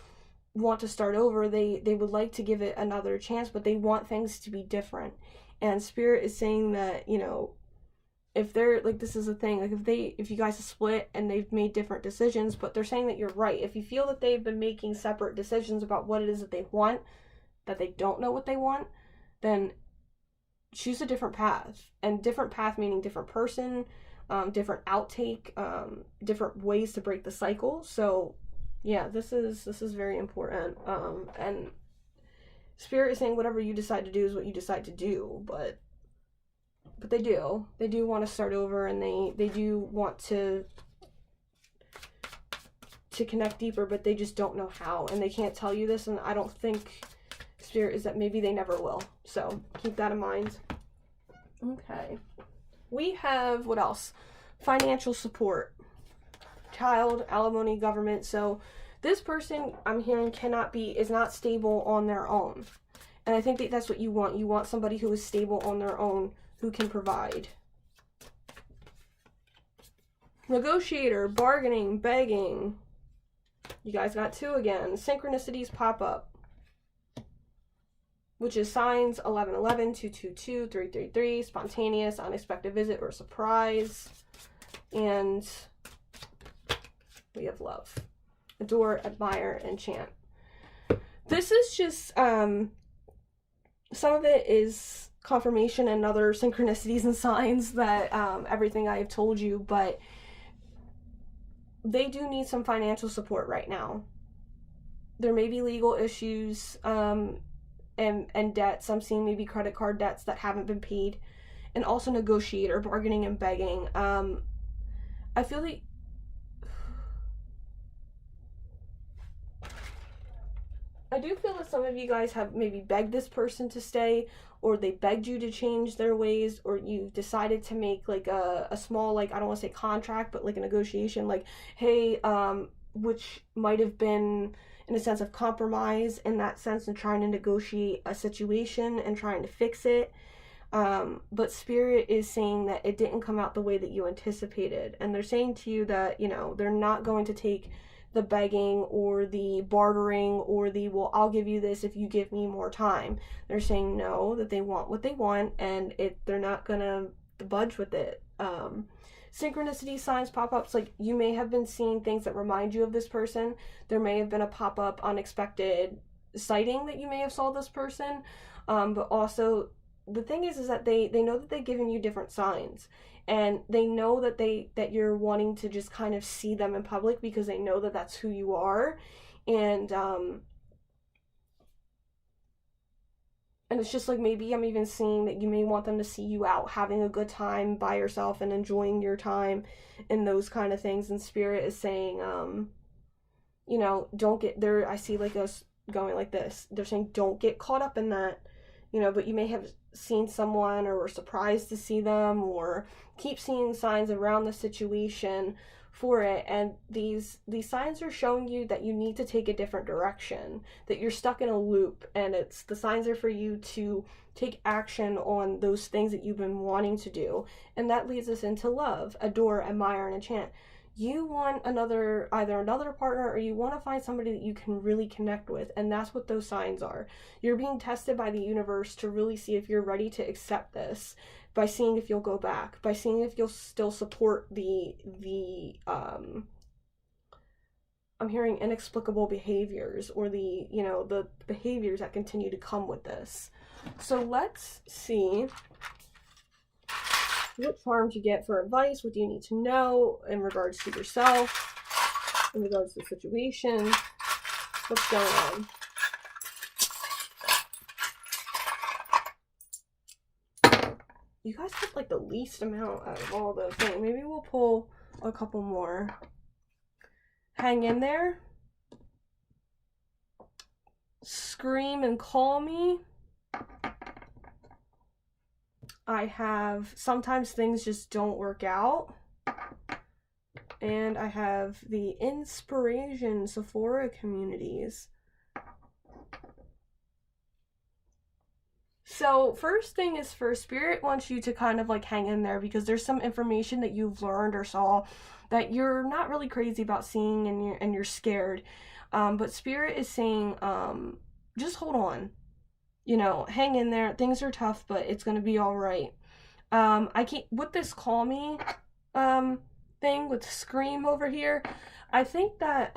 want to start over. They would like to give it another chance, but they want things to be different. And Spirit is saying that, you know, if they're like, this is a thing, like if you guys have split and they've made different decisions, but they're saying that you're right. If you feel that they've been making separate decisions about what it is that they want, that they don't know what they want, then choose a different path. And different path meaning different person, different outtake, different ways to break the cycle. So yeah, this is very important. And Spirit is saying whatever you decide to do is what you decide to do, but they do want to start over, and they do want to connect deeper, but they just don't know how, and they can't tell you this. And I don't think Spirit is that maybe they never will, so keep that in mind. Okay, we have what else? Financial support, child, alimony, government. So this person I'm hearing is not stable on their own. And I think that that's what you want. You want somebody who is stable on their own, who can provide. Negotiator, bargaining, begging. You guys got 2 again. Synchronicities pop up, which is signs 1111, 222, 333, spontaneous, unexpected visit or surprise. And we have love. Adore, admire, enchant. This is just, some of it is confirmation and other synchronicities and signs that everything I have told you, but they do need some financial support right now. There may be legal issues and debts. I'm seeing maybe credit card debts that haven't been paid, and also negotiator, bargaining, and begging. I feel like I do feel that some of you guys have maybe begged this person to stay, or they begged you to change their ways, or you decided to make like a small, like, I don't want to say contract, but like a negotiation, like, hey, which might have been in a sense of compromise in that sense, and trying to negotiate a situation and trying to fix it. But Spirit is saying that it didn't come out the way that you anticipated. And they're saying to you that, you know, they're not going to take the begging or the bartering or the, well, I'll give you this if you give me more time. They're saying no, that they want what they want, and they're not gonna budge with it. Synchronicity signs, pop-ups, like you may have been seeing things that remind you of this person. There may have been a pop-up unexpected sighting that you may have saw this person, but also the thing is that they know that they've given you different signs, and they know that you're wanting to just kind of see them in public because they know that that's who you are. And it's just like, maybe I'm even seeing that you may want them to see you out having a good time by yourself and enjoying your time and those kind of things. And Spirit is saying, you know, don't get there. I see like us going like this. They're saying don't get caught up in that, you know, but you may have seen someone or were surprised to see them, or keep seeing signs around the situation for it. And these signs are showing you that you need to take a different direction, that you're stuck in a loop, and the signs are for you to take action on those things that you've been wanting to do. And that leads us into love, adore, admire, and enchant. You want either another partner, or you want to find somebody that you can really connect with, and that's what those signs are. You're being tested by the universe to really see if you're ready to accept this, by seeing if you'll go back, by seeing if you'll still support the I'm hearing inexplicable behaviors, or the behaviors that continue to come with this. So let's see what charms you get for advice. What do you need to know in regards to yourself, in regards to the situation? What's going on? You guys have like the least amount out of all the things. Maybe we'll pull a couple more. Hang in there. Scream and call me. I have sometimes things just don't work out. And I have the inspiration Sephora communities. So first thing is first, Spirit wants you to kind of like hang in there because there's some information that you've learned or saw that you're not really crazy about seeing and you're scared. But Spirit is saying, just hold on. You know, hang in there. Things are tough, but it's gonna be all right. I can't with this call me thing with Scream over here. I think that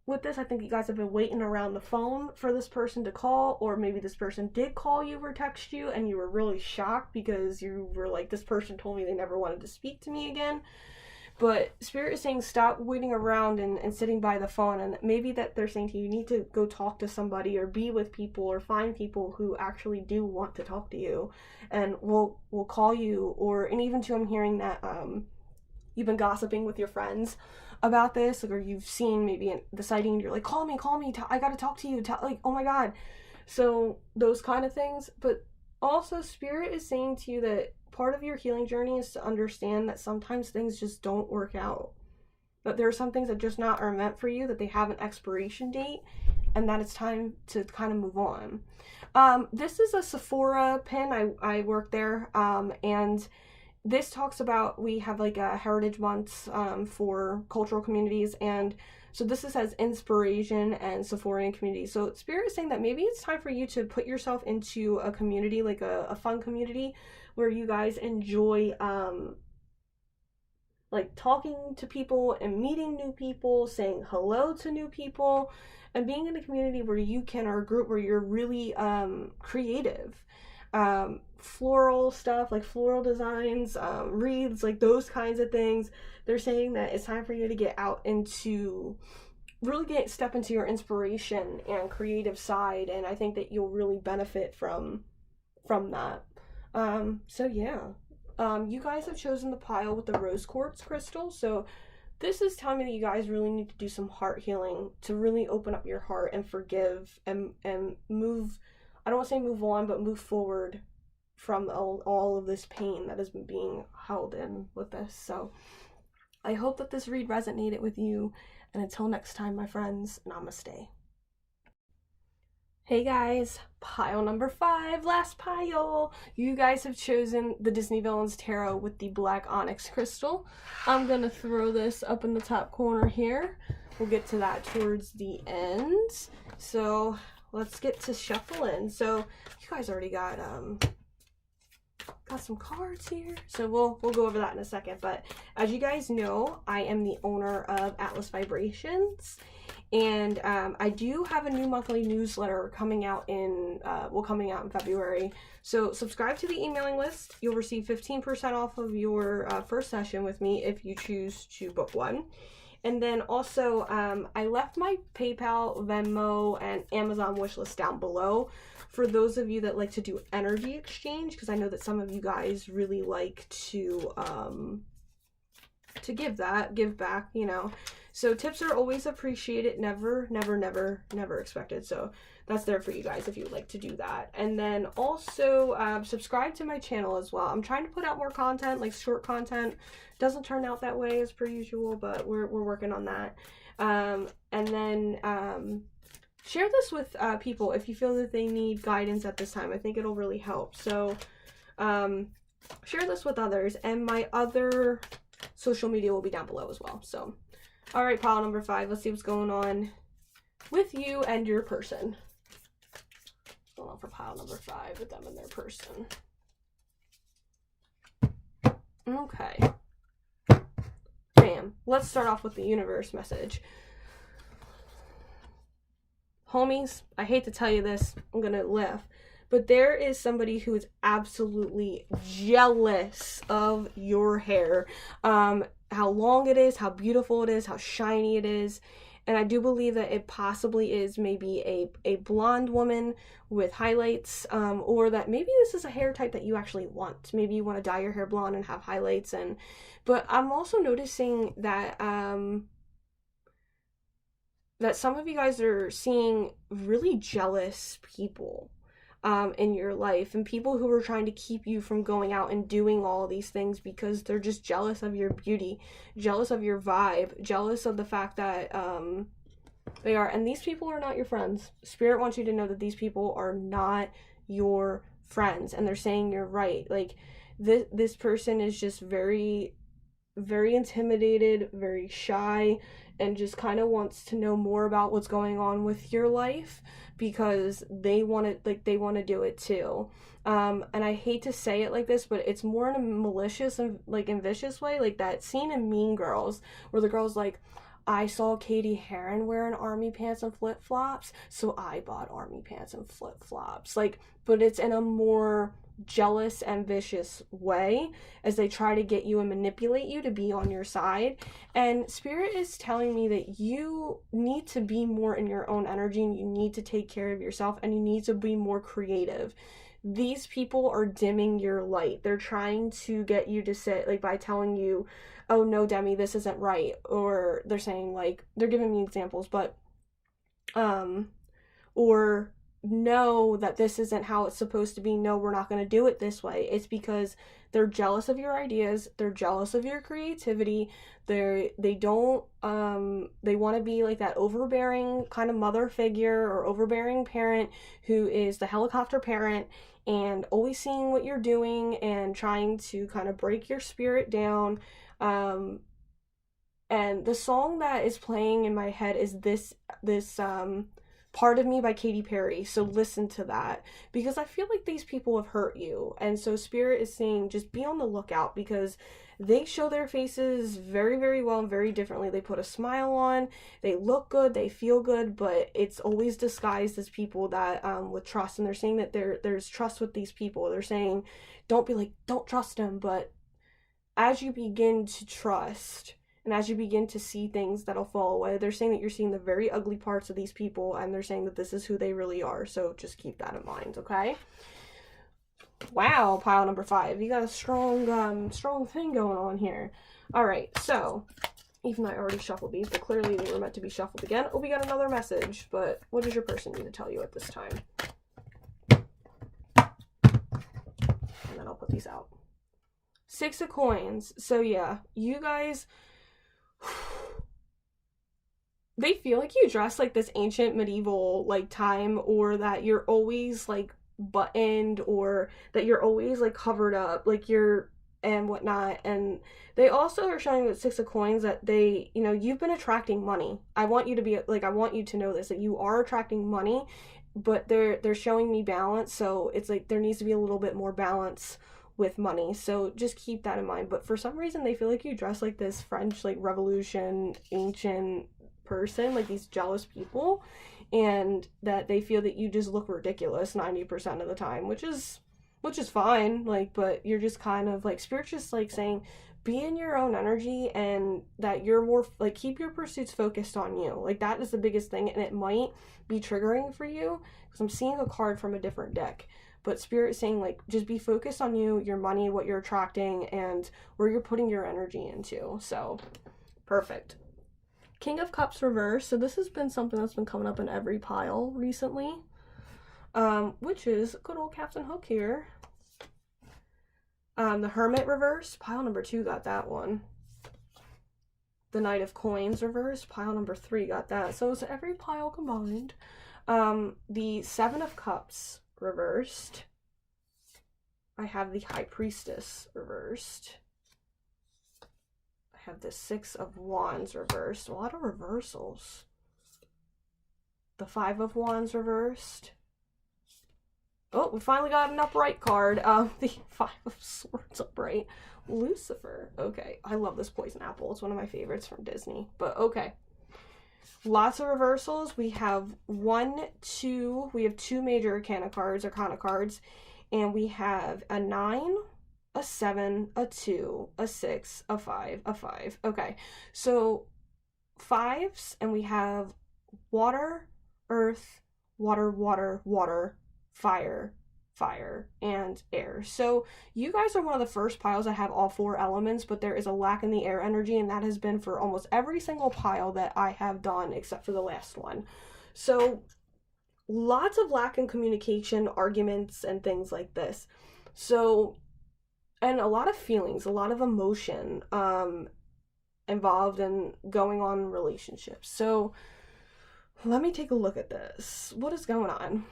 with this, I think you guys have been waiting around the phone for this person to call, or maybe this person did call you or text you and you were really shocked because you were like, this person told me they never wanted to speak to me again. But Spirit is saying stop waiting around and sitting by the phone, and maybe that they're saying to you, you need to go talk to somebody or be with people or find people who actually do want to talk to you and will call you. Or, and even too, I'm hearing that you've been gossiping with your friends about this, or you've seen maybe the sighting and you're like, call me, I gotta talk to you, like, oh my god. So those kind of things. But also Spirit is saying to you that part of your healing journey is to understand that sometimes things just don't work out, that there are some things that just not are meant for you, that they have an expiration date, and that it's time to kind of move on. This is a Sephora pin. I work there, and this talks about, we have like a heritage months for cultural communities, and so this says inspiration and Sephorian community. So Spirit is saying that maybe it's time for you to put yourself into a community, like a fun community where you guys enjoy like talking to people and meeting new people, saying hello to new people, and being in a community where you can, or a group where you're really creative. Floral stuff, like floral designs, wreaths, like those kinds of things. They're saying that it's time for you to get out into, really step into your inspiration and creative side, and I think that you'll really benefit from that. So yeah. You guys have chosen the pile with the rose quartz crystal, so this is telling me that you guys really need to do some heart healing to really open up your heart and forgive and move, I don't want to say move on, but move forward from all of this pain that has been being held in with this. So I hope that this read resonated with you, and until next time, my friends, namaste. Hey guys, pile number 5, last pile. You guys have chosen the Disney Villains Tarot with the black onyx crystal. I'm gonna throw this up in the top corner here. We'll get to that towards the end. So let's get to shuffling. So you guys already got some cards here, so we'll go over that in a second. But as you guys know, I am the owner of Atlas Vibrations, and I do have a new monthly newsletter coming out in February. So subscribe to the emailing list. You'll receive 15% off of your first session with me if you choose to book one. And then also, I left my PayPal, Venmo, and Amazon wishlist down below for those of you that like to do energy exchange, because I know that some of you guys really like to give back, you know. So tips are always appreciated, never expected. So that's there for you guys if you would like to do that. And then also subscribe to my channel as well. I'm trying to put out more content, like short content. Doesn't turn out that way as per usual, but we're working on that. And then share this with people if you feel that they need guidance at this time. I think it'll really help. So share this with others, and my other social media will be down below as well. So all right, pile number 5, let's see what's going on with you and your person. What's going on for pile number 5 with them and their person? Okay. Bam. Let's start off with the universe message. Homies, I hate to tell you this, I'm gonna laugh, but there is somebody who is absolutely jealous of your hair. How long it is, how beautiful it is, how shiny it is. And I do believe that it possibly is maybe a blonde woman with highlights, or that maybe this is a hair type that you actually want. Maybe you want to dye your hair blonde and have highlights. But I'm also noticing that that some of you guys are seeing really jealous people. in your life, and people who are trying to keep you from going out and doing all these things because they're just jealous of your beauty, jealous of your vibe, jealous of the fact that they are. And these people are not your friends. Spirit wants you to know that these people are not your friends, and they're saying you're right. Like this person is just very, very intimidated, very shy, and just kind of wants to know more about what's going on with your life because they want to, like, they want to do it too. And I hate to say it like this, but it's more in a malicious and like and vicious way, like that scene in Mean Girls where the girl's like, I saw Katie Heron wearing army pants and flip-flops, so I bought army pants and flip-flops. Like, but it's in a more jealous and vicious way as they try to get you and manipulate you to be on your side. And Spirit is telling me that you need to be more in your own energy, and you need to take care of yourself, and you need to be more creative. These people are dimming your light. They're trying to get you to sit, like, by telling you, oh no, Demi, this isn't right. Or they're saying, like, they're giving me examples, but or know that this isn't how it's supposed to be. No, we're not going to do it this way. It's because they're jealous of your ideas, they're jealous of your creativity. They don't they want to be like that overbearing kind of mother figure or overbearing parent who is the helicopter parent and always seeing what you're doing and trying to kind of break your spirit down. And the song that is playing in my head is this Part of Me by Katy Perry. So listen to that, because I feel like these people have hurt you. And so Spirit is saying just be on the lookout, because they show their faces very, very well and very differently. They put a smile on, they look good, they feel good, but it's always disguised as people that with trust. And they're saying that there's trust with these people. They're saying don't trust them, but as you begin to trust and as you begin to see things that'll fall away, they're saying that you're seeing the very ugly parts of these people, and they're saying that this is who they really are. So just keep that in mind, okay? Wow, pile number 5. You got a strong thing going on here. All right, so even though I already shuffled these, but clearly they were meant to be shuffled again. Oh, we got another message, but what does your person need to tell you at this time? And then I'll put these out. 6 of Coins. So yeah, you guys, they feel like you dress like this ancient medieval like time, or that you're always like buttoned, or that you're always like covered up, like you're and whatnot. And they also are showing with 6 of Coins that they, you know, you've been attracting money. I want you to be like, I want you to know this, that you are attracting money, but they're showing me balance. So it's like there needs to be a little bit more balance with money, so just keep that in mind. But for some reason they feel like you dress like this French like Revolution ancient person, like these jealous people, and that they feel that you just look ridiculous 90% of the time, which is fine, like, but you're just kind of like, Spirit's just like saying be in your own energy, and that you're more like, keep your pursuits focused on you. Like, that is the biggest thing, and it might be triggering for you because I'm seeing a card from a different deck. But Spirit is saying, like, just be focused on you, your money, what you're attracting, and where you're putting your energy into. So, perfect. King of Cups reverse. So this has been something that's been coming up in every pile recently, which is good old Captain Hook here. The Hermit reverse. Pile number 2 got that one. The Knight of Coins reverse. Pile number 3 got that. So it's every pile combined. The 7 of Cups reversed. I have the High Priestess reversed. I have the 6 of Wands reversed. A lot of reversals. The 5 of Wands reversed. Oh, we finally got an upright card. The 5 of Swords upright. Lucifer. Okay, I love this poison apple. It's one of my favorites from Disney. But okay. Lots of reversals. We have 1, 2. We have 2 major arcana cards, and we have a 9, a 7, a 2, a 6, a 5, a 5. Okay, so 5s, and we have water, earth, water, water, water, fire, fire, and air. So you guys are one of the first piles that have all 4 elements, but there is a lack in the air energy, and that has been for almost every single pile that I have done except for the last one. So lots of lack in communication, arguments, and things like this. So, and a lot of feelings, a lot of emotion involved in going on in relationships. So, let me take a look at this. What is going on?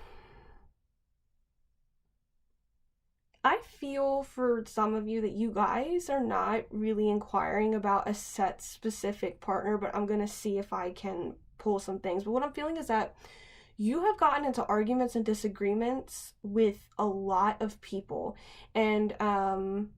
I feel for some of you that you guys are not really inquiring about a set specific partner, but I'm going to see if I can pull some things. But what I'm feeling is that you have gotten into arguments and disagreements with a lot of people. And I'm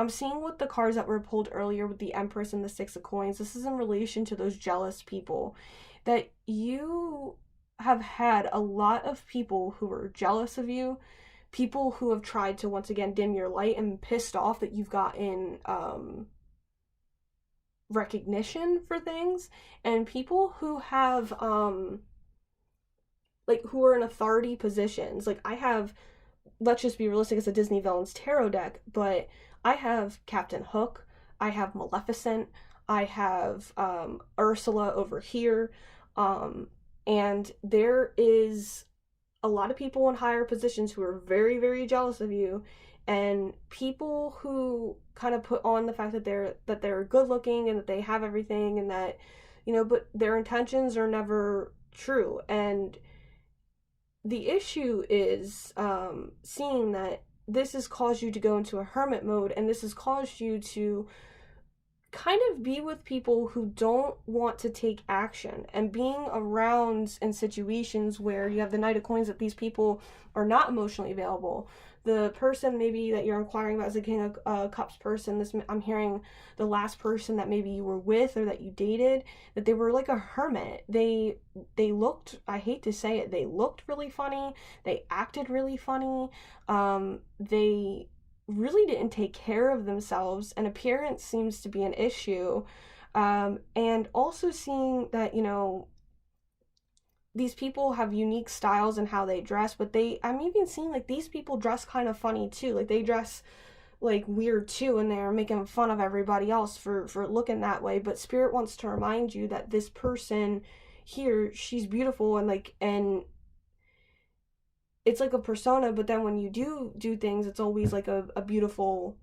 seeing with the cards that were pulled earlier with the Empress and the Six of Coins, this is in relation to those jealous people, that you have had a lot of people who are jealous of you, people who have tried to once again dim your light and pissed off that you've gotten recognition for things, and people who have like who are in authority positions. Like I have, let's just be realistic, it's a Disney Villains tarot deck, but I have Captain Hook, I have Maleficent, I have Ursula over here, and there is a lot of people in higher positions who are very, very jealous of you, and people who kind of put on the fact that they're good looking and that they have everything, and that, you know, but their intentions are never true. And the issue is seeing that this has caused you to go into a hermit mode, and this has caused you to kind of be with people who don't want to take action, and being around in situations where you have the Knight of Coins, that these people are not emotionally available. The person maybe that you're inquiring about is a King of Cups person. This, I'm hearing the last person that maybe you were with or that you dated, that they were like a hermit. They looked, I hate to say it, they looked really funny, they acted really funny, they really didn't take care of themselves, and appearance seems to be an issue. And also seeing that, you know, these people have unique styles in how they dress, but I'm even seeing like these people dress kind of funny too. Like they dress like weird too, and they're making fun of everybody else for looking that way. But Spirit wants to remind you that this person here, she's beautiful, and like, and it's like a persona, but then when you do things, it's always like a beautiful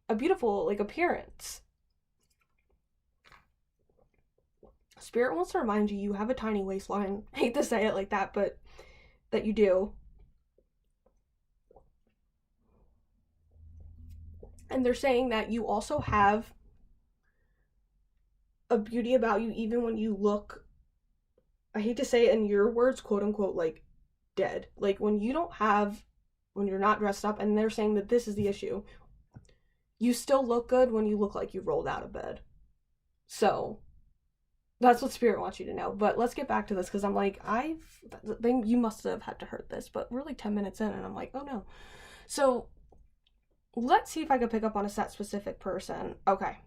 like appearance. Spirit wants to remind you, you have a tiny waistline. I hate to say it like that, but that you do. And they're saying that you also have a beauty about you, even when you look, I hate to say it in your words, quote unquote, like dead. Like when you don't have, when you're not dressed up, and they're saying that this is the issue. You still look good when you look like you rolled out of bed. So that's what Spirit wants you to know. But let's get back to this, because I'm like, you must have had to heard this, but we're like 10 minutes in, and I'm like, oh no. So let's see if I can pick up on a set specific person. Okay.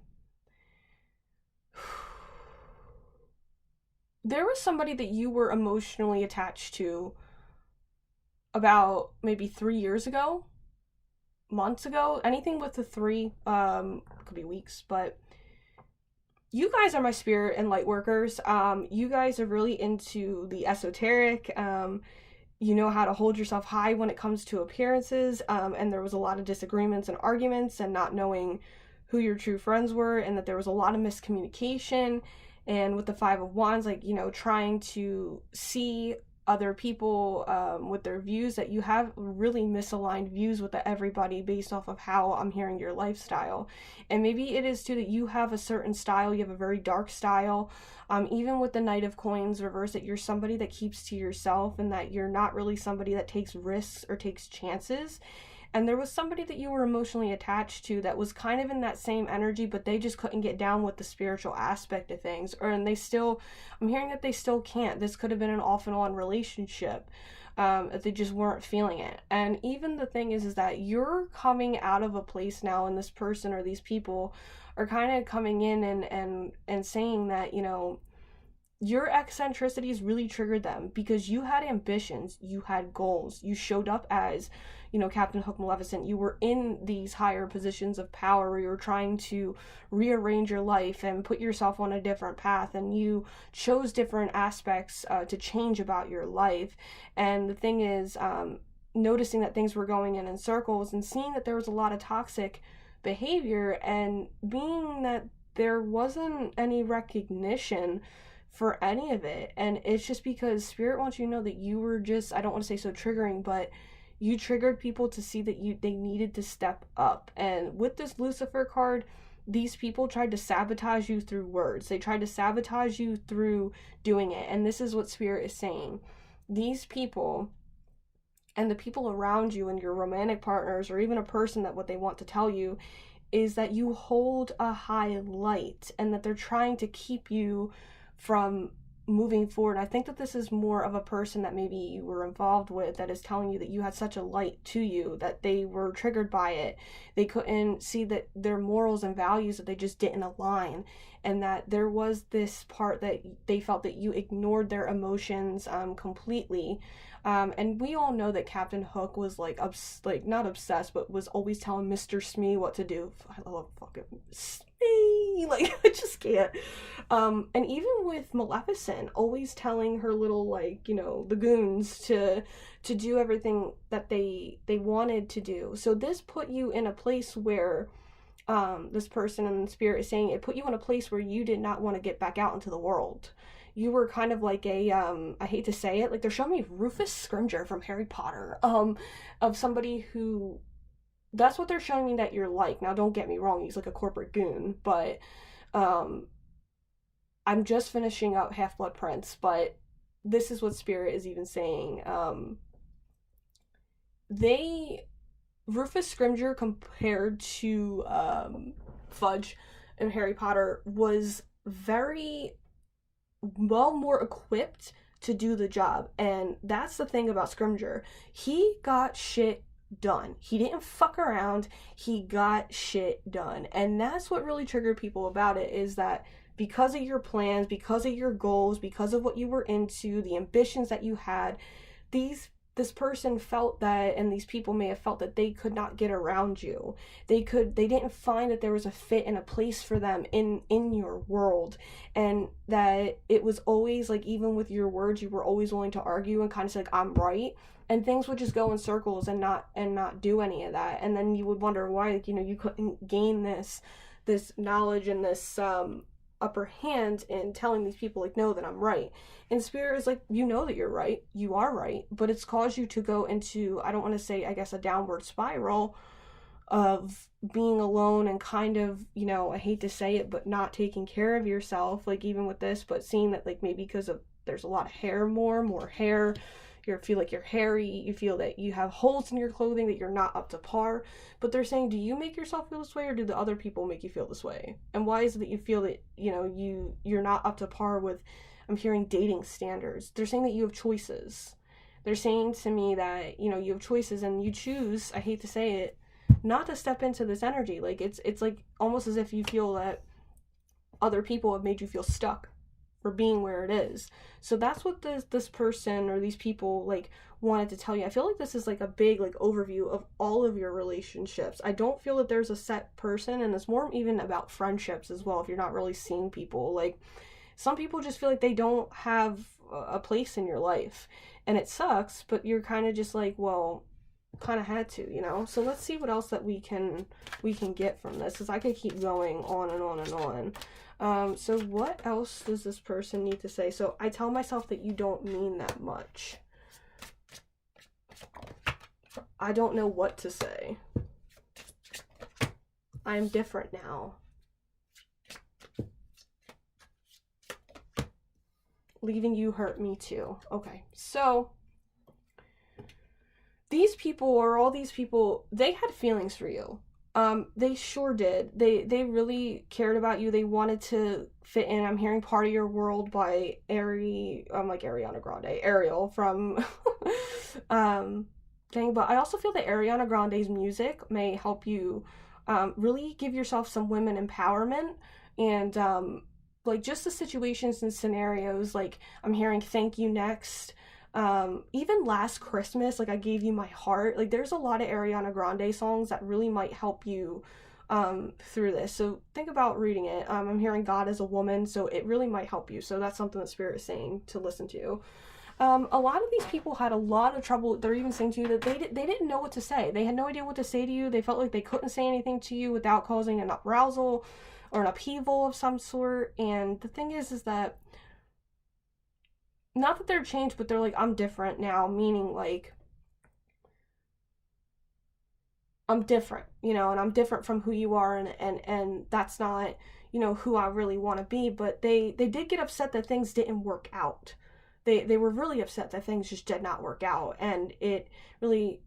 There was somebody that you were emotionally attached to about maybe 3 years ago, months ago, anything with the 3, could be weeks, but you guys are my spirit and light workers. You guys are really into the esoteric. You know how to hold yourself high when it comes to appearances. And there was a lot of disagreements and arguments, and not knowing who your true friends were, and that there was a lot of miscommunication. And with the Five of Wands, like, you know, trying to see other people with their views, that you have really misaligned views with everybody based off of how I'm hearing your lifestyle. And maybe it is too that you have a certain style, you have a very dark style. Even with the Knight of Coins reverse, that you're somebody that keeps to yourself, and that you're not really somebody that takes risks or takes chances. And there was somebody that you were emotionally attached to that was kind of in that same energy, but they just couldn't get down with the spiritual aspect of things. And they still, I'm hearing that they still can't. This could have been an off and on relationship. If they just weren't feeling it. And even the thing is that you're coming out of a place now, and this person or these people are kind of coming in and saying that, you know, your eccentricities really triggered them because you had ambitions, you had goals, you showed up as, you know, Captain Hook Maleficent. You were in these higher positions of power where you were trying to rearrange your life and put yourself on a different path, and you chose different aspects to change about your life. And the thing is, noticing that things were going in circles and seeing that there was a lot of toxic behavior, and being that there wasn't any recognition for any of it. And it's just because Spirit wants you to know that you were just, I don't want to say so triggering, but you triggered people to see that they needed to step up. And with this Lucifer card, these people tried to sabotage you through words. They tried to sabotage you through doing it. And this is what Spirit is saying. These people and the people around you and your romantic partners, or even a person, that what they want to tell you is that you hold a high light and that they're trying to keep you from moving forward. I think that this is more of a person that maybe you were involved with that is telling you that you had such a light to you that they were triggered by it. They couldn't see that their morals and values, that they just didn't align, and that there was this part that they felt that you ignored their emotions completely. And we all know that Captain Hook was like not obsessed, but was always telling Mr. Smee what to do. I love fucking Smee, like I just can't. And even with Maleficent, always telling her little, like, you know, the goons to do everything that they wanted to do. So this put you in a place where this person in Spirit is saying it put you in a place where you did not want to get back out into the world. You were kind of like a I hate to say it, like they're showing me Rufus Scrimgeour from Harry Potter, of somebody who, that's what they're showing me that you're like. Now don't get me wrong, he's like a corporate goon, but I'm just finishing up Half-Blood Prince, but this is what Spirit is even saying. Rufus Scrimgeour compared to Fudge in Harry Potter was very well more equipped to do the job. And that's the thing about Scrimgeour. He got shit done. He didn't fuck around. He got shit done. And that's what really triggered people about it, is that because of your plans, because of your goals, because of what you were into, the ambitions that you had, this person felt that, and these people may have felt that they could not get around you. They didn't find that there was a fit and a place for them in your world, and that it was always like, even with your words, you were always willing to argue and kind of say like, I'm right, and things would just go in circles and not do any of that. And then you would wonder why, like, you know, you couldn't gain this knowledge and this upper hand in telling these people like, no, that I'm right. And Spirit is like, you know that you're right, you are right, but it's caused you to go into, I don't want to say, I guess, a downward spiral of being alone and kind of, you know, I hate to say it, but not taking care of yourself, like even with this, but seeing that like maybe because of there's a lot of hair, more hair, you feel like you're hairy, you feel that you have holes in your clothing, that you're not up to par. But they're saying, do you make yourself feel this way, or do the other people make you feel this way? And why is it that you feel that, you know, you're not up to par with, I'm hearing, dating standards? They're saying that you have choices. They're saying to me that, you know, you have choices and you choose, I hate to say it, not to step into this energy. Like it's like almost as if you feel that other people have made you feel stuck for being where it is. So that's what this person or these people like wanted to tell you. I feel like this is like a big like overview of all of your relationships. I don't feel that there's a set person, and it's more even about friendships as well. If you're not really seeing people, like some people just feel like they don't have a place in your life, and it sucks, but you're kind of just like, well, kind of had to, you know. So let's see what else that we can get from this, because I could keep going on and on and on. So what else does this person need to say? So I tell myself that you don't mean that much. I don't know what to say. I'm different now. Leaving you hurt me too. Okay, so these people, or all these people, they had feelings for you. They sure did. They really cared about you. They wanted to fit in. I'm hearing Part of Your World by like Ariana Grande, Ariel from thing. But I also feel that Ariana Grande's music may help you really give yourself some women empowerment and like just the situations and scenarios, like I'm hearing thank you next. Even last Christmas, like I gave you my heart. Like there's a lot of Ariana Grande songs that really might help you through this. So think about reading it. I'm hearing God as a woman, so it really might help you. So that's something that Spirit is saying to listen to. A lot of these people had a lot of trouble. They're even saying to you that they didn't know what to say. They had no idea what to say to you. They felt like they couldn't say anything to you without causing an arousal or an upheaval of some sort. And the thing is that not that they're changed, but they're like, I'm different now, meaning like I'm different, you know, and I'm different from who you are, and that's not, you know, who I really want to be. But they did get upset that things didn't work out. They were really upset that things just did not work out, and it really,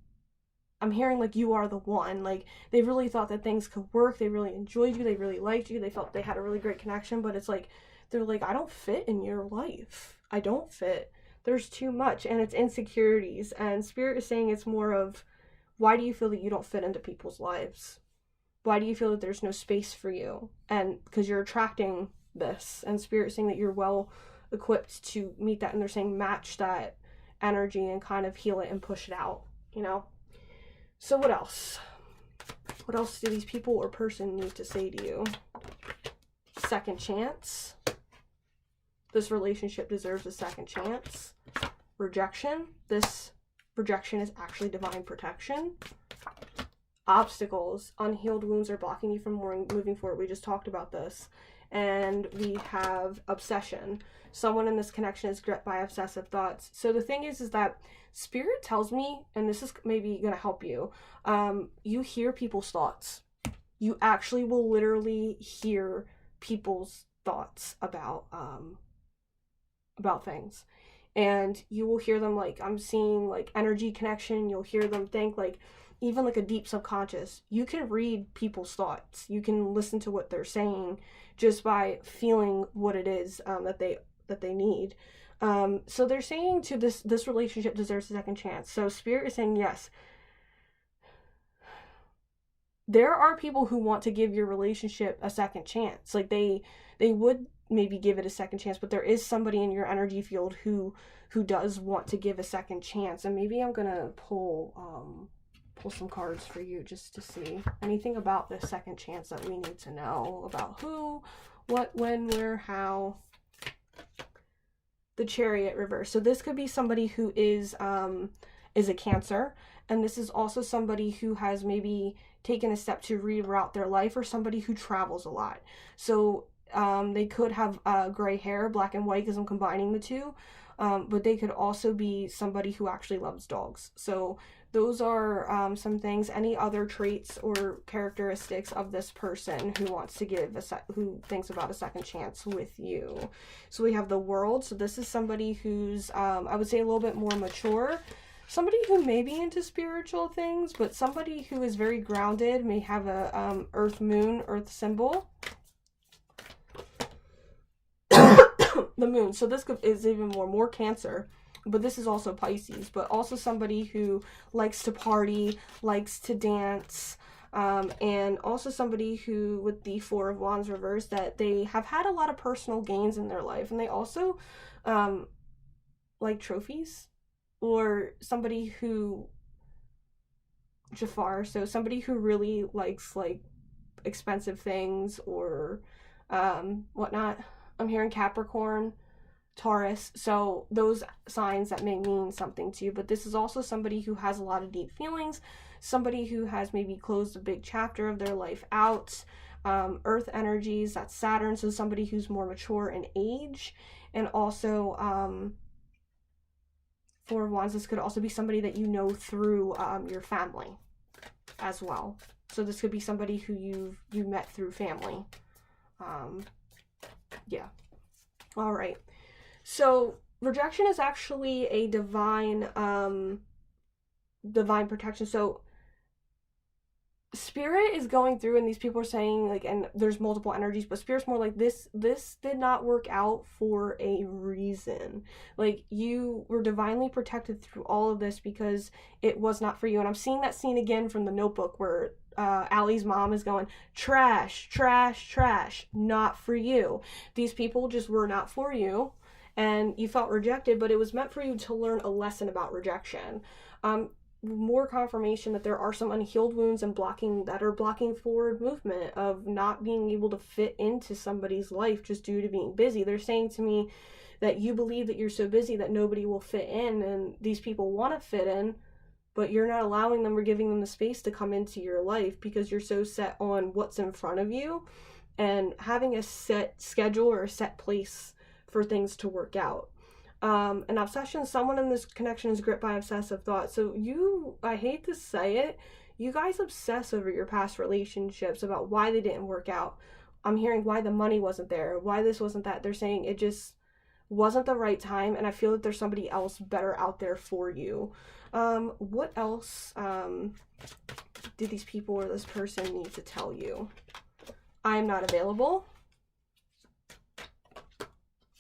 I'm hearing like you are the one. Like they really thought that things could work. They really enjoyed you. They really liked you. They felt they had a really great connection, but it's like they're like, I don't fit in your life. I don't fit. There's too much, and it's insecurities. And Spirit is saying it's more of, why do you feel that you don't fit into people's lives? Why do you feel that there's no space for you? And because you're attracting this, and Spirit is saying that you're well equipped to meet that, and they're saying match that energy and kind of heal it and push it out, you know? So what else? What else do these people or person need to say to you? Second chance. This relationship deserves a second chance. Rejection. This rejection is actually divine protection. Obstacles. Unhealed wounds are blocking you from moving forward. We just talked about this. And we have obsession. Someone in this connection is gripped by obsessive thoughts. So the thing is that Spirit tells me, and this is maybe going to help you, you hear people's thoughts. You actually will literally hear people's thoughts about things. And you will hear them, like, I'm seeing, like, energy connection. You'll hear them think, like, even, like, a deep subconscious. You can read people's thoughts. You can listen to what they're saying just by feeling what it is that they need. So they're saying to this relationship deserves a second chance. So Spirit is saying, yes, there are people who want to give your relationship a second chance. Like they would maybe give it a second chance, but there is somebody in your energy field who does want to give a second chance. And maybe I'm gonna pull some cards for you just to see anything about this second chance that we need to know about. Who, what, when, where, how. The Chariot reverse. So this could be somebody who is a Cancer, and this is also somebody who has maybe taken a step to reroute their life, or somebody who travels a lot. So they could have gray hair, black and white, because I'm combining the two, but they could also be somebody who actually loves dogs. So those are some things. Any other traits or characteristics of this person who wants to give who thinks about a second chance with you. So we have the World. So this is somebody who's I would say a little bit more mature, somebody who may be into spiritual things, but somebody who is very grounded, may have a earth moon, earth symbol. The moon. So this is even more Cancer. But this is also Pisces, but also somebody who likes to party, likes to dance, and also somebody who, with the Four of Wands reverse, that they have had a lot of personal gains in their life, and they also like trophies, or somebody who, Jafar, so somebody who really likes like expensive things or whatnot. I'm hearing Capricorn, Taurus, so those signs that may mean something to you. But this is also somebody who has a lot of deep feelings, somebody who has maybe closed a big chapter of their life out. Earth energies, that's Saturn, so somebody who's more mature in age. And also Four of Wands, this could also be somebody that you know through your family as well. So this could be somebody who you met through family. Yeah. All right. So rejection is actually a divine protection. So Spirit is going through, and these people are saying, like, and there's multiple energies, but Spirit's more like, this did not work out for a reason. Like, you were divinely protected through all of this because it was not for you. And I'm seeing that scene again from The Notebook, where Allie's mom is going, trash, trash, trash, not for you. These people just were not for you, and you felt rejected, but it was meant for you to learn a lesson about rejection. More confirmation that there are some unhealed wounds and blocking forward movement of not being able to fit into somebody's life just due to being busy. They're saying to me that you believe that you're so busy that nobody will fit in, and these people want to fit in, but you're not allowing them or giving them the space to come into your life because you're so set on what's in front of you and having a set schedule or a set place for things to work out. An obsession, someone in this connection is gripped by obsessive thought. So I hate to say it, you guys obsess over your past relationships about why they didn't work out. I'm hearing why the money wasn't there, why this wasn't that. They're saying it just wasn't the right time, and I feel that there's somebody else better out there for you. What else did these people or this person need to tell you? I am not available.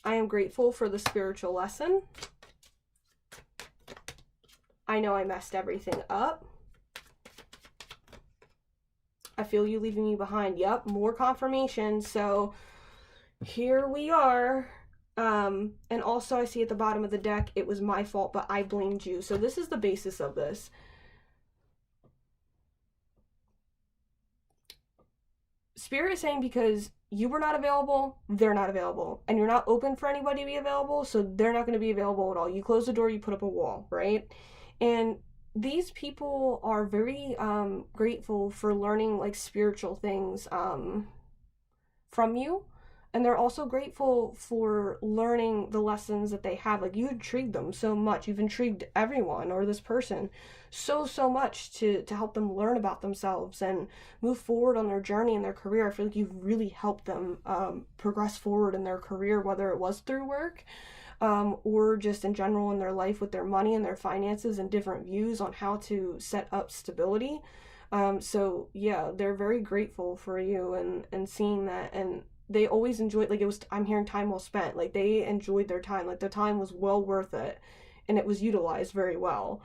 I am grateful for the spiritual lesson. I know I messed everything up. I feel you leaving me behind. Yep, more confirmation. So here we are. And also I see at the bottom of the deck, it was my fault, but I blamed you. So this is the basis of this. Spirit is saying because you were not available, they're not available. And you're not open for anybody to be available, so they're not going to be available at all. You close the door, you put up a wall, right? And these people are very grateful for learning like spiritual things from you. And they're also grateful for learning the lessons that they have. Like, you intrigued them so much. You've intrigued everyone or this person so much to help them learn about themselves and move forward on their journey and their career. I feel like you've really helped them progress forward in their career, whether it was through work or just in general in their life with their money and their finances and different views on how to set up stability. So yeah, they're very grateful for you and seeing that. And they always enjoyed, like, I'm hearing time well spent. Like, they enjoyed their time. Like, their time was well worth it, and it was utilized very well.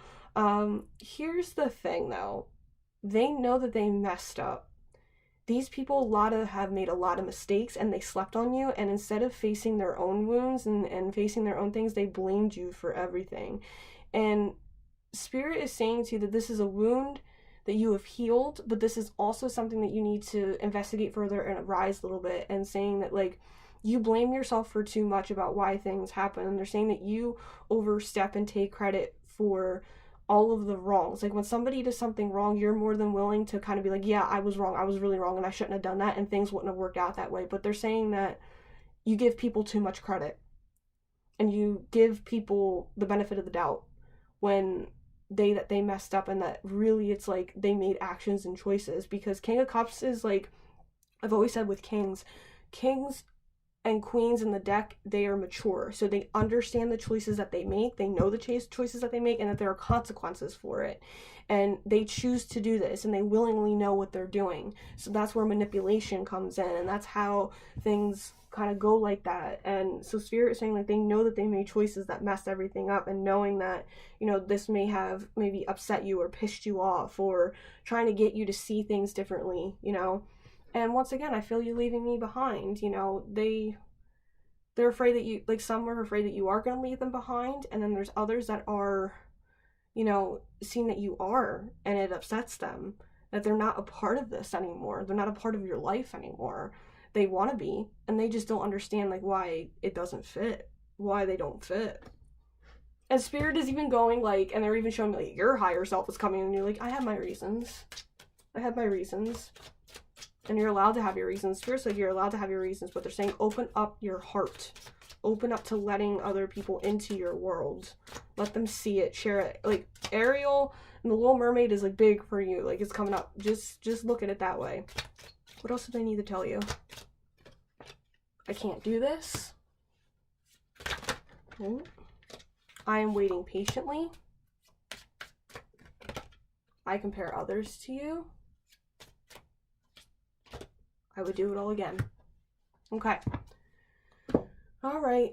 Here's the thing, though. They know that they messed up. These people, have made a lot of mistakes, and they slept on you, and instead of facing their own wounds and facing their own things, they blamed you for everything. And Spirit is saying to you that this is a wound that you have healed, but this is also something that you need to investigate further and rise a little bit, and saying that, like, you blame yourself for too much about why things happen, and they're saying that you overstep and take credit for all of the wrongs. Like, when somebody does something wrong, you're more than willing to kind of be like, yeah, I was wrong, I was really wrong, and I shouldn't have done that, and things wouldn't have worked out that way. But they're saying that you give people too much credit, and you give people the benefit of the doubt when they messed up, and that really it's like they made actions and choices. Because King of Cups is, like, I've always said with kings and queens in the deck, they are mature, so they understand the choices that they make, they know the choices that they make, and that there are consequences for it, and they choose to do this, and they willingly know what they're doing. So that's where manipulation comes in, and that's how things kind of go like that. And so Spirit is saying, like, they know that they made choices that messed everything up, and knowing that, you know, this may have maybe upset you or pissed you off or trying to get you to see things differently, you know. And once again, I feel you leaving me behind. You know, they're afraid that you, like, some are afraid that you are going to leave them behind, and then there's others that are, you know, seeing that you are, and it upsets them that they're not a part of this anymore. They're not a part of your life anymore. They want to be, and they just don't understand, like, why it doesn't fit, why they don't fit. And Spirit is even going, like, and they're even showing me, like, your higher self is coming, and you're like, I have my reasons. I have my reasons. And you're allowed to have your reasons. Spirit's like, you're allowed to have your reasons, but they're saying open up your heart. Open up to letting other people into your world. Let them see it, share it. Like, Ariel and the Little Mermaid is, like, big for you. Like, it's coming up. Just look at it that way. What else did I need to tell you? I can't do this. I am waiting patiently. I compare others to you. I would do it all again. Okay. All right.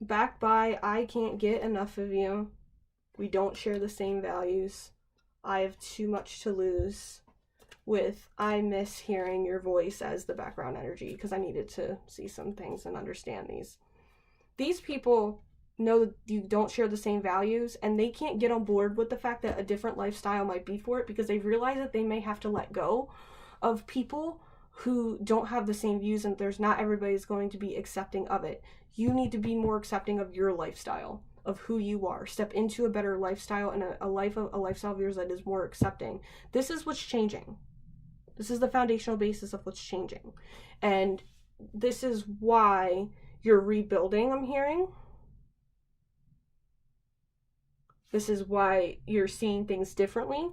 Back by I can't get enough of you. We don't share the same values. I have too much to lose. with I miss hearing your voice as the background energy, because I needed to see some things and understand these. These people know that you don't share the same values, and they can't get on board with the fact that a different lifestyle might be for it, because they realize that they may have to let go of people who don't have the same views, and there's not everybody's going to be accepting of it. You need to be more accepting of your lifestyle, of who you are. Step into a better lifestyle and a lifestyle of yours that is more accepting. This is what's changing. This is the foundational basis of what's changing. And this is why you're rebuilding, I'm hearing. This is why you're seeing things differently.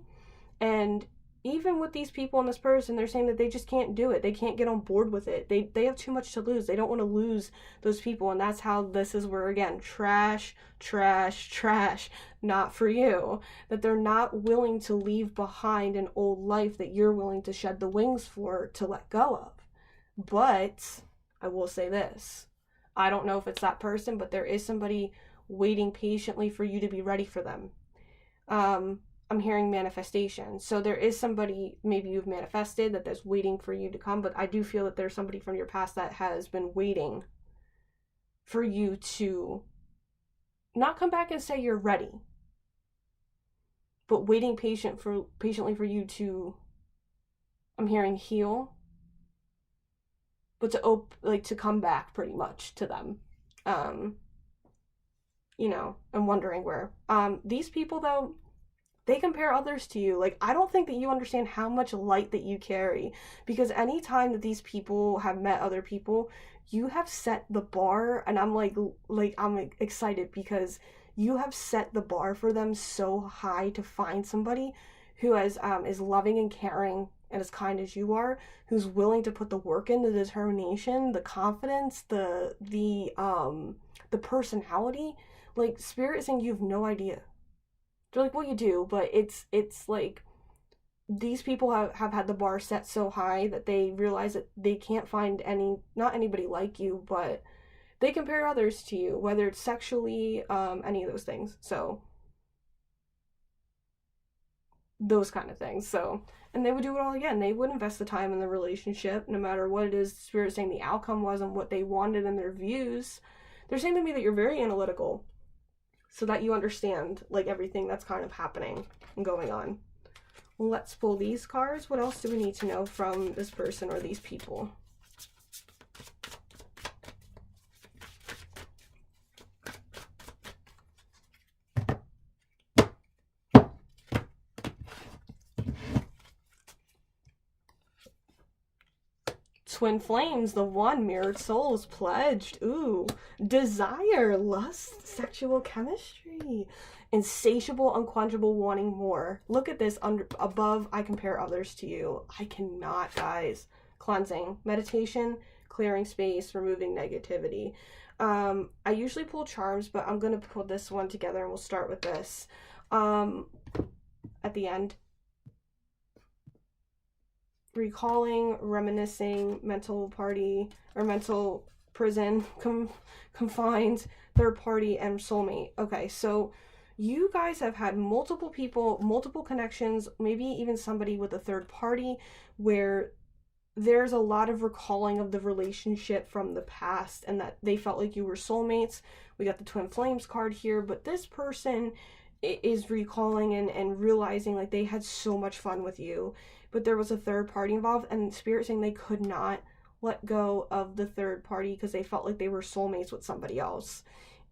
And even with these people and this person, they're saying that they just can't do it. They can't get on board with it. They have too much to lose. They don't want to lose those people. And that's how this is where, again, trash, trash, trash, not for you. That they're not willing to leave behind an old life that you're willing to shed the wings for, to let go of. But I will say this. I don't know if it's that person, but there is somebody waiting patiently for you to be ready for them. I'm hearing manifestation. So there is somebody, maybe you've manifested, that that's waiting for you to come, but I do feel that there's somebody from your past that has been waiting for you to not come back and say you're ready, but waiting patiently for you to, I'm hearing, heal, but to come back pretty much to them. You know, and wondering where. These people, though, they compare others to you. Like, I don't think that you understand how much light that you carry, because any time that these people have met other people, you have set the bar, and I'm I'm excited because you have set the bar for them so high to find somebody who is loving and caring and as kind as you are, who's willing to put the work in, the determination, the confidence, the personality. Like, Spirit is saying you have no idea. They're like, well, you do, but it's like these people have had the bar set so high that they realize that they can't find not anybody like you, but they compare others to you, whether it's sexually, any of those things. So those kind of things. So, and they would do it all again. They would invest the time in the relationship, no matter what it is Spirit saying the outcome was and what they wanted in their views. They're saying to me that you're very analytical, so that you understand, like, everything that's kind of happening and going on. Let's pull these cards. What else do we need to know from this person or these people? Twin flames, the one, mirrored souls, pledged, ooh, desire, lust, sexual chemistry, insatiable, unquenchable, wanting more. Look at this, above, I compare others to you. I cannot, guys. Cleansing, meditation, clearing space, removing negativity. I usually pull charms, but I'm going to pull this one together, and we'll start with this at the end. Recalling, reminiscing, mental party, or mental prison, confined, third party, and soulmate. Okay, so you guys have had multiple people, multiple connections, maybe even somebody with a third party, where there's a lot of recalling of the relationship from the past, and that they felt like you were soulmates. We got the twin flames card here, but this person is recalling and realizing like they had so much fun with you, but there was a third party involved, and Spirit saying they could not let go of the third party because they felt like they were soulmates with somebody else.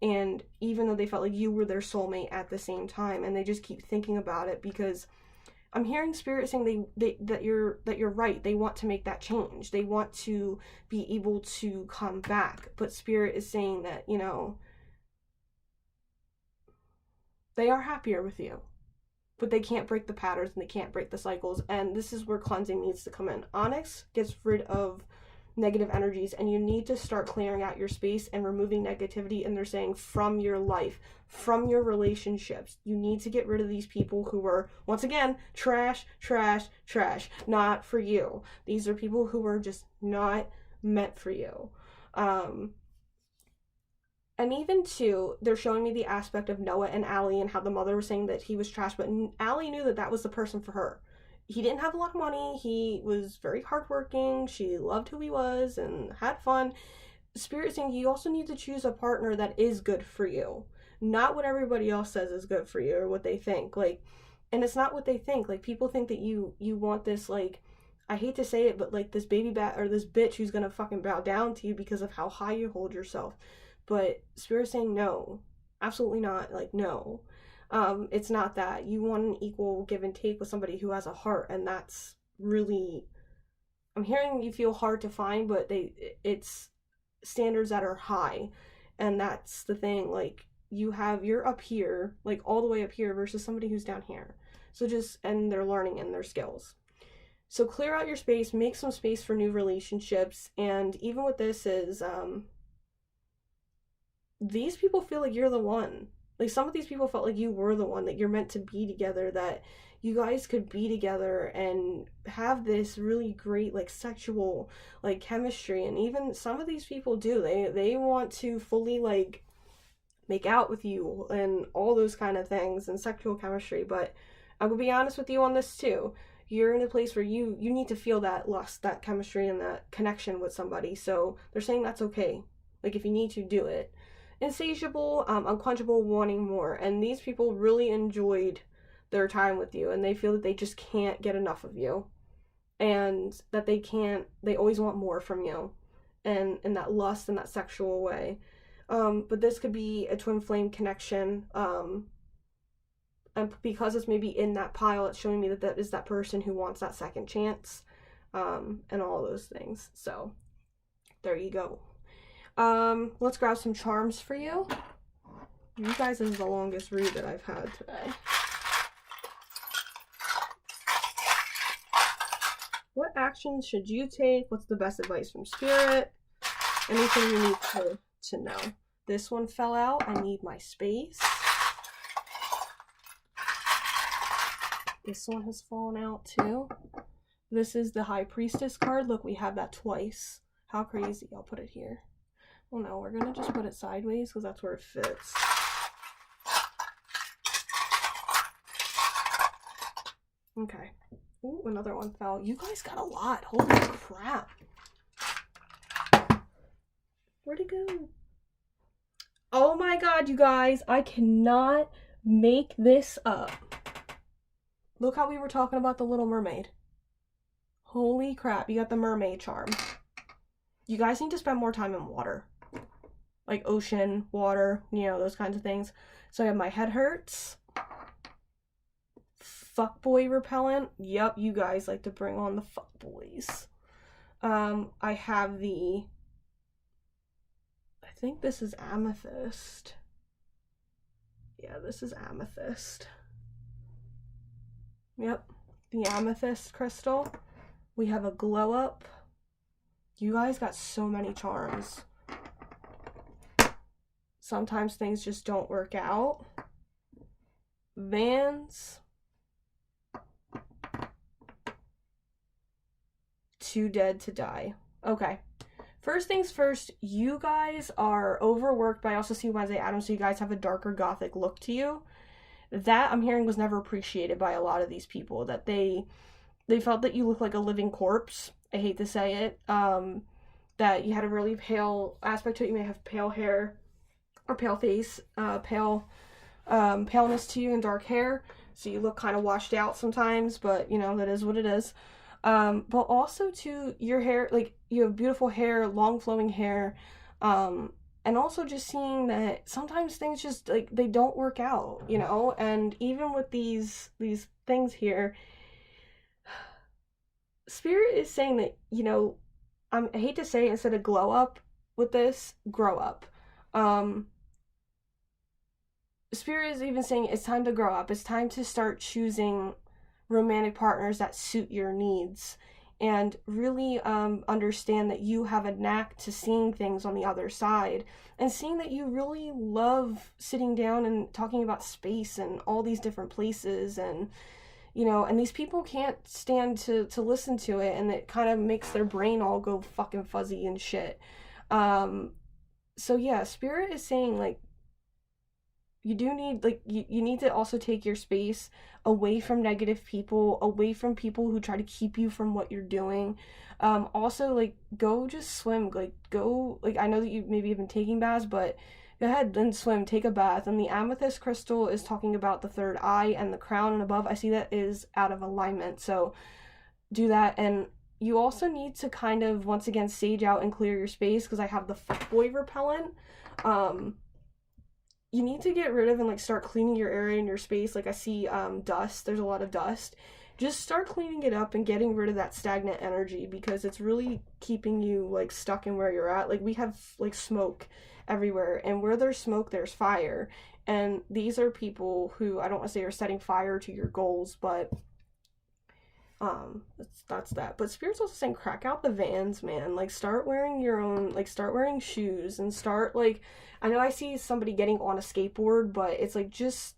And even though they felt like you were their soulmate at the same time, and they just keep thinking about it, because I'm hearing Spirit saying that you're right. They want to make that change. They want to be able to come back. But Spirit is saying that, you know, they are happier with you, but they can't break the patterns and they can't break the cycles. And this is where cleansing needs to come in. Onyx gets rid of negative energies, and you need to start clearing out your space and removing negativity. And they're saying from your life, from your relationships, you need to get rid of these people who are, once again, trash, trash, trash, not for you. These are people who are just not meant for you. And even too, they're showing me the aspect of Noah and Allie, and how the mother was saying that he was trash, but Allie knew that that was the person for her. he didn't have a lot of money. He was very hardworking. She loved who he was and had fun. Spirit is saying you also need to choose a partner that is good for you, not what everybody else says is good for you or what they think. Like, and it's not what they think. Like, people think that you want this, like, I hate to say it, but like this baby bat or this bitch who's gonna fucking bow down to you because of how high you hold yourself. But Spirit's saying no, absolutely not. Like, no, it's not that. You want an equal give and take with somebody who has a heart, and that's really, I'm hearing you feel hard to find, but it's standards that are high, and that's the thing. Like, you're up here, like all the way up here, versus somebody who's down here. So just, and they're learning and their skills. So clear out your space, make some space for new relationships. And even with this is, these people feel like you're the one. Like, some of these people felt like you were the one, that you're meant to be together, that you guys could be together and have this really great, like, sexual, like, chemistry. And even some of these people do. They want to fully, like, make out with you and all those kind of things and sexual chemistry. But I will be honest with you on this too. You're in a place where you need to feel that lust, that chemistry, and that connection with somebody. So they're saying that's okay. Like, if you need to, do it. Insatiable, unquenchable, wanting more. And these people really enjoyed their time with you, and they feel that they just can't get enough of you, and that they always want more from you, and in that lust and that sexual way. But this could be a twin flame connection. And because it's maybe in that pile, it's showing me that that is that person who wants that second chance, and all those things. So there you go. Let's grab some charms for you. You guys, this is the longest read that I've had today. What actions should you take? What's the best advice from Spirit? Anything you need to know. This one fell out. I need my space. This one has fallen out too. This is the High Priestess card. Look, we have that twice. How crazy. I'll put it here. Well, no, we're going to just put it sideways because that's where it fits. Okay. Ooh, another one fell. You guys got a lot. Holy crap. Where'd it go? Oh my god, you guys. I cannot make this up. Look how we were talking about the Little Mermaid. Holy crap, you got the mermaid charm. You guys need to spend more time in water. Like ocean, water, you know, those kinds of things. So I have my head hurts. Fuckboy repellent. Yep, you guys like to bring on the fuckboys. I have the... I think this is amethyst. Yeah, this is amethyst. Yep, the amethyst crystal. We have a glow up. You guys got so many charms. Sometimes things just don't work out. Vans. Too dead to die. Okay. First things first, you guys are overworked, but I also see Wednesday Addams, so you guys have a darker gothic look to you. That, I'm hearing, was never appreciated by a lot of these people. That they felt that you look like a living corpse. I hate to say it. That you had a really pale aspect to it. You may have pale hair or pale face, paleness to you and dark hair. So you look kind of washed out sometimes, but you know, that is what it is. But also to your hair, like you have beautiful hair, long flowing hair. And also just seeing that sometimes things just like they don't work out, you know. And even with these things here, Spirit is saying that, you know, I hate to say it, instead of glow up with this, grow up. Spirit is even saying it's time to grow up. It's time to start choosing romantic partners that suit your needs, and really understand that you have a knack to seeing things on the other side, and seeing that you really love sitting down and talking about space and all these different places, and you know, and these people can't stand to listen to it, and it kind of makes their brain all go fucking fuzzy and shit. So yeah, Spirit is saying like you do need, like, you need to also take your space away from negative people, away from people who try to keep you from what you're doing. Also, like, go just swim, like, go, like, I know that you maybe have been taking baths, but go ahead and swim, take a bath. And the amethyst crystal is talking about the third eye and the crown and above. I see that is out of alignment, so do that. And you also need to kind of, once again, sage out and clear your space, because I have the fuckboy repellent. You need to get rid of and, like, start cleaning your area and your space. Like, I see dust, there's a lot of dust. Just start cleaning it up and getting rid of that stagnant energy, because it's really keeping you, like, stuck in where you're at. Like, we have, like, smoke everywhere, and where there's smoke there's fire, and these are people who, I don't want to say are setting fire to your goals, but that's that. But Spirit's also saying crack out the Vans, man. Like, start wearing your own, like, start wearing shoes, and start, like, I know I see somebody getting on a skateboard, but it's like, just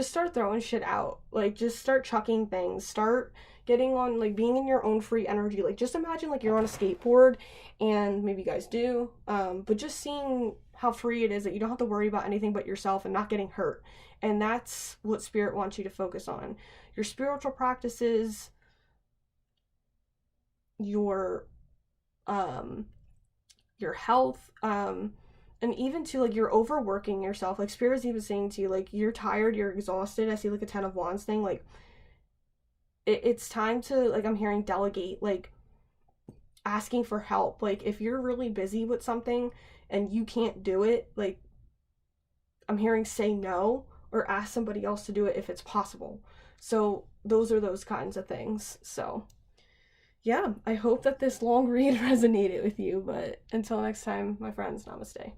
start throwing shit out. Like, just start chucking things. Start getting on, like, being in your own free energy. Like, just imagine, like, you're on a skateboard, and maybe you guys do, but just seeing how free it is, that you don't have to worry about anything but yourself and not getting hurt. And that's what Spirit wants you to focus on. Your spiritual practices, your health, and even to, like, you're overworking yourself. Like, Spirit's even saying to you, like, you're tired, you're exhausted. I see, like, a Ten of Wands thing. Like, it's time to, like, I'm hearing delegate, like, asking for help. Like, if you're really busy with something and you can't do it, like, I'm hearing say no, or ask somebody else to do it if it's possible. So those are those kinds of things. So yeah, I hope that this long read resonated with you, but until next time, my friends, namaste.